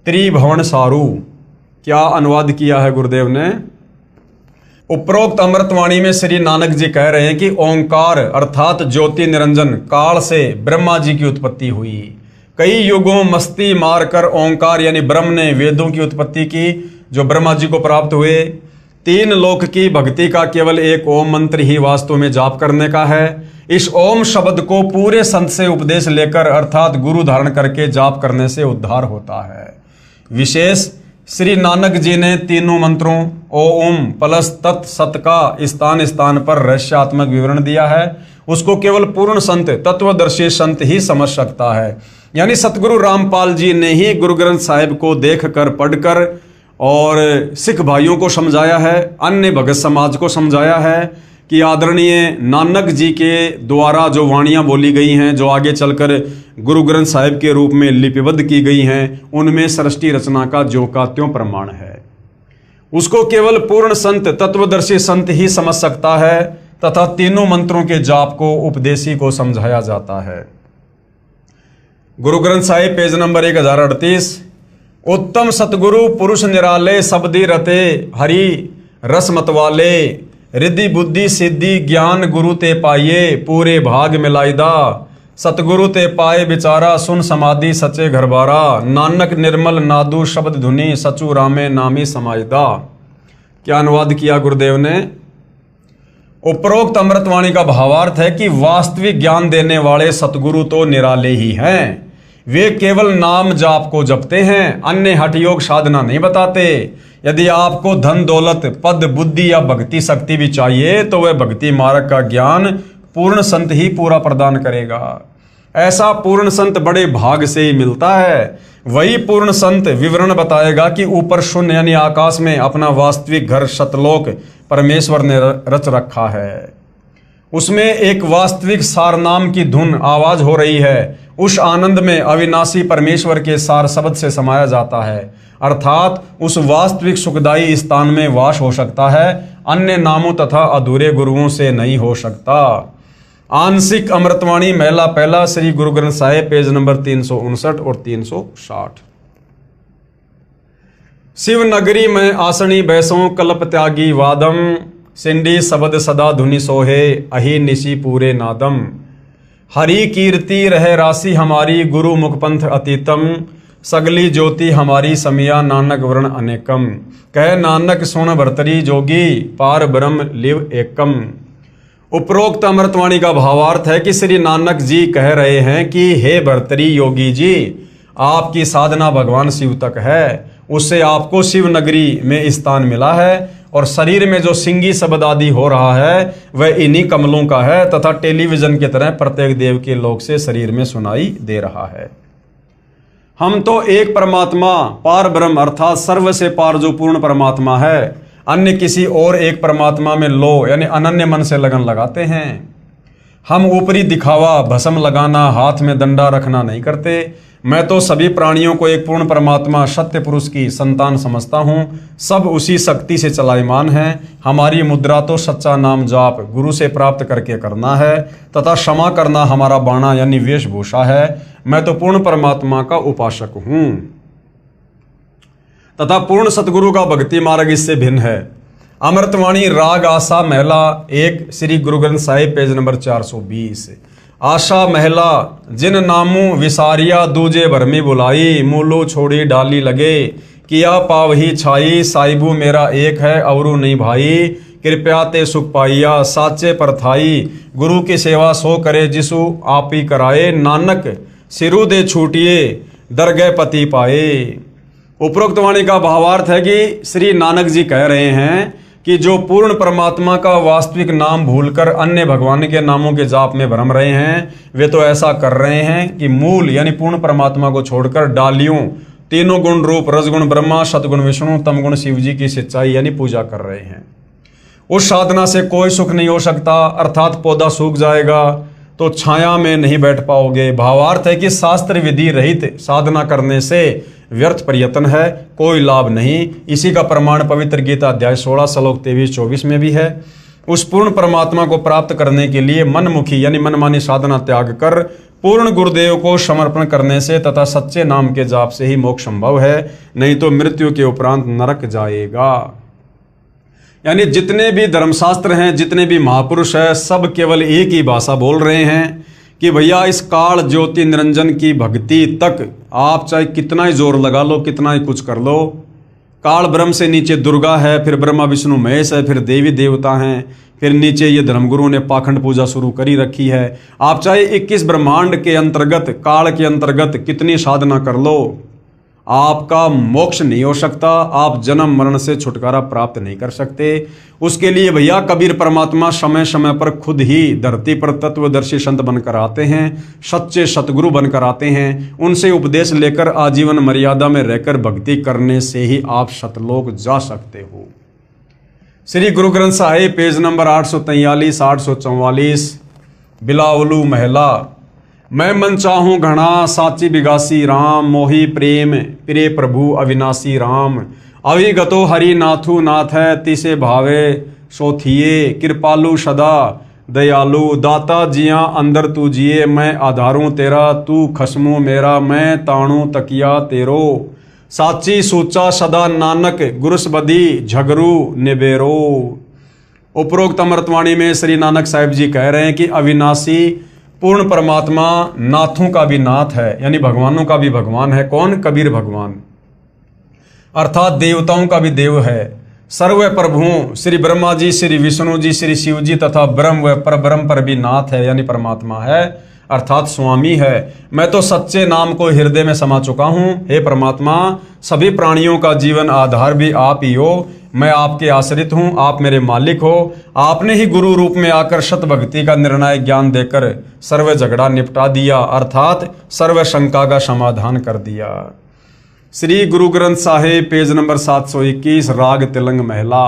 त्रिभुवन सारू। क्या अनुवाद किया है गुरुदेव ने? उपरोक्त अमृतवाणी में श्री नानक जी कह रहे हैं कि ओंकार अर्थात ज्योति निरंजन काल से ब्रह्मा जी की उत्पत्ति हुई। कई युगों मस्ती मारकर ओंकार यानी ब्रह्म ने वेदों की उत्पत्ति की, जो ब्रह्मा जी को प्राप्त हुए। 3 लोक की भक्ति का केवल एक ओम मंत्र ही वास्तव में जाप करने का है। इस ओम शब्द को पूरे संत से उपदेश लेकर अर्थात गुरु धारण करके जाप करने से उद्धार होता है। विशेष श्री नानक जी ने तीनों मंत्रों ओम प्लस तत् सत का स्थान स्थान पर रहस्यात्मक विवरण दिया है। उसको केवल पूर्ण संत तत्वदर्शी संत ही समझ सकता है। यानी सतगुरु रामपाल जी ने ही गुरु ग्रंथ साहिब को देख कर पढ़कर और सिख भाइयों को समझाया है, अन्य भगत समाज को समझाया है कि आदरणीय नानक जी के द्वारा जो वाणियाँ बोली गई हैं, जो आगे चलकर गुरु ग्रंथ साहिब के रूप में लिपिबद्ध की गई हैं, उनमें सृष्टि रचना का ज्यों का त्यों प्रमाण है। उसको केवल पूर्ण संत तत्वदर्शी संत ही समझ सकता है, तथा तीनों मंत्रों के जाप को उपदेशी को समझाया जाता है। Guru Granth Sahib page number 1038। उत्तम सतगुरु पुरुष निराले, शब्दी रते हरि रस मतवाले, रिद्धि बुद्धि सिद्धि ज्ञान गुरु ते पाइये, पूरे भाग मिलाइदा, सतगुरु ते पाए बिचारा, सुन समाधि सचे घर बारा, नानक निर्मल नादू शब्द धुनि, सचू रामे नामी समाइदा। क्या अनुवाद किया गुरुदेव ने? उपरोक्त अमृतवाणी का भावार्थ है कि वास्तविक ज्ञान देने वाले सतगुरु तो निराले ही हैं। वे केवल नाम जाप को जपते हैं, अन्य हठयोग साधना नहीं बताते। यदि आपको धन दौलत पद बुद्धि या भक्ति शक्ति भी चाहिए तो वह भक्ति मार्ग का ज्ञान पूर्ण संत ही पूरा प्रदान करेगा। ऐसा पूर्ण संत बड़े भाग से ही मिलता है। वही पूर्ण संत विवरण बताएगा कि ऊपर शून्य यानी आकाश में अपना वास्तविक घर सतलोक परमेश्वर ने रच रखा है। उसमें एक वास्तविक सार नाम की धुन आवाज हो रही है। उस आनंद में अविनाशी परमेश्वर के सार शब्द से समाया जाता है, अर्थात उस वास्तविक सुखदायी स्थान में वास हो सकता है, अन्य नामों तथा अधूरे गुरुओं से नहीं हो सकता। आंशिक अमृतवाणी महला पहला श्री गुरु ग्रंथ साहिब पेज नंबर 359 और 360। शिव नगरी में आसनी बैसों कल्प त्यागी वादम, सिंडी शब्द सदा धुनि सोहे, अहि निशि पूरे नादम, हरि कीर्ति रहे राशि हमारी, गुरु मुखपंथ अतीतम, सगली ज्योति हमारी समिया, नानक वर्ण अनेकम, कह नानक सुन भरतरी जोगी, पार ब्रह्म लिव एकम। उपरोक्त अमृतवाणी का भावार्थ है कि श्री नानक जी कह रहे हैं कि हे भरतरी योगी जी, आपकी साधना भगवान शिव तक है, उससे आपको शिव नगरी में स्थान मिला है, और शरीर में जो सिंगी शब्द आदि हो रहा है वह इन्हीं कमलों का है, तथा टेलीविजन की तरह प्रत्येक देव के लोक से शरीर में सुनाई दे रहा है। हम तो एक परमात्मा पार ब्रह्म अर्थात सर्व से पार जो पूर्ण परमात्मा है, अन्य किसी और एक परमात्मा में लो यानी अनन्य मन से लगन लगाते हैं। हम ऊपरी दिखावा भस्म लगाना हाथ में डंडा रखना नहीं करते। मैं तो सभी प्राणियों को एक पूर्ण परमात्मा सत्य पुरुष की संतान समझता हूँ। सब उसी शक्ति से चलायमान हैं। हमारी मुद्रा तो सच्चा नाम जाप गुरु से प्राप्त करके करना है, तथा क्षमा करना हमारा बाणा यानी वेशभूषा है। मैं तो पूर्ण परमात्मा का उपासक हूँ, तथा पूर्ण सतगुरु का भक्ति मार्ग इससे भिन्न है। अमृतवाणी राग आशा महला 1 श्री गुरु ग्रंथ साहिब पेज नंबर 420। आशा महला जिन नामू विसारिया दूजे भरमी बुलाई, मूलो छोड़ी डाली लगे, किया पावही छाई, साहिबू मेरा एक है अवरू नहीं भाई, कृपया ते सुख पाइया, साचे परथाई गुरु की सेवा सो करे, जिसु आप ही कराए, नानक सिरु दे छूटिए, दरगह पति पाए। उपरोक्त वाणी का भावार्थ है कि श्री नानक जी कह रहे हैं कि जो पूर्ण परमात्मा का वास्तविक नाम भूलकर अन्य भगवान के नामों के जाप में भ्रम रहे हैं, वे तो ऐसा कर रहे हैं कि मूल यानी पूर्ण परमात्मा को छोड़कर डालियों, तीनों गुण रूप रजगुण ब्रह्मा, सतगुण विष्णु, तमगुण शिव जी की सच्चाई यानी पूजा कर रहे हैं। उस साधना से कोई सुख नहीं हो सकता, अर्थात पौधा सूख जाएगा तो छाया में नहीं बैठ पाओगे। भावार्थ है कि शास्त्र विधि रहित साधना करने से व्यर्थ प्रयत्न है, कोई लाभ नहीं। इसी का प्रमाण पवित्र गीता अध्याय 16 श्लोक 23-24 में भी है। उस पूर्ण परमात्मा को प्राप्त करने के लिए मनमुखी यानी मनमानी साधना त्याग कर पूर्ण गुरुदेव को समर्पण करने से तथा सच्चे नाम के जाप से ही मोक्ष संभव है, नहीं तो मृत्यु के उपरांत नरक जाएगा। यानी जितने भी धर्मशास्त्र हैं, जितने भी महापुरुष हैं, सब केवल एक ही भाषा बोल रहे हैं कि भैया इस काल ज्योति निरंजन की भक्ति तक आप चाहे कितना ही जोर लगा लो, कितना ही कुछ कर लो, काल ब्रह्म से नीचे दुर्गा है, फिर ब्रह्मा विष्णु महेश है, फिर देवी देवता हैं, फिर नीचे ये धर्मगुरु ने पाखंड पूजा शुरू करी रखी है। आप चाहे 21 ब्रह्मांड के अंतर्गत, काल के अंतर्गत कितनी साधना कर लो, आपका मोक्ष नहीं हो सकता, आप जन्म मरण से छुटकारा प्राप्त नहीं कर सकते। उसके लिए भैया कबीर परमात्मा समय समय पर खुद ही धरती पर तत्वदर्शी संत बनकर आते हैं, सच्चे सतगुरु बनकर आते हैं। उनसे उपदेश लेकर आजीवन मर्यादा में रहकर भक्ति करने से ही आप सतलोक जा सकते हो। श्री गुरु ग्रंथ साहिब पेज नंबर 843 844 बिलावलू महला। मैं मन चाहूँ घना साची बिगासी राम, मोही प्रेम प्रिय प्रभु अविनाशी राम। अविगतो हरि नाथु नाथ है, तिसे भावे सोथिए, कृपालु सदा दयालु, दाता जिया अंदर तू जिए। मैं आधारूं तेरा, तू खसमू मेरा, मैं ताणू तकिया तेरो। साची सूचा सदा नानक, गुरुस बदी झगरू निबेरो। उपरोक्त अमृतवाणी में श्री नानक साहिब जी कह रहे हैं कि अविनाशी पूर्ण परमात्मा नाथों का भी नाथ है, यानी भगवानों का भी भगवान है। कौन? कबीर भगवान, अर्थात देवताओं का भी देव है। सर्व प्रभु श्री ब्रह्मा जी, श्री विष्णु जी, श्री शिव जी तथा ब्रह्म व परब्रह्म पर भी नाथ है, यानी परमात्मा है, अर्थात स्वामी है। मैं तो सच्चे नाम को हृदय में समा चुका हूँ। हे परमात्मा, सभी प्राणियों का जीवन आधार भी आप ही हो। मैं आपके आश्रित हूँ, आप मेरे मालिक हो। आपने ही गुरु रूप में आकर सत भक्ति का निर्णायक ज्ञान देकर सर्व झगड़ा निपटा दिया, अर्थात सर्व शंका का समाधान कर दिया। श्री गुरु ग्रंथ साहिब पेज नंबर 721 राग तिलंग महला।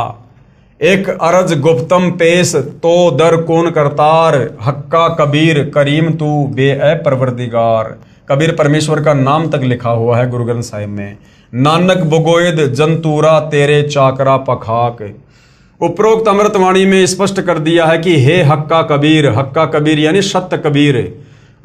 एक अरज गुप्तम पेश तो दर कौन करतार, हक्का कबीर करीम तू बे परवरदिगार। कबीर परमेश्वर का नाम तक लिखा हुआ है गुरु ग्रंथ साहिब में। नानक बुगोयद जंतूरा तेरे चाकरा पखाक। उपरोक्त अमृतवाणी में स्पष्ट कर दिया है कि हे हक्का कबीर यानी सत्य कबीर,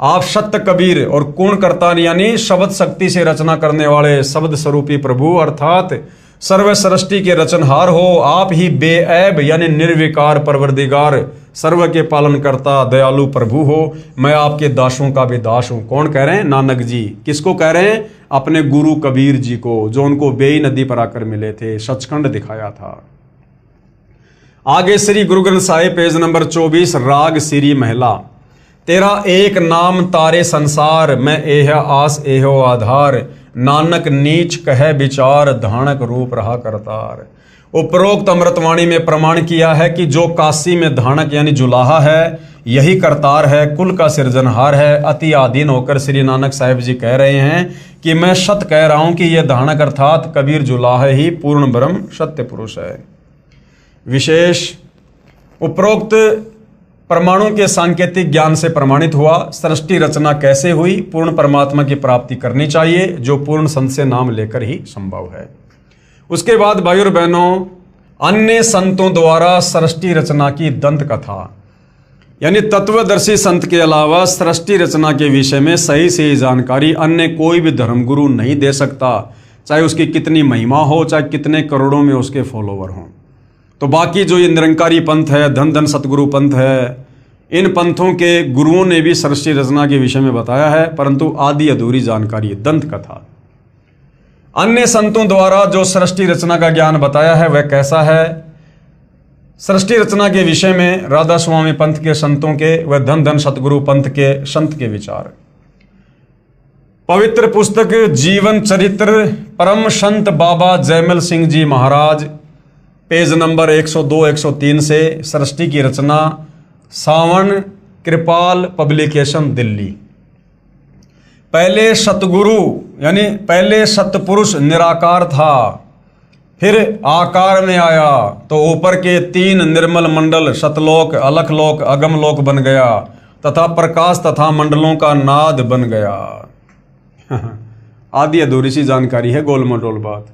आप सत्य कबीर और कौन करतार यानी शब्द शक्ति से रचना करने वाले शब्द स्वरूपी प्रभु, अर्थात सर्व सृष्टि के रचनहार हो। आप ही बेऐब यानी निर्विकार परवरदिगार, सर्व के पालन करता दयालु प्रभु हो। मैं आपके दासों का भी दास हूँ। कौन कह रहे हैं? नानक जी। किसको कह रहे हैं? अपने गुरु कबीर जी को, जो उनको बेई नदी पर आकर मिले थे, सचखंड दिखाया था। आगे श्री गुरु ग्रंथ साहिब पेज नंबर 24 राग सिरी महला। तेरा एक नाम तारे संसार, मैं एह आस एहो आधार। नानक नीच कह विचार, धानक रूप रहा करतार। उपरोक्त अमृतवाणी में प्रमाण किया है कि जो काशी में धानक यानी जुलाहा है, यही करतार है, कुल का सृजनहार है। अति आधीन होकर श्री नानक साहिब जी कह रहे हैं कि मैं सत्य कह रहा हूं कि यह धानक अर्थात कबीर जुलाहा ही पूर्ण ब्रह्म सत्य पुरुष है। विशेष उपरोक्त परमाणु के सांकेतिक ज्ञान से प्रमाणित हुआ। सृष्टि रचना कैसे हुई? पूर्ण परमात्मा की प्राप्ति करनी चाहिए, जो पूर्ण संत से नाम लेकर ही संभव है। उसके बाद भाई और बहनों, अन्य संतों द्वारा सृष्टि रचना की दंत कथा, यानी तत्वदर्शी संत के अलावा सृष्टि रचना के विषय में सही से जानकारी अन्य कोई भी धर्मगुरु नहीं दे सकता, चाहे उसकी कितनी महिमा हो, चाहे कितने करोड़ों में उसके फॉलोवर हों। तो बाकी जो ये निरंकारी पंथ है, धन धन सतगुरु पंथ है, इन पंथों के गुरुओं ने भी सृष्टि रचना के विषय में बताया है, परंतु आधी अधूरी जानकारी, दंत कथा। अन्य संतों द्वारा जो सृष्टि रचना का ज्ञान बताया है वह कैसा है? सृष्टि रचना के विषय में राधा स्वामी पंथ के संतों के व धन धन सतगुरु पंथ के संत के विचार। पवित्र पुस्तक जीवन चरित्र परम संत बाबा जयमल सिंह जी महाराज, पेज नंबर 102-103 से सृष्टि की रचना, सावन कृपाल पब्लिकेशन, दिल्ली। पहले सतगुरु यानी पहले सतपुरुष निराकार था, फिर आकार में आया तो ऊपर के 3 निर्मल मंडल सतलोक, अलखलोक, अगमलोक बन गया तथा प्रकाश तथा मंडलों का नाद बन गया। आदि अधूरी सी जानकारी है, गोल मटोल बात।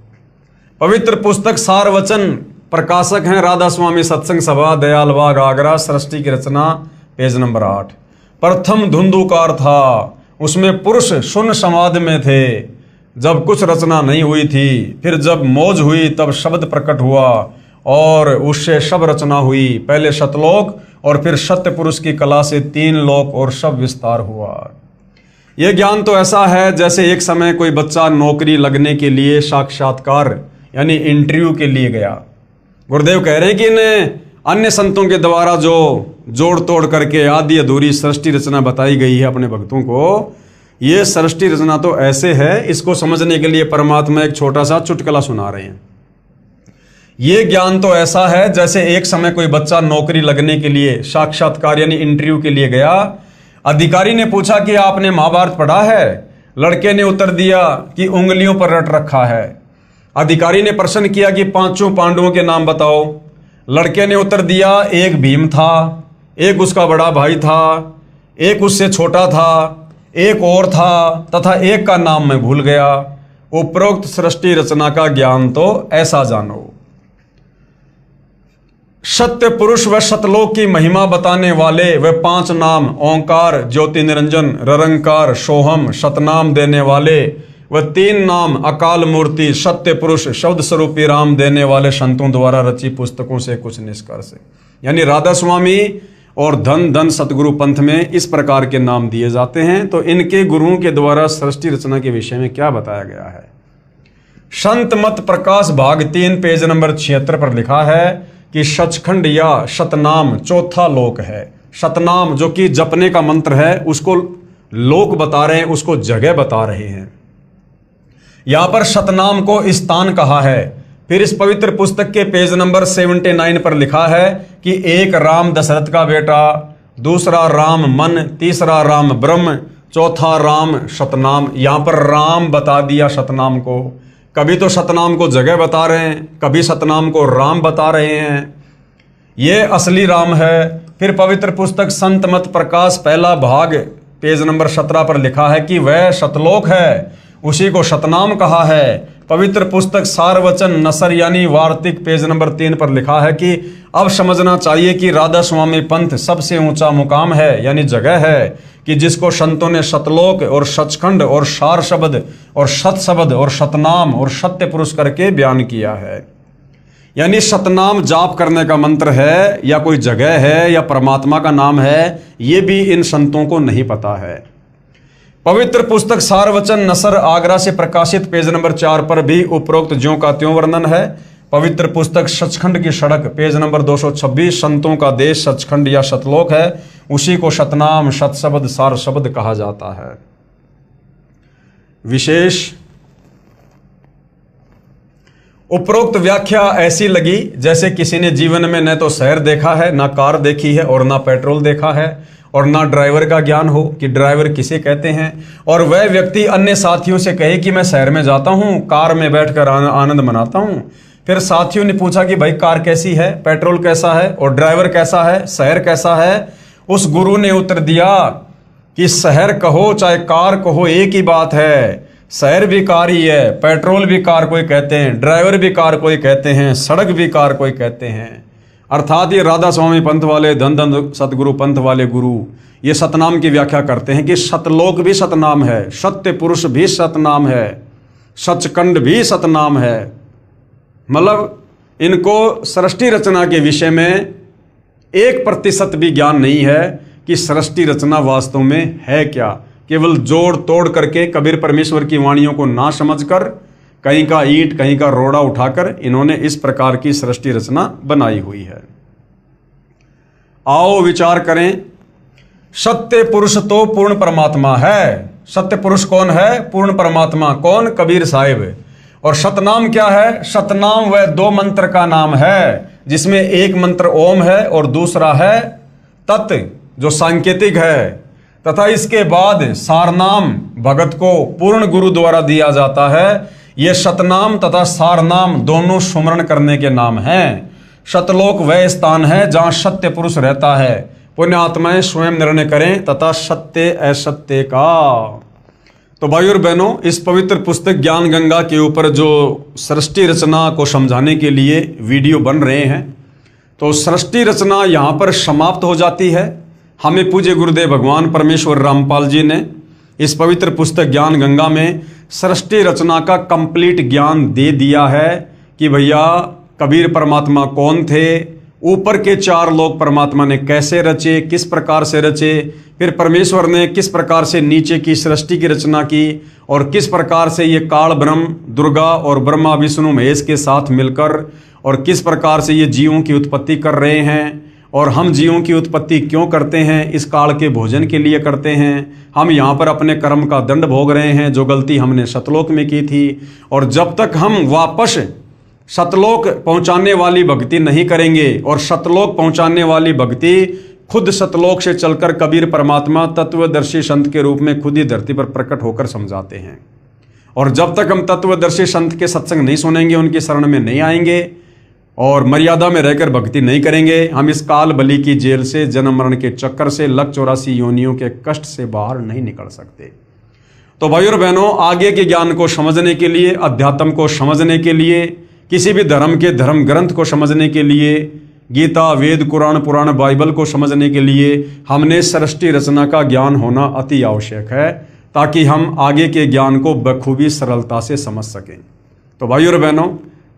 पवित्र पुस्तक सार वचन, प्रकाशक हैं राधा स्वामी सत्संग सभा, दयाल बाग, आगरा। सृष्टि की रचना, पेज नंबर 8। प्रथम धुंधुकार था, उसमें पुरुष शून्य समाधि में थे जब कुछ रचना नहीं हुई थी। फिर जब मौज हुई तब शब्द प्रकट हुआ और उससे सब रचना हुई। पहले सतलोक और फिर सत्य पुरुष की कला से 3 लोक और सब विस्तार हुआ। यह ज्ञान तो ऐसा है जैसे एक समय कोई बच्चा नौकरी लगने के लिए साक्षात्कार यानी इंटरव्यू के लिए गया। गुरुदेव कह रहे हैं कि इन्हें अन्य संतों के द्वारा जो जोड़ तोड़ करके आदि अधूरी सृष्टि रचना बताई गई है अपने भक्तों को, ये सृष्टि रचना तो ऐसे है, इसको समझने के लिए परमात्मा एक छोटा सा चुटकुला सुना रहे हैं। ये ज्ञान तो ऐसा है जैसे एक समय कोई बच्चा नौकरी लगने के लिए साक्षात्कार यानी इंटरव्यू के लिए गया। अधिकारी ने पूछा कि आपने महाभारत पढ़ा है? लड़के ने उत्तर दिया कि उंगलियों पर रट रखा है। अधिकारी ने प्रश्न किया कि 5 पांडवों के नाम बताओ। लड़के ने उत्तर दिया, एक भीम था, एक उसका बड़ा भाई था, एक उससे छोटा था, एक और था तथा एक का नाम मैं भूल गया। उपरोक्त सृष्टि रचना का ज्ञान तो ऐसा जानो। सत्य पुरुष व सतलोक की महिमा बताने वाले वे 5 नाम ओंकार, ज्योति निरंजन, ररंकार, सोहम, सतनाम देने वाले व 3 नाम अकाल मूर्ति, सत्य पुरुष, शब्द स्वरूपी राम देने वाले संतों द्वारा रची पुस्तकों से कुछ निष्कर्ष। यानी राधा स्वामी और धन धन सतगुरु पंथ में इस प्रकार के नाम दिए जाते हैं। तो इनके गुरुओं के द्वारा सृष्टि रचना के विषय में क्या बताया गया है? संत मत प्रकाश भाग 3 पेज नंबर 76 पर लिखा है कि सचखंड या सतनाम चौथा लोक है। सतनाम जो कि जपने का मंत्र है उसको लोक बता रहे हैं, उसको जगह बता रहे हैं। यहां पर सतनाम को स्थान कहा है। फिर इस पवित्र पुस्तक के पेज नंबर 79 पर लिखा है कि एक राम दशरथ का बेटा, दूसरा राम मन, तीसरा राम ब्रह्म, चौथा राम सतनाम। यहां पर राम बता दिया सतनाम को। कभी तो सतनाम को जगह बता रहे हैं, कभी सतनाम को राम बता रहे हैं। ये असली राम है। फिर पवित्र पुस्तक संत मत प्रकाश पहला भाग पेज नंबर 17 पर लिखा है कि वह सतलोक है, उसी को सतनाम कहा है। पवित्र पुस्तक सार वचन नसर यानी वार्तिक पेज नंबर 3 पर लिखा है कि अब समझना चाहिए कि राधा स्वामी पंथ सबसे ऊंचा मुकाम है यानी जगह है कि जिसको संतों ने सतलोक और सचखंड और सार शब्द और सत शब्द और सतनाम और सत्य पुरुष करके बयान किया है। यानी सतनाम जाप करने का मंत्र है या कोई जगह है या परमात्मा का नाम है, ये भी इन संतों को नहीं पता है। पवित्र पुस्तक सार वचन नसर आगरा से प्रकाशित पेज नंबर 4 पर भी उपरोक्त ज्यों का त्यों वर्णन है। पवित्र पुस्तक सचखंड की सड़क पेज नंबर 226 संतों का देश सचखंड या सतलोक है, उसी को सतनाम सत शब्द सार शब्द कहा जाता है। विशेष उपरोक्त व्याख्या ऐसी लगी जैसे किसी ने जीवन में न तो शहर देखा है, ना कार देखी है और ना पेट्रोल देखा है और ना ड्राइवर का ज्ञान हो कि ड्राइवर किसे कहते हैं, और वह व्यक्ति अन्य साथियों से कहे कि मैं शहर में जाता हूँ, कार में बैठकर आनंद मनाता हूँ। फिर साथियों ने पूछा कि भाई कार कैसी है, पेट्रोल कैसा है और ड्राइवर कैसा है, शहर कैसा है? उस गुरु ने उत्तर दिया कि शहर कहो चाहे कार कहो एक ही बात है। शहर भी कार ही है, पेट्रोल भी कार कोई कहते हैं, ड्राइवर भी कार कोई कहते हैं, सड़क भी कार कोई कहते हैं। अर्थात ये राधा स्वामी पंथ वाले धन धन सतगुरु पंथ वाले गुरु ये सतनाम की व्याख्या करते हैं कि सतलोक भी सतनाम है, सत्य पुरुष भी सतनाम है, सचखंड भी सतनाम है। मतलब इनको सृष्टि रचना के विषय में 1% भी ज्ञान नहीं है कि सृष्टि रचना वास्तव में है क्या। केवल जोड़ तोड़ करके कबीर परमेश्वर की वाणियों को ना समझकर कहीं का ईंट कहीं का रोड़ा उठाकर इन्होंने इस प्रकार की सृष्टि रचना बनाई हुई है। आओ विचार करें। सत्य पुरुष तो पूर्ण परमात्मा है। सत्य पुरुष कौन है? पूर्ण परमात्मा। कौन? कबीर साहिब। और सतनाम क्या है? सतनाम वह दो मंत्र का नाम है, जिसमें एक मंत्र ओम है और दूसरा है तत्, जो सांकेतिक है। तथा इसके बाद सारनाम भगत को पूर्ण गुरु द्वारा दिया जाता है। ये सतनाम तथा सारनाम दोनों सुमरण करने के नाम हैं। सतलोक वह स्थान है जहां सत्य पुरुष रहता है। पुण्य आत्माएं स्वयं निर्णय करें तथा सत्य असत्य का। तो भाइयों और बहनों, इस पवित्र पुस्तक ज्ञान गंगा के ऊपर जो सृष्टि रचना को समझाने के लिए वीडियो बन रहे हैं, तो सृष्टि रचना यहाँ पर समाप्त हो जाती है। हमें पूज्य गुरुदेव भगवान परमेश्वर रामपाल जी ने इस पवित्र पुस्तक ज्ञान गंगा में सृष्टि रचना का कंप्लीट ज्ञान दे दिया है कि भैया कबीर परमात्मा कौन थे, ऊपर के चार लोक परमात्मा ने कैसे रचे, किस प्रकार से रचे, फिर परमेश्वर ने किस प्रकार से नीचे की सृष्टि की रचना की, और किस प्रकार से ये काल ब्रह्म, दुर्गा और ब्रह्मा विष्णु महेश के साथ मिलकर, और किस प्रकार से ये जीवों की उत्पत्ति कर रहे हैं। और हम जीवों की उत्पत्ति क्यों करते हैं? इस काल के भोजन के लिए करते हैं। हम यहाँ पर अपने कर्म का दंड भोग रहे हैं, जो गलती हमने सतलोक में की थी। और जब तक हम वापस सतलोक पहुंचाने वाली भक्ति नहीं करेंगे, और सतलोक पहुंचाने वाली भक्ति खुद सतलोक से चलकर कबीर परमात्मा तत्वदर्शी संत के रूप में खुद ही धरती पर प्रकट होकर समझाते हैं। और जब तक हम तत्वदर्शी संत के सत्संग नहीं सुनेंगे, उनकी शरण में नहीं आएंगे और मर्यादा में रहकर भक्ति नहीं करेंगे, हम इस काल बलि की जेल से, जन्म मरण के चक्कर से, लक 84 योनियों के कष्ट से बाहर नहीं निकल सकते। तो भाइयों और बहनों, आगे के ज्ञान को समझने के लिए, अध्यात्म को समझने के लिए, किसी भी धर्म के धर्म ग्रंथ को समझने के लिए, गीता, वेद, कुरान, पुराण, बाइबल को समझने के लिए हमने सृष्टि रचना का ज्ञान होना अति आवश्यक है, ताकि हम आगे के ज्ञान को बखूबी सरलता से समझ सकें। तो भाइयों और बहनों,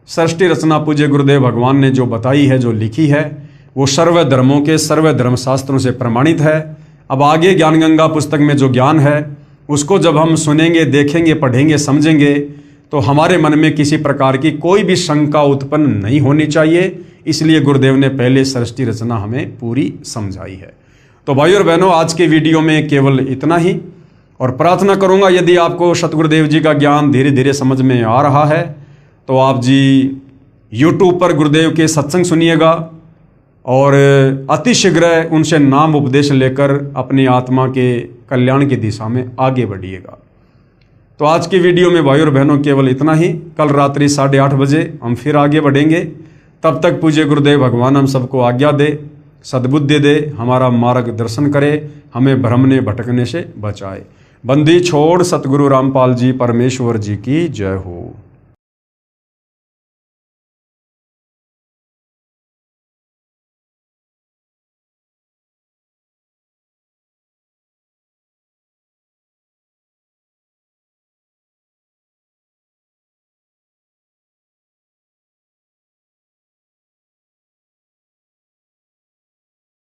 सृष्टि रचना पूज्य गुरुदेव भगवान ने जो बताई है, जो लिखी है, वो सर्व धर्मों के सर्व धर्मशास्त्रों से प्रमाणित है। अब आगे ज्ञान गंगा पुस्तक में जो ज्ञान है, उसको जब हम सुनेंगे, देखेंगे, पढ़ेंगे, समझेंगे, तो हमारे मन में किसी प्रकार की कोई भी शंका उत्पन्न नहीं होनी चाहिए। इसलिए गुरुदेव ने पहले सृष्टि रचना हमें पूरी समझाई है। तो भाइयों और बहनों, आज के वीडियो में केवल इतना ही, और प्रार्थना करूंगा यदि आपको सतगुरुदेव जी का ज्ञान धीरे धीरे समझ में आ रहा है, तो आप जी YouTube पर गुरुदेव के सत्संग सुनिएगा और अतिशीघ्र उनसे नाम उपदेश लेकर अपनी आत्मा के कल्याण की दिशा में आगे बढ़िएगा। तो आज की वीडियो में भाइयों और बहनों केवल इतना ही। कल रात्रि 8:30 बजे हम फिर आगे बढ़ेंगे। तब तक पूज्य गुरुदेव भगवान हम सबको आज्ञा दे, सद्बुद्धि दे, हमारा मार्गदर्शन करे, हमें भ्रमने भटकने से बचाए। बंदी छोड़ सतगुरु रामपाल जी परमेश्वर जी की जय हो।